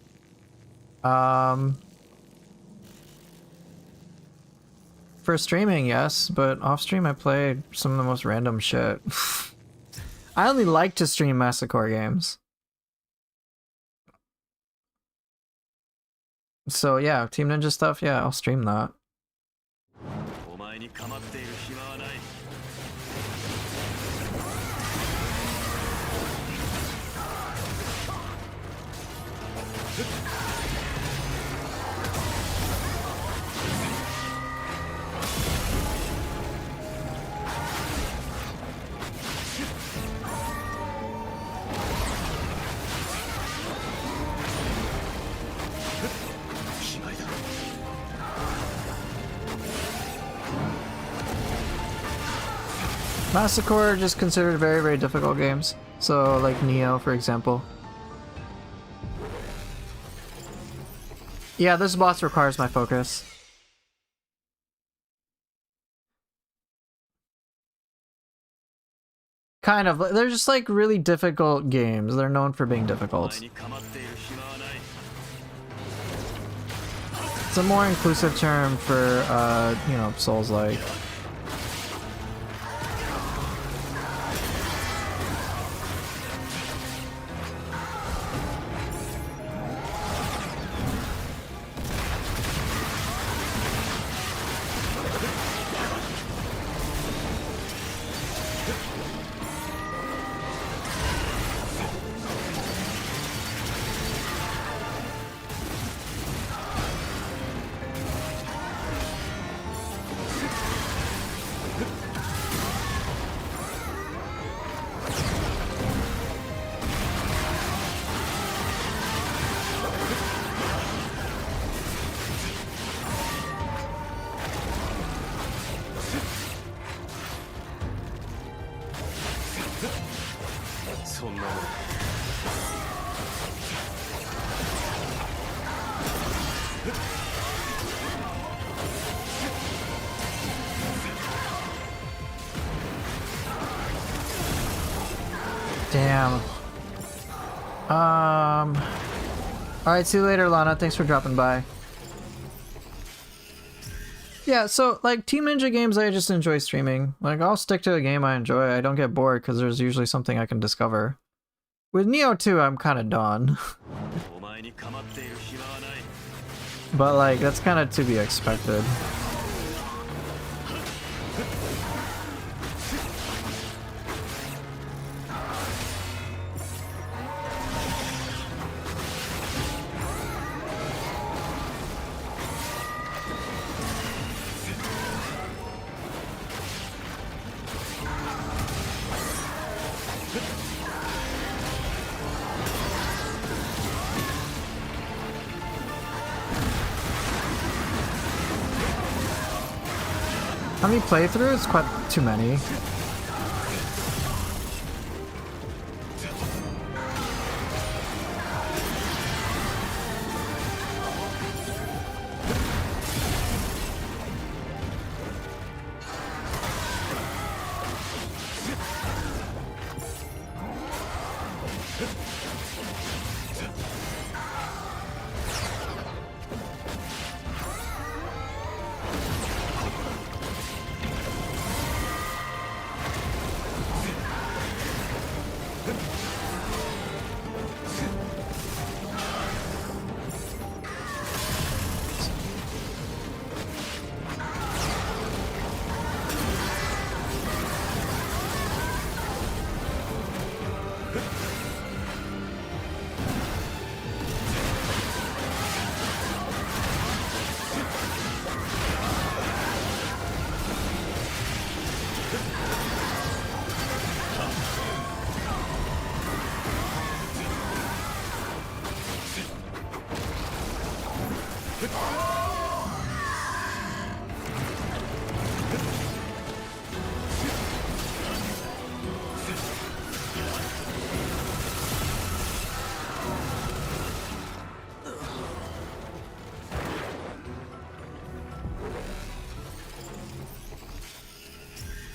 For streaming, yes, but off stream I play some of the most random shit. I only like to stream Massacre games. So yeah, Team Ninja stuff, yeah, I'll stream that. Massacre are just considered very, very difficult games. So, like Neo, for example. Yeah, this boss requires my focus. Kind of. They're just like really difficult games. They're known for being difficult. It's a more inclusive term for, you know, Souls-like. Damn. Alright, see you later, Lana. Thanks for dropping by. Yeah, so, like, Team Ninja games, I just enjoy streaming. Like, I'll stick to a game I enjoy. I don't get bored because there's usually something I can discover. With Neo 2, I'm kind of done. But, like, that's kind of to be expected. How many playthroughs? Quite too many.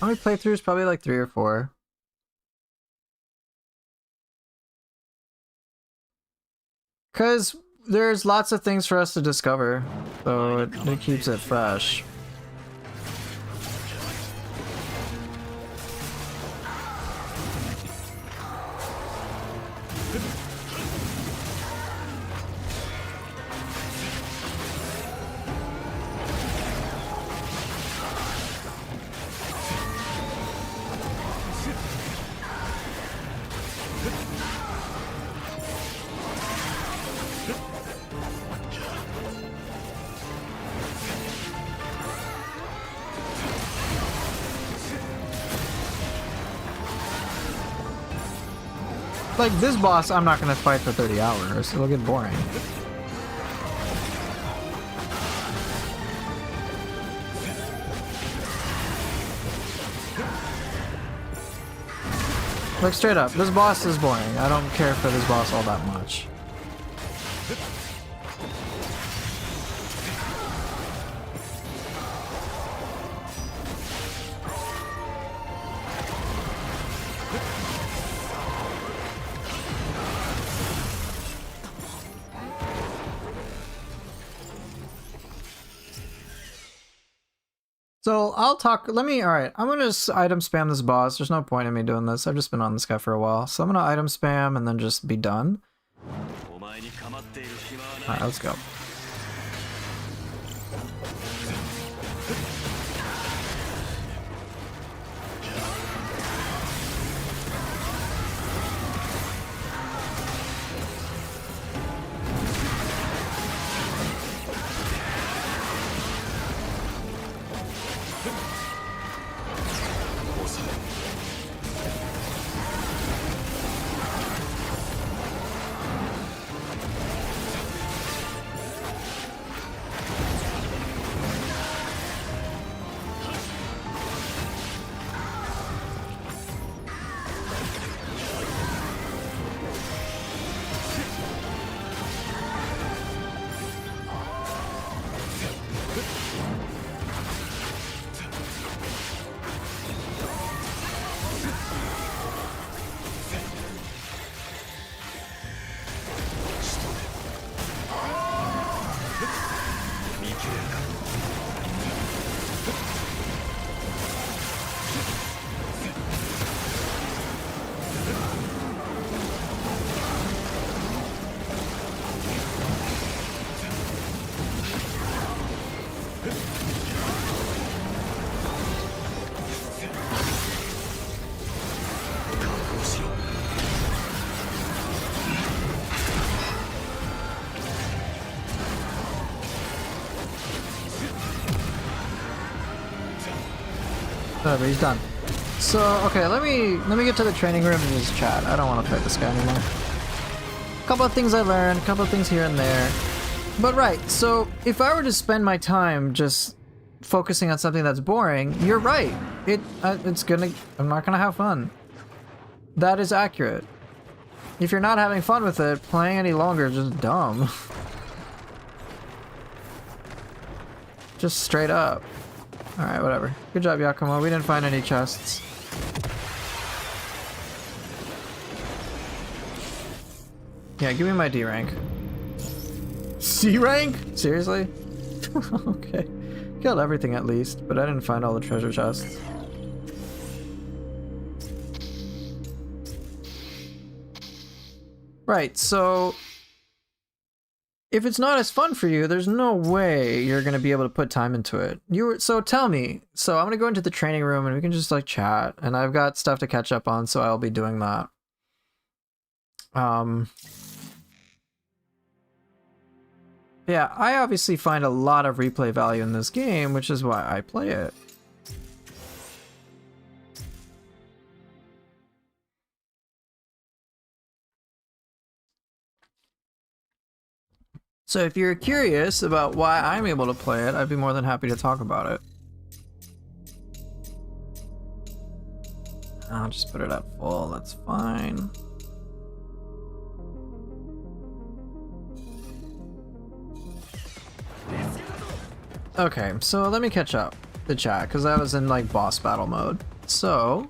How many playthroughs? Probably like 3 or 4. Because there's lots of things for us to discover, so it keeps it fresh. Like, this boss, I'm not gonna fight for 30 hours. It'll get boring. Like, straight up, this boss is boring. I don't care for this boss all that much. So I'll talk, alright, I'm gonna just item spam this boss. There's no point in me doing this. I've just been on this guy for a while. So I'm gonna item spam and then just be done. Alright, let's go. Whatever, he's done. So, okay, let me get to the training room and use chat. I don't want to fight this guy anymore. A couple of things I learned, a couple of things here and there. But right, so if I were to spend my time just focusing on something that's boring, you're right. I'm not gonna have fun. That is accurate. If you're not having fun with it, playing any longer is just dumb. Just straight up. Alright, whatever. Good job, Yakumo. We didn't find any chests. Yeah, give me my D rank. C rank? Seriously? Okay. Killed everything at least, but I didn't find all the treasure chests. Right, so if it's not as fun for you, there's no way you're gonna be able to put time into it. So tell me. So I'm gonna go into the training room and we can just like chat, and I've got stuff to catch up on, so I'll be doing that. Yeah, I obviously find a lot of replay value in this game, which is why I play it. So if you're curious about why I'm able to play it, I'd be more than happy to talk about it. I'll just put it at full, that's fine. Okay, so let me catch up the chat, because I was in like boss battle mode. So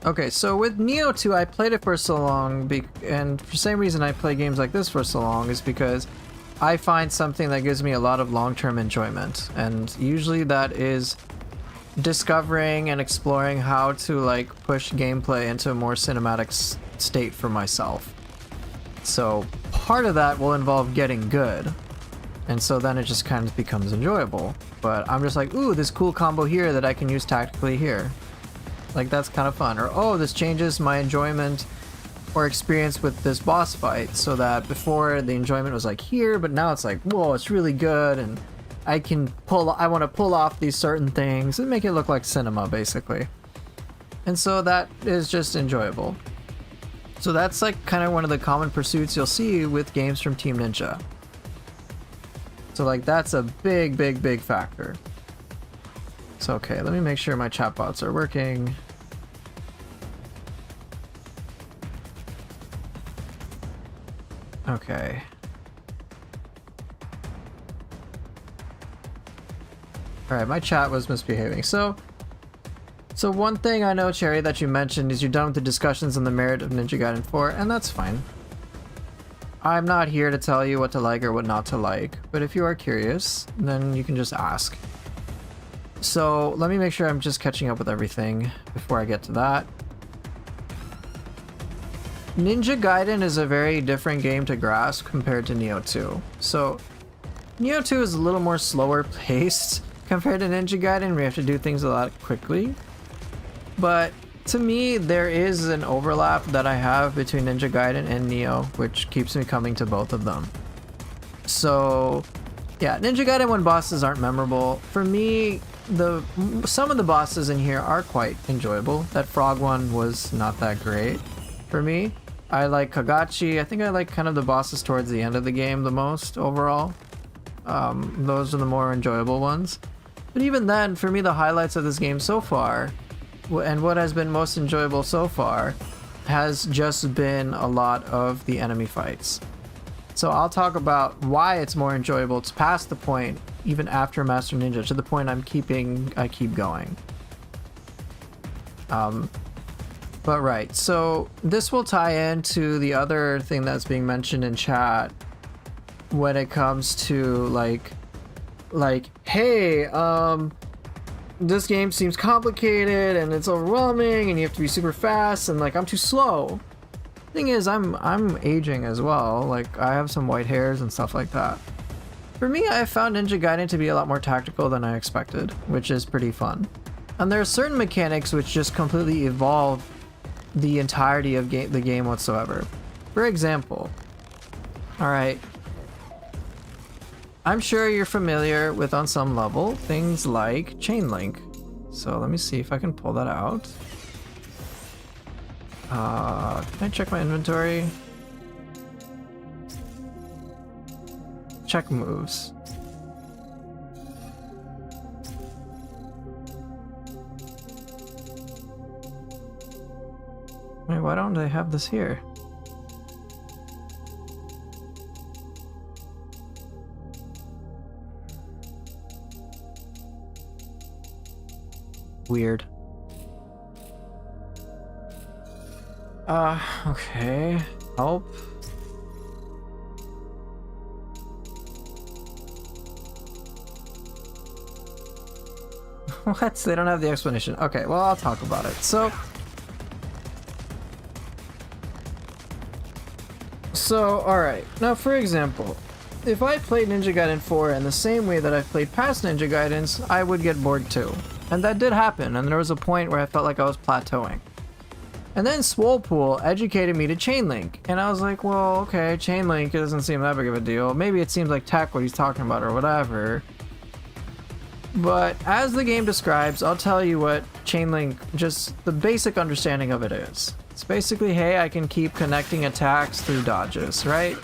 okay, so with Nioh 2, I played it for so long, and for the same reason I play games like this for so long is because I find something that gives me a lot of long-term enjoyment, and usually that is discovering and exploring how to like push gameplay into a more cinematic state for myself. So part of that will involve getting good, and so then it just kind of becomes enjoyable. But I'm just like, ooh, this cool combo here that I can use tactically here. Like, that's kind of fun. Or, oh, this changes my enjoyment or experience with this boss fight, so that before the enjoyment was like here, but now it's like, whoa, it's really good, and I want to pull off these certain things and make it look like cinema, basically. And so that is just enjoyable. So that's like kind of one of the common pursuits you'll see with games from Team Ninja. So like, that's a big, big, big factor. So okay, let me make sure my chatbots are working. Okay. Alright, my chat was misbehaving. So one thing I know, Cherry, that you mentioned is you're done with the discussions on the merit of Ninja Gaiden 4, and that's fine. I'm not here to tell you what to like or what not to like, but if you are curious, then you can just ask. So let me make sure I'm just catching up with everything before I get to that. Ninja Gaiden is a very different game to grasp compared to Nioh 2. So Nioh 2 is a little more slower paced compared to Ninja Gaiden, where you have to do things a lot quickly. But to me, there is an overlap that I have between Ninja Gaiden and Nioh, which keeps me coming to both of them. So yeah, Ninja Gaiden 1 bosses aren't memorable. For me, some of the bosses in here are quite enjoyable. That frog one was not that great for me. I like Kagachi. I think I like kind of the bosses towards the end of the game the most overall. Those are the more enjoyable ones. But even then, for me, the highlights of this game so far, and what has been most enjoyable so far, has just been a lot of the enemy fights. So I'll talk about why it's more enjoyable. It's past the point, even after Master Ninja, to the point I keep going. But right, so this will tie into the other thing that's being mentioned in chat when it comes to like, hey, this game seems complicated and it's overwhelming and you have to be super fast and like I'm too slow. Thing is, I'm aging as well. Like, I have some white hairs and stuff like that. For me, I found Ninja Gaiden to be a lot more tactical than I expected, which is pretty fun. And there are certain mechanics which just completely evolve the entirety of the game whatsoever. For example, alright, I'm sure you're familiar with, on some level, things like chain link. So let me see if I can pull that out. Can I check my inventory? Check moves. Wait, why don't they have this here? Weird. Okay. Help. What? They don't have the explanation. Okay, well, I'll talk about it. So, alright. Now, for example, if I played Ninja Gaiden 4 in the same way that I've played past Ninja Gaidens, I would get bored too. And that did happen, and there was a point where I felt like I was plateauing. And then Swolepool educated me to Chainlink, and I was like, well, okay, Chainlink doesn't seem that big of a deal. Maybe it seems like tech what he's talking about or whatever. But as the game describes, I'll tell you what Chainlink, just the basic understanding of it is. It's basically, hey, I can keep connecting attacks through dodges, right?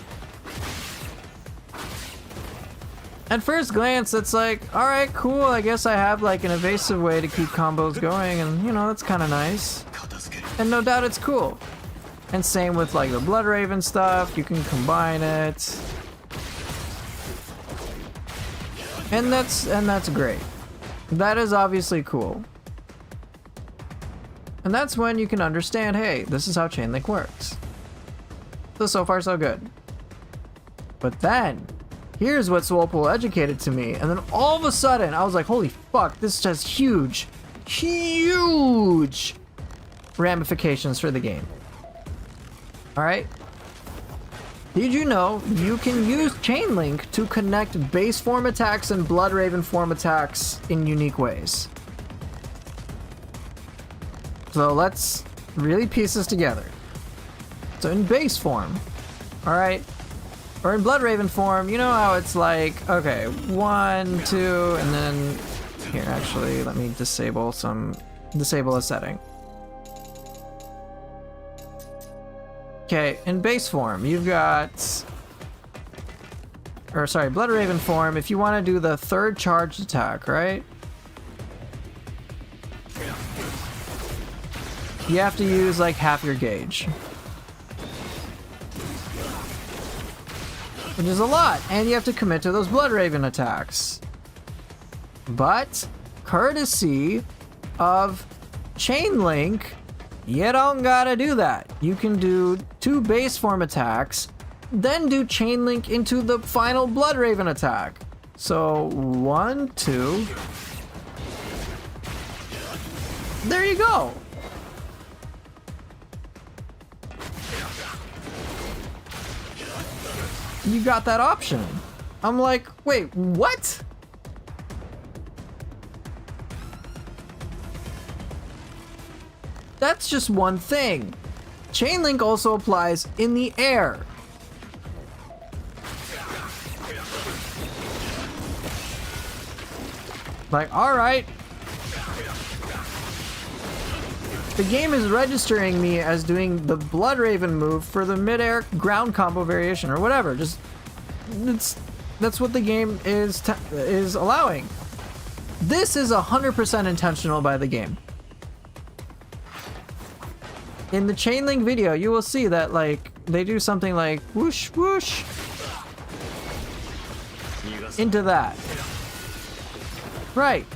At first glance, it's like, alright, cool, I guess I have like an evasive way to keep combos going, and you know, that's kind of nice. And no doubt it's cool. And same with like the Bloodraven stuff, you can combine it. And that's great. That is obviously cool. And that's when you can understand, hey, this is how Chainlink works. So far so good. But then, here's what Swolepool educated to me, and then all of a sudden, I was like, holy fuck, this has huge ramifications for the game. Alright? Did you know you can use Chainlink to connect base form attacks and Bloodraven form attacks in unique ways? So let's really piece this together. So in base form, alright, or in Bloodraven form, you know how it's like, okay, 1, 2, and then, here actually, let me disable a setting. Okay, in base form, you've got, or sorry, Bloodraven form, if you want to do the third charged attack, right? You have to use like half your gauge. Which is a lot, and you have to commit to those Bloodraven attacks. But, courtesy of Chainlink, you don't gotta do that. You can do 2 base form attacks, then do Chainlink into the final Bloodraven attack. So, 1, 2. There you go. You got that option. I'm like, wait, what? That's just one thing. Chainlink also applies in the air. Like, alright. The game is registering me as doing the Bloodraven move for the mid-air ground combo variation or whatever. Just, that's what the game is allowing. This is 100% intentional by the game. In the Chainlink video, you will see that like they do something like whoosh whoosh into that. Right.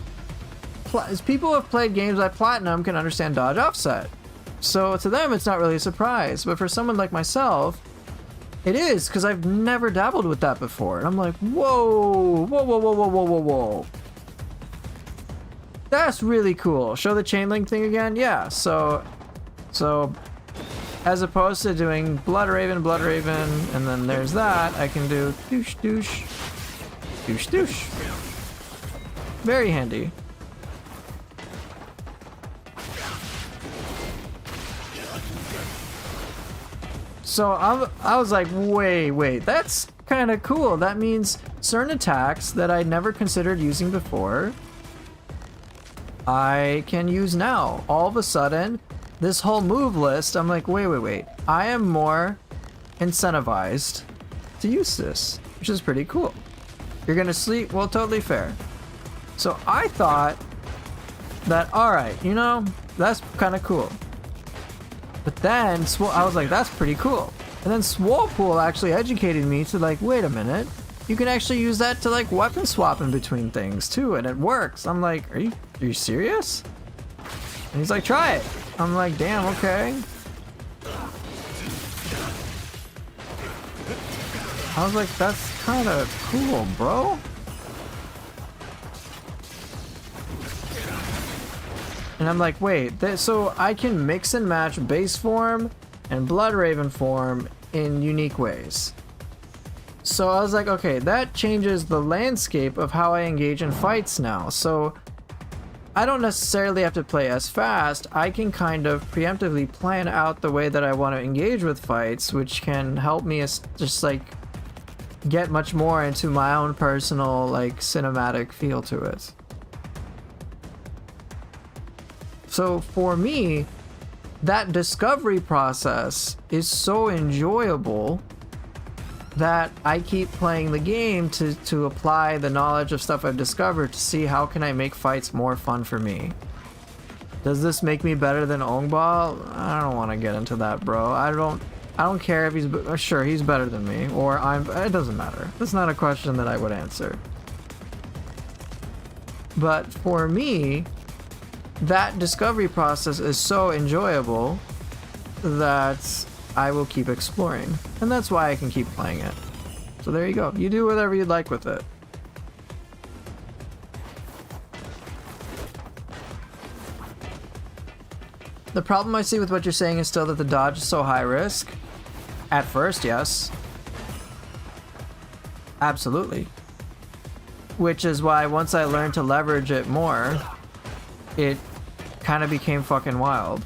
As people who have played games like Platinum can understand dodge offset. So to them, it's not really a surprise. But for someone like myself, it is, because I've never dabbled with that before. And I'm like, whoa, whoa, whoa, whoa, whoa, whoa, whoa, whoa. That's really cool. Show the Chainlink thing again? Yeah, so as opposed to doing Bloodraven, and then there's that, I can do douche, douche, douche, douche. Very handy. So I was like, wait, that's kind of cool. That means certain attacks that I never considered using before, I can use now. All of a sudden, this whole move list, I'm like, wait. I am more incentivized to use this, which is pretty cool. You're gonna sleep? Well, totally fair. So I thought that, alright, you know, that's kind of cool. But then, I was like, that's pretty cool. And then Swolepool actually educated me to like, wait a minute, you can actually use that to like weapon swap in between things too, and it works. I'm like, are you serious? And he's like, try it. I'm like, damn, okay. I was like, that's kind of cool, bro. And I'm like, wait, so I can mix and match base form and Bloodraven form in unique ways. So I was like, okay, that changes the landscape of how I engage in fights now. So I don't necessarily have to play as fast. I can kind of preemptively plan out the way that I want to engage with fights, which can help me just like get much more into my own personal like cinematic feel to it. So for me, that discovery process is so enjoyable that I keep playing the game to apply the knowledge of stuff I've discovered to see how can I make fights more fun for me. Does this make me better than Ongbal? I don't want to get into that, bro. I don't care if he's sure he's better than me or it doesn't matter. That's not a question that I would answer. But for me, that discovery process is so enjoyable that I will keep exploring. And that's why I can keep playing it. So there you go. You do whatever you'd like with it. The problem I see with what you're saying is still that the dodge is so high risk. At first, yes. Absolutely. Which is why once I learned to leverage it more, it kind of became fucking wild.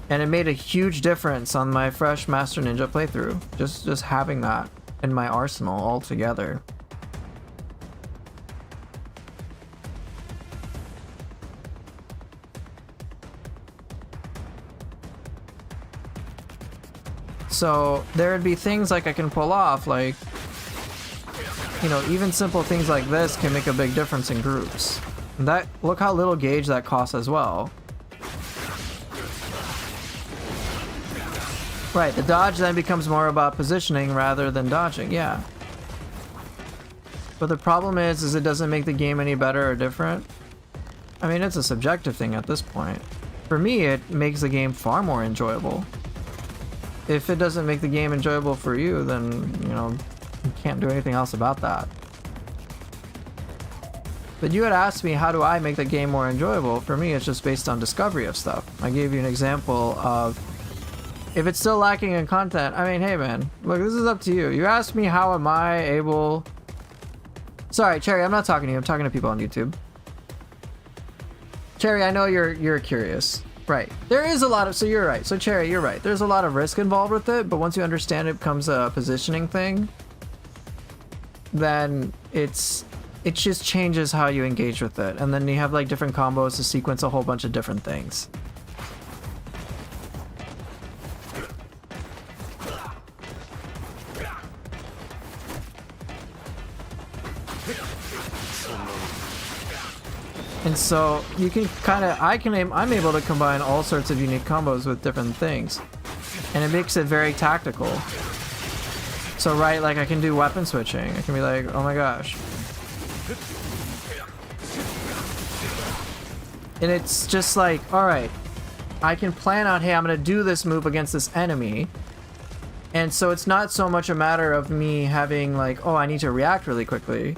And it made a huge difference on my fresh Master Ninja playthrough. Just having that in my arsenal altogether. So there would be things like I can pull off, like, you know, even simple things like this can make a big difference in groups. And that, look how little gauge that costs as well. Right, the dodge then becomes more about positioning rather than dodging, yeah. But the problem is it doesn't make the game any better or different. I mean, it's a subjective thing at this point. For me, it makes the game far more enjoyable. If it doesn't make the game enjoyable for you, then, you know, you can't do anything else about that. But you had asked me, how do I make the game more enjoyable? For me, it's just based on discovery of stuff. I gave you an example of, if it's still lacking in content, I mean, hey man, look, this is up to you. You asked me how am I able... Sorry, Cherry, I'm not talking to you. I'm talking to people on YouTube. Cherry, I know you're curious. Right. There is a lot of... So you're right. So Cherry, you're right. There's a lot of risk involved with it, but once you understand it becomes a positioning thing, then it just changes how you engage with it. And then you have like different combos to sequence a whole bunch of different things. And so you can kind of, I'm able to combine all sorts of unique combos with different things. And it makes it very tactical. So right, like I can do weapon switching. I can be like, oh my gosh. And it's just like, alright, I can plan out, hey, I'm gonna do this move against this enemy. And so it's not so much a matter of me having like, oh, I need to react really quickly.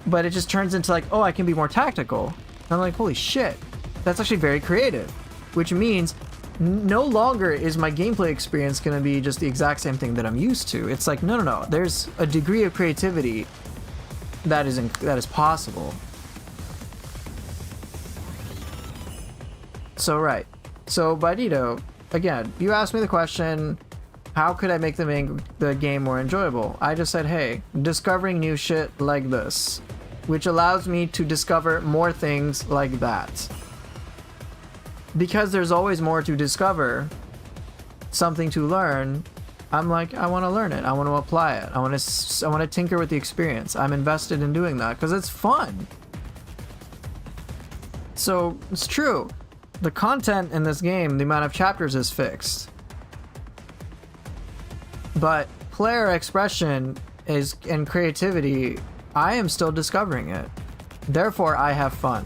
But it just turns into like, oh, I can be more tactical. And I'm like, holy shit, that's actually very creative. Which means no longer is my gameplay experience going to be just the exact same thing that I'm used to. It's like, no. There's a degree of creativity that is possible. So, right. So, Baidito, again, you asked me the question, how could I make the game more enjoyable? I just said, hey, discovering new shit like this, which allows me to discover more things like that. Because there's always more to discover, something to learn, I'm like, I want to learn it. I want to apply it. I want to tinker with the experience. I'm invested in doing that because it's fun. So, it's true. The content in this game, the amount of chapters is fixed. But player expression and creativity, I am still discovering it. Therefore, I have fun.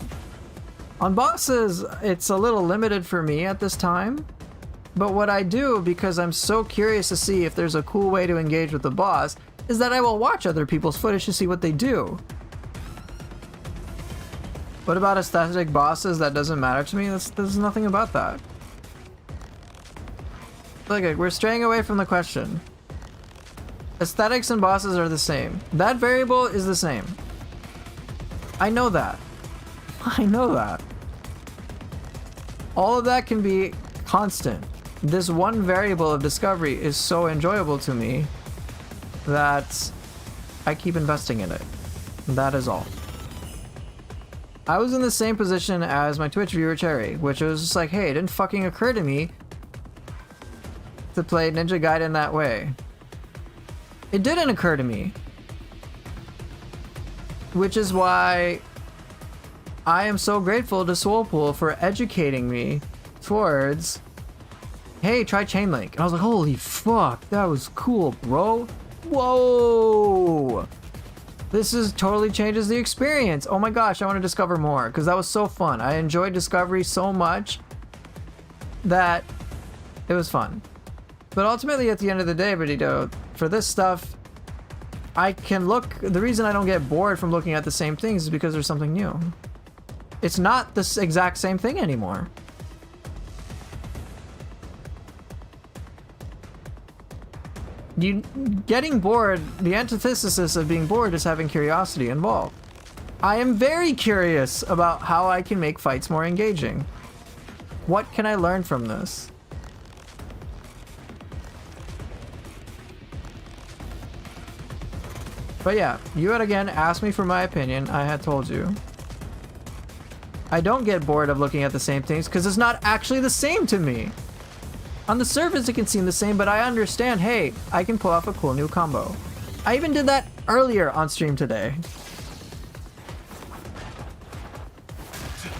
On bosses, it's a little limited for me at this time. But what I do, because I'm so curious to see if there's a cool way to engage with the boss, is that I will watch other people's footage to see what they do. What about aesthetic bosses? That doesn't matter to me. There's nothing about that. Look, we're straying away from the question. Aesthetics and bosses are the same. That variable is the same. I know that. I know that. All of that can be constant. This one variable of discovery is so enjoyable to me that I keep investing in it. That is all. I was in the same position as my Twitch viewer Cherry, which was just like, hey, it didn't fucking occur to me to play Ninja Gaiden that way. It didn't occur to me. Which is why I am so grateful to Swolpool for educating me towards, hey, try Chainlink. And I was like, holy fuck, that was cool, bro. Whoa. This is totally changes the experience. Oh my gosh, I want to discover more because that was so fun. I enjoyed Discovery so much that it was fun. But ultimately, at the end of the day, Benito, for this stuff, I can look. The reason I don't get bored from looking at the same things is because there's something new. It's not the exact same thing anymore. Getting bored, the antithesis of being bored is having curiosity involved. I am very curious about how I can make fights more engaging. What can I learn from this? But yeah, you had again asked me for my opinion. I had told you. I don't get bored of looking at the same things because it's not actually the same to me. On the surface, it can seem the same, but I understand, hey, I can pull off a cool new combo. I even did that earlier on stream today.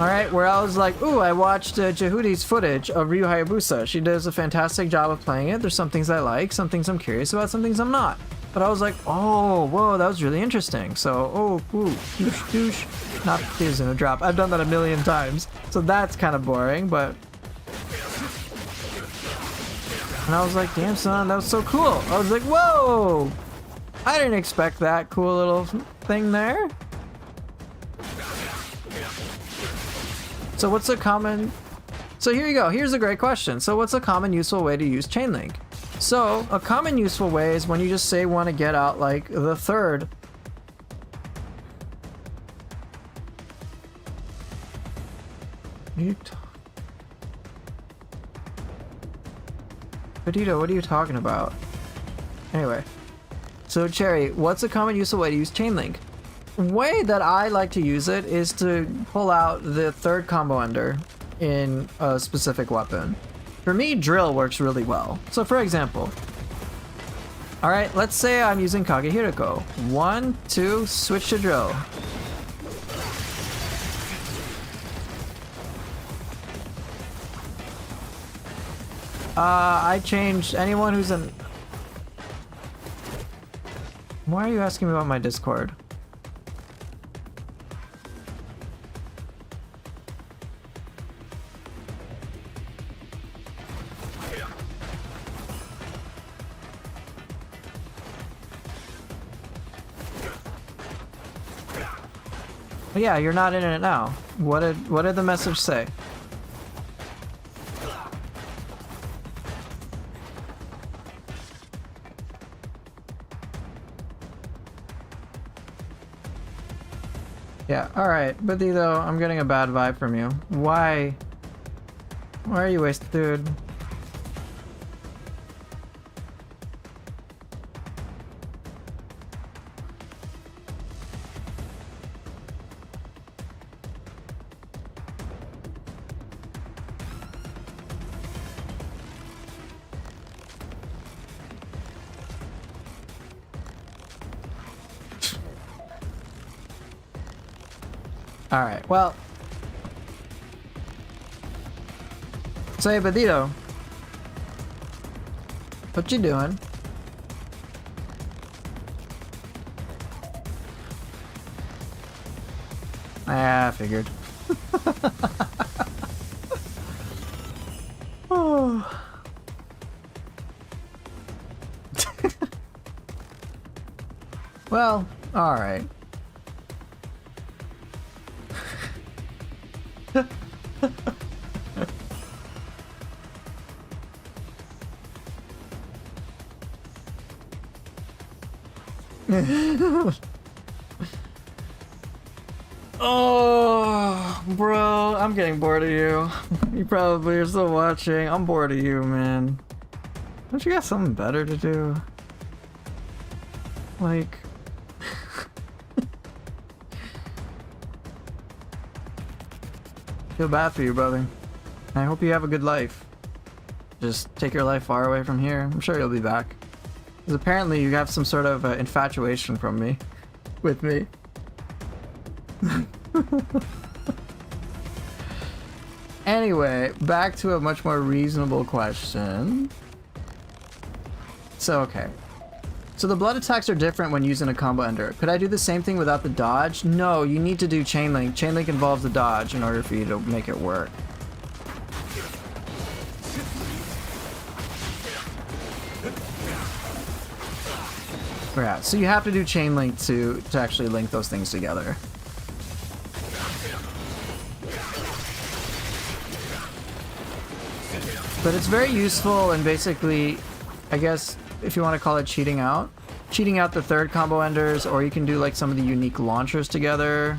Alright, where I was like, ooh, I watched Jehudi's footage of Ryu Hayabusa. She does a fantastic job of playing it. There's some things I like, some things I'm curious about, some things I'm not. But I was like, oh, whoa, that was really interesting. So, oh, ooh, douche, douche. Not tears in a drop. I've done that a million times. So that's kind of boring, but... And I was like, damn son, that was so cool. I was like, whoa! I didn't expect that cool little thing there. So what's a common... So here you go, here's a great question. So what's a common useful way to use Chainlink? So a common useful way is when you just say want to get out like the third. Benito, what are you talking about? Anyway, so Cherry, what's a common useful way to use Chainlink? Way that I like to use it is to pull out the third combo ender in a specific weapon. For me, drill works really well. So for example, all right, let's say I'm using Kagehiriko. 1, 2, switch to drill. I changed anyone who's in... Why are you asking me about my Discord? But yeah, you're not in it now. What did the message say? Yeah, alright, but though, I'm getting a bad vibe from you. Why? Why are you wasted, dude? Alright, well... Say, Bandito. What you doing? Ah, I figured. Oh. Well, alright. Oh, bro, I'm getting bored of you. You probably are still watching. I'm bored of you, man. Don't you got something better to do? Like... Feel bad for you, brother. I hope you have a good life. Just take your life far away from here. I'm sure you'll be back. Because apparently you have some sort of infatuation from me. With me. Anyway, back to a much more reasonable question. So, okay. So the blood attacks are different when using a combo ender. Could I do the same thing without the dodge? No, you need to do chain link. Chain link involves the dodge in order for you to make it work. Yeah, so you have to do chain link to actually link those things together. But it's very useful and basically, I guess, if you want to call it cheating out the third combo enders, or you can do like some of the unique launchers together.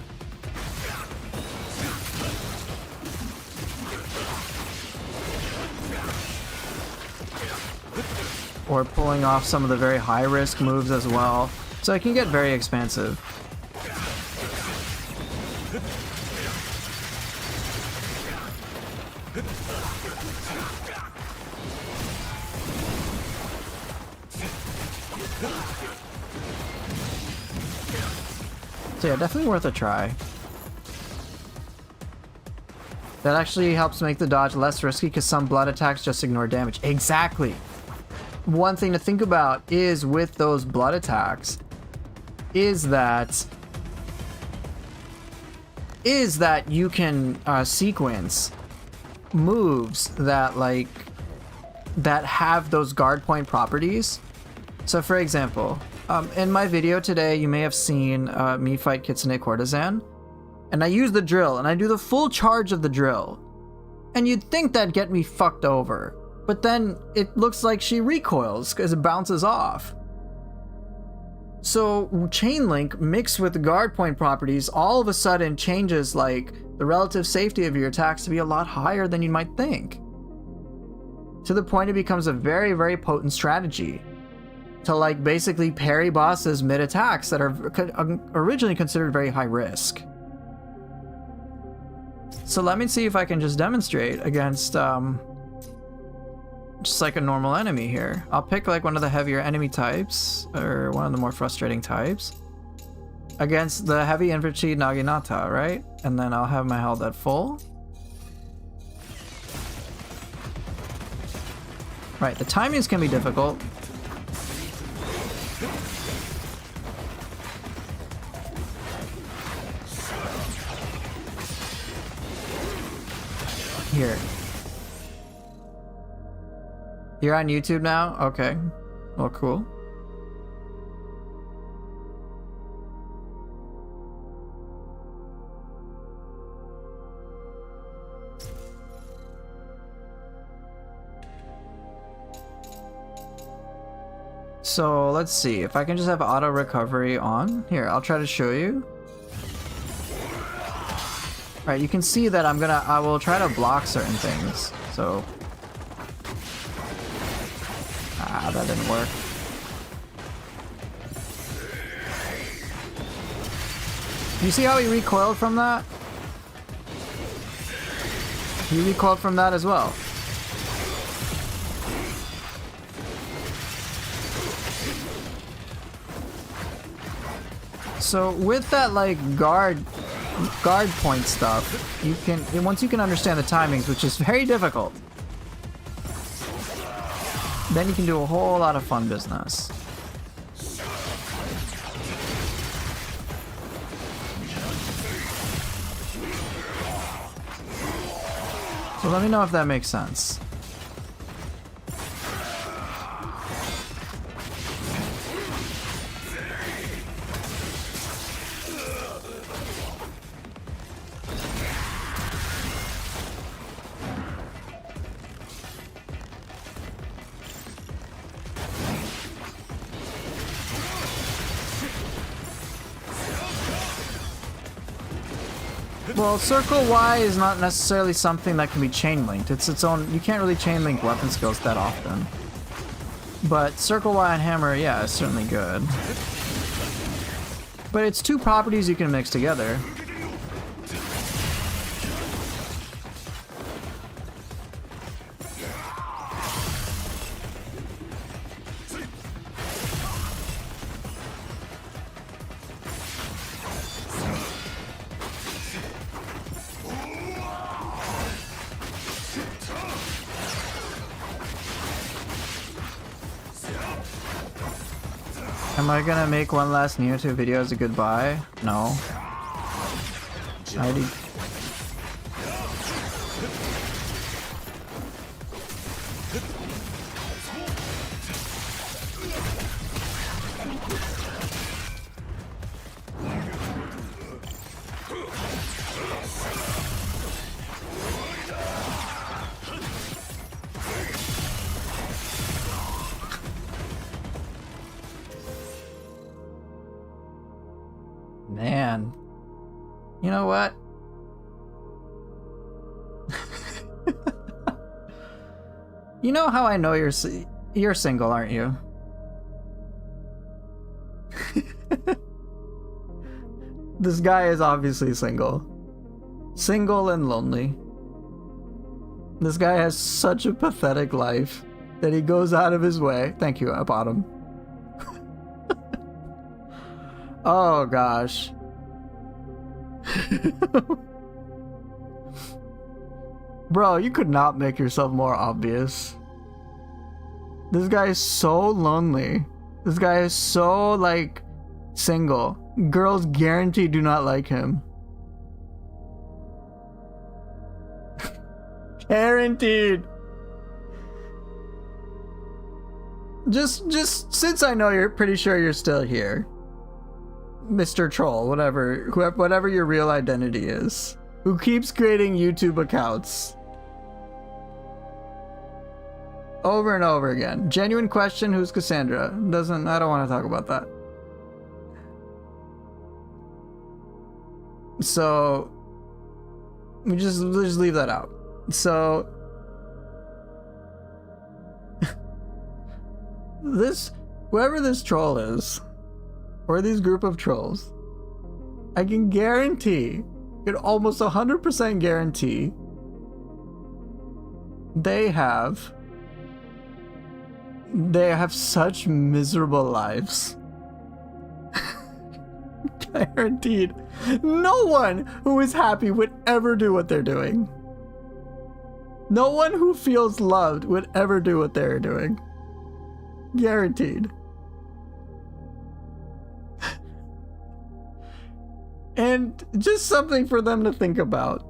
Or pulling off some of the very high risk moves as well. So it can get very expansive. So yeah, definitely worth a try. That actually helps make the dodge less risky because some blood attacks just ignore damage. Exactly. One thing to think about is with those blood attacks is that you can sequence moves that have those guard point properties. So for example, in my video today, you may have seen me fight Kitsune Courtesan, and I use the drill, and I do the full charge of the drill. And you'd think that'd get me fucked over, but then it looks like she recoils because it bounces off. So chain link mixed with the guard point properties all of a sudden changes like the relative safety of your attacks to be a lot higher than you might think. To the point it becomes a very, very potent strategy to like basically parry bosses mid attacks that are originally considered very high risk. So let me see if I can just demonstrate against just like a normal enemy here. I'll pick like one of the heavier enemy types, or one of the more frustrating types, against the heavy infantry Naginata, right? And then I'll have my health at full. Right, the timings can be difficult. Here. You're on YouTube now? Okay. Well, cool. So let's see if I can just have auto recovery on. Here, I'll try to show you. Right, you can see that I will try to block certain things. So that didn't work. You see how he recoiled from that? He recoiled from that as well. So with that like guard point stuff, you can, once you can understand the timings, which is very difficult, then you can do a whole lot of fun business. So let me know if that makes sense. Well, circle Y is not necessarily something that can be chain linked. It's its own. You can't really chain link weapon skills that often. But circle Y and hammer, yeah, is certainly good. But it's two properties you can mix together. Am I gonna make one last Neo 2 video as a goodbye? No. I already... Man. You know what? You know how I know you're single, aren't you? This guy is obviously single. Single and lonely. This guy has such a pathetic life that he goes out of his way. Thank you, Bottom. Oh gosh. Bro, you could not make yourself more obvious. This guy is so lonely. This guy is so, like, single. Girls guaranteed do not like him. Guaranteed. Just since I know you're pretty sure you're still here, Mr. Troll, whatever your real identity is, who keeps creating YouTube accounts over and over again. Genuine question, who's Cassandra? I don't want to talk about that. So we'll just leave that out. So whoever this troll is, or these group of trolls, I can almost 100% guarantee they have such miserable lives. Guaranteed. No one who is happy would ever do what they're doing. No one who feels loved would ever do what they're doing. Guaranteed. And just something for them to think about.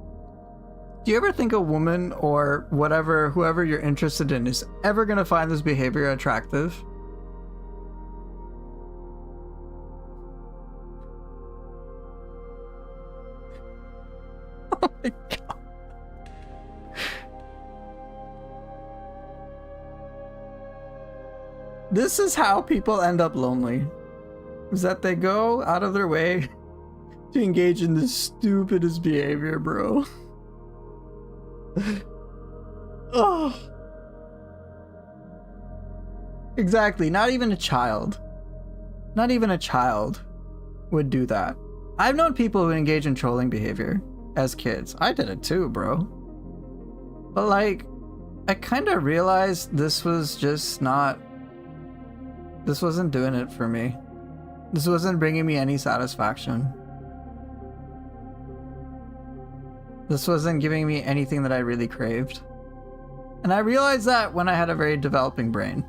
Do you ever think a woman or whoever you're interested in is ever gonna find this behavior attractive? Oh my god. This is how people end up lonely. Is that they go out of their way to engage in the stupidest behavior, bro. Oh. Exactly, not even a child would do that. I've known people who engage in trolling behavior as kids. I did it too, bro. But like, I kind of realized this wasn't doing it for me. This wasn't bringing me any satisfaction. This wasn't giving me anything that I really craved. And I realized that when I had a very developing brain.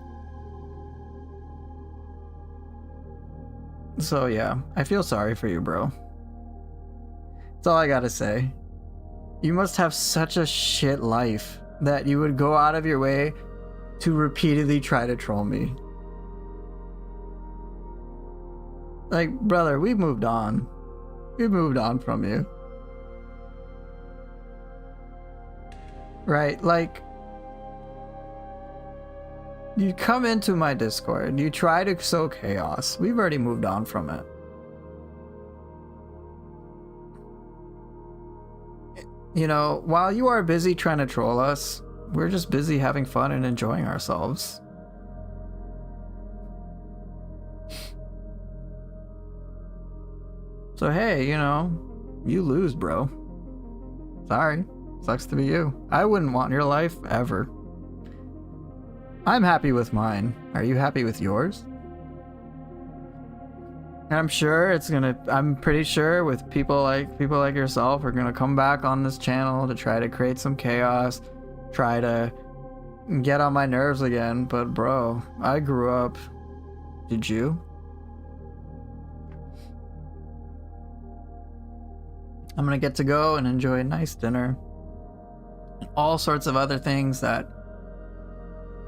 So yeah, I feel sorry for you, bro. That's all I gotta say. You must have such a shit life that you would go out of your way to repeatedly try to troll me. Like, brother, we've moved on. We've moved on from you. Right, like, you come into my Discord, you try to sow chaos. We've already moved on from it. You know, while you are busy trying to troll us, we're just busy having fun and enjoying ourselves. So hey, you know, you lose, bro. Sorry. Sucks to be you. I wouldn't want your life ever. I'm happy with mine. Are you happy with yours? And I'm pretty sure with people like yourself are gonna come back on this channel to try to create some chaos, try to get on my nerves again. But bro, I grew up. Did you? I'm gonna get to go and enjoy a nice dinner. And all sorts of other things that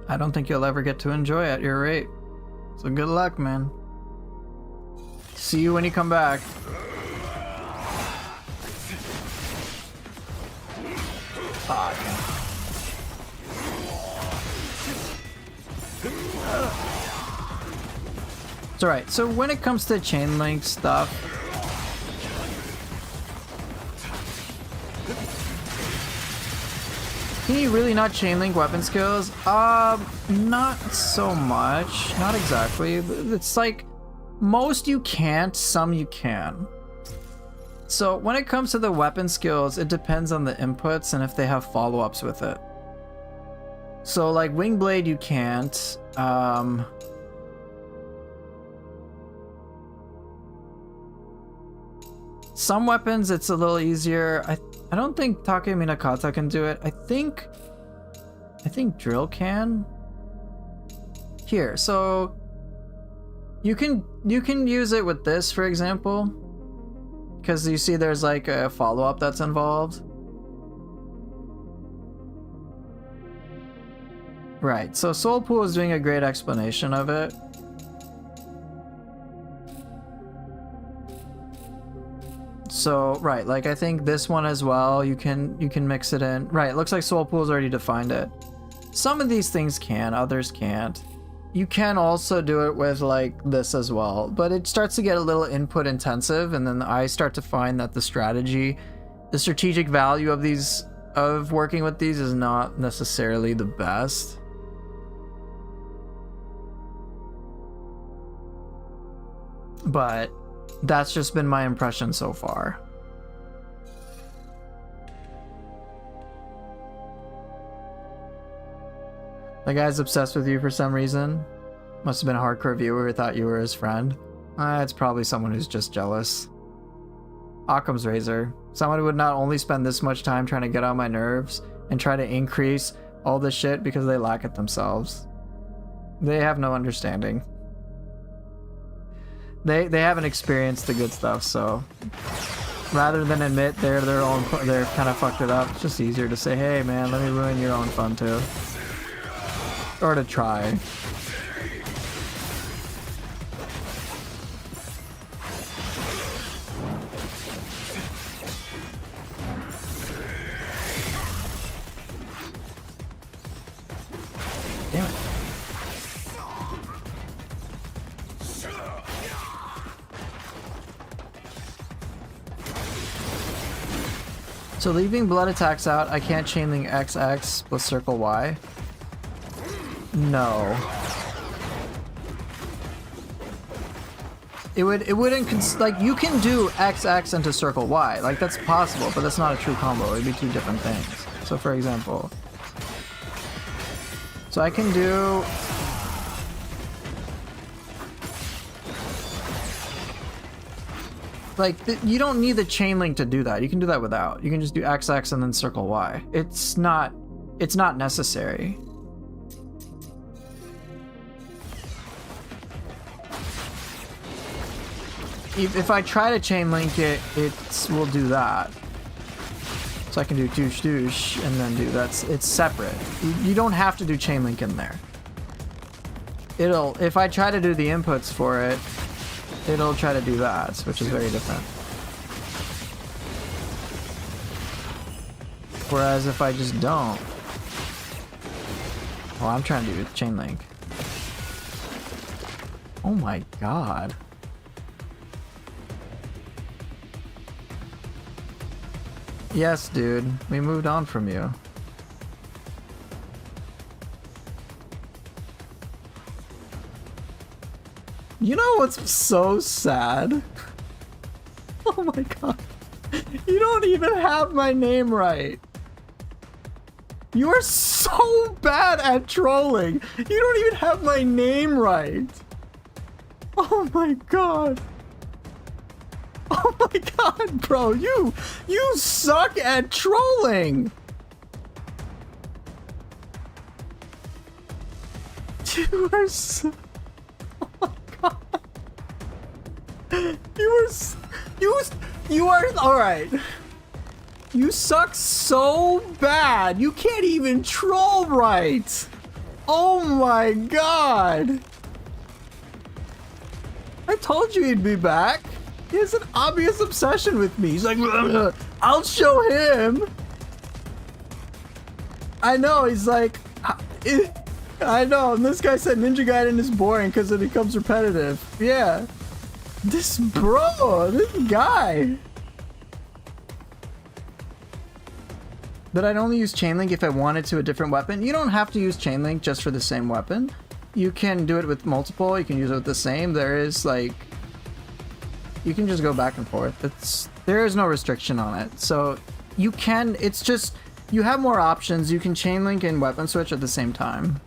I don't think you'll ever get to enjoy at your rate. So good luck, man. See you when you come back. It's alright, so when it comes to chain link stuff, can you really not chain link weapon skills? Not so much. Not exactly. It's like most you can't, some you can. So when it comes to the weapon skills, it depends on the inputs and if they have follow-ups with it. So like Wingblade you can't. Some weapons it's a little easier. I don't think Takeminakata can do it. I think Drill can. Here, so you can use it with this, for example, because you see there's like a follow-up that's involved. Right, so Soulpool is doing a great explanation of it. So, right, like I think this one as well, you can mix it in. Right, it looks like Soulpool's already defined it. Some of these things can, others can't. You can also do it with like this as well, but it starts to get a little input intensive, and then I start to find that the strategic value of working with these is not necessarily the best. But that's just been my impression so far. The guy's obsessed with you for some reason. Must have been a hardcore viewer who thought you were his friend. It's probably someone who's just jealous. Occam's razor. Someone who would not only spend this much time trying to get on my nerves and try to increase all this shit because they lack it themselves. They have no understanding. They haven't experienced the good stuff, so rather than admit they're kind of fucked it up, it's just easier to say, hey man, let me ruin your own fun too. Or to try. Damn it. So leaving blood attacks out, I can't chain link XX with circle Y. No. It wouldn't like you can do XX into circle Y, like that's possible, but that's not a true combo. It'd be two different things. So for example, so I can do like you don't need the chain link to do that. You can do that without. You can just do XX and then circle Y. It's not necessary. If I try to chain link it, it will do that. So I can do douche douche and then do it's separate. You don't have to do chain link in there. If I try to do the inputs for it, it'll try to do that, which is very different. Whereas if I just don't, well, I'm trying to do chain link. Oh my god. Yes, dude. We moved on from you. You know what's so sad? Oh my god. You don't even have my name right. You are so bad at trolling. You don't even have my name right. Oh my god. Oh my god, bro, you suck at trolling. You are so... Oh my god. You are alright. You suck so bad. You can't even troll right. Oh my god. I told you he'd be back. He has an obvious obsession with me. He's like, I'll show him. I know, he's like, I know, and this guy said Ninja Gaiden is boring because it becomes repetitive. Yeah. This guy. But I'd only use Chain Link if I wanted to a different weapon. You don't have to use Chain Link just for the same weapon. You can do it with multiple, you can use it with the same. There is like, you can just go back and forth. There is no restriction on it. So you can, it's just, you have more options. You can Chain Link and weapon switch at the same time.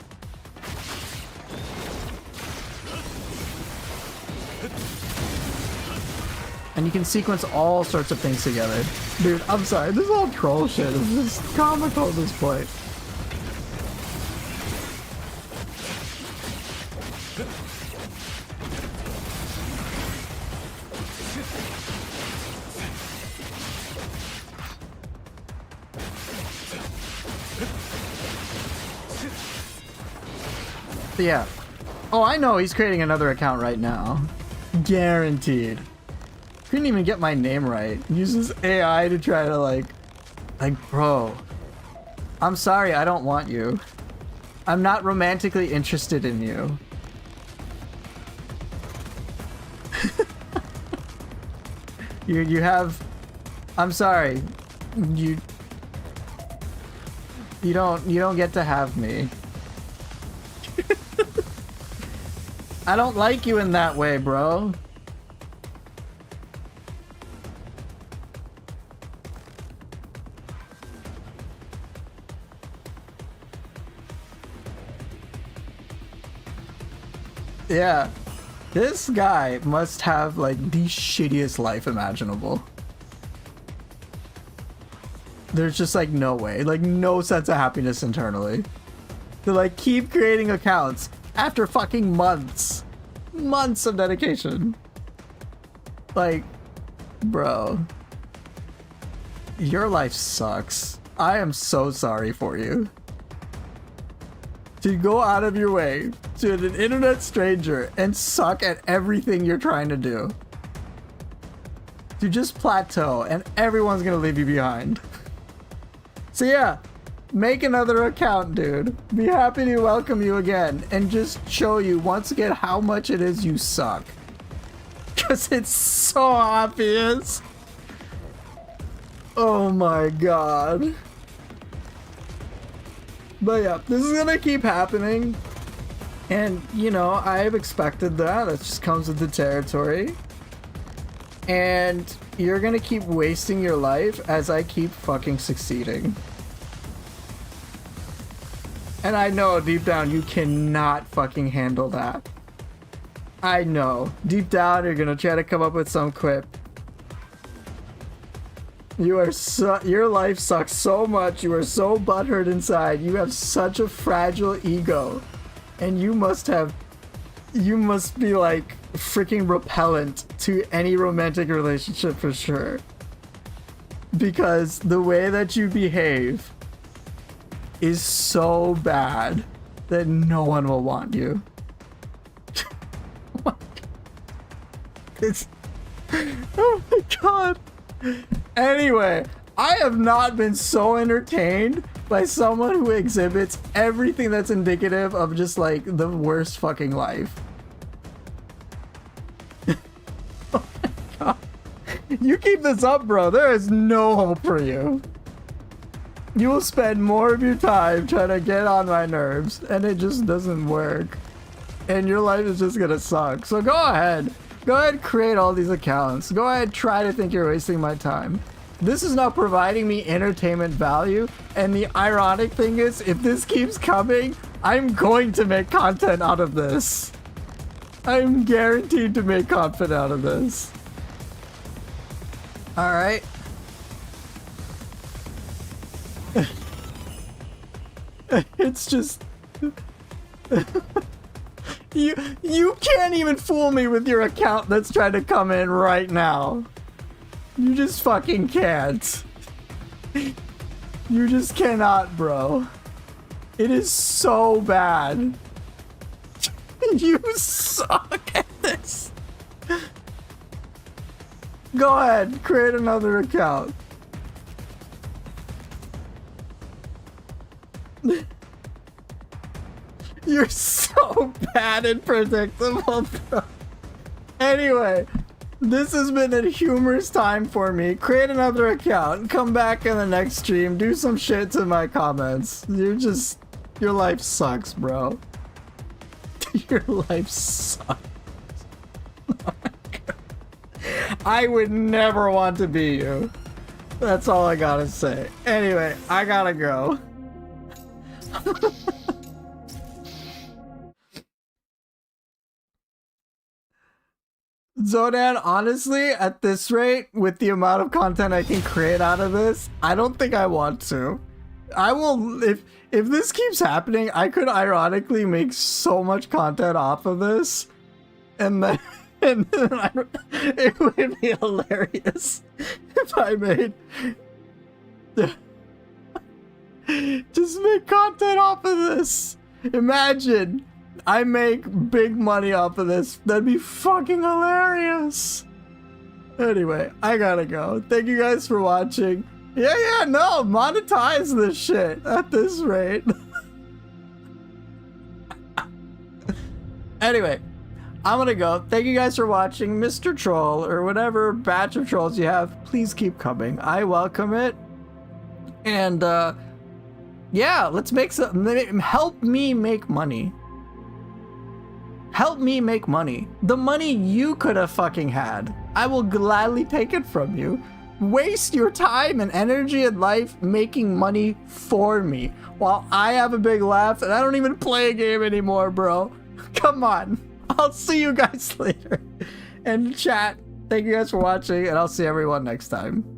And you can sequence all sorts of things together. Dude, I'm sorry, this is all troll shit. It's just comical at this point. But yeah. Oh, I know he's creating another account right now. Guaranteed. Couldn't even get my name right. Uses AI to try to like, bro, I'm sorry, I don't want you. I'm not romantically interested in you. you have, I'm sorry, you don't get to have me. I don't like you in that way, bro. Yeah, this guy must have like the shittiest life imaginable. There's just like no way, like no sense of happiness internally. To like keep creating accounts after fucking months of dedication. Like, bro, your life sucks. I am so sorry for you. To go out of your way to an internet stranger and suck at everything you're trying to do. To just plateau and everyone's gonna leave you behind. So yeah, make another account, dude. Be happy to welcome you again and just show you once again how much it is you suck. Cause it's so obvious. Oh my god. But yeah, this is gonna keep happening. And, you know, I've expected that. It just comes with the territory. And you're gonna keep wasting your life as I keep fucking succeeding. And I know deep down you cannot fucking handle that. I know. Deep down you're gonna try to come up with some quip. Your life sucks so much. You are so butthurt inside. You have such a fragile ego. And you must be like freaking repellent to any romantic relationship for sure. Because the way that you behave is so bad that no one will want you. Oh my god. Anyway, I have not been so entertained by someone who exhibits everything that's indicative of just like the worst fucking life. Oh my god. You keep this up, bro. There is no hope for you. You will spend more of your time trying to get on my nerves, and it just doesn't work. And your life is just gonna suck. So go ahead. Go ahead, create all these accounts. Go ahead, try to think you're wasting my time. This is not providing me entertainment value, and the ironic thing is, if this keeps coming, I'm going to make content out of this. I'm guaranteed to make content out of this. Alright. It's just... You can't even fool me with your account that's trying to come in right now. You just fucking can't. You just cannot, bro. It is so bad. You suck at this. Go ahead, create another account. You're so bad and predictable, bro. Anyway, this has been a humorous time for me. Create another account. Come back in the next stream. Do some shit to my comments. Your life sucks, bro. Your life sucks. I would never want to be you. That's all I gotta say. Anyway, I gotta go. Zodan, honestly, at this rate, with the amount of content I can create out of this, I don't think I want to. I will, if this keeps happening, I could ironically make so much content off of this, and then, it would be hilarious if I made, just make content off of this. Imagine I make big money off of this. That'd be fucking hilarious. Anyway, I gotta go. Thank you guys for watching. Yeah, no, monetize this shit at this rate. Anyway, I'm gonna go. Thank you guys for watching. Mr. Troll, or whatever batch of trolls you have, please keep coming. I welcome it. And, yeah, let's make some, help me make money. Help me make money. The money you could have fucking had. I will gladly take it from you. Waste your time and energy and life making money for me while I have a big laugh and I don't even play a game anymore, bro. Come on. I'll see you guys later. And chat, thank you guys for watching, and I'll see everyone next time.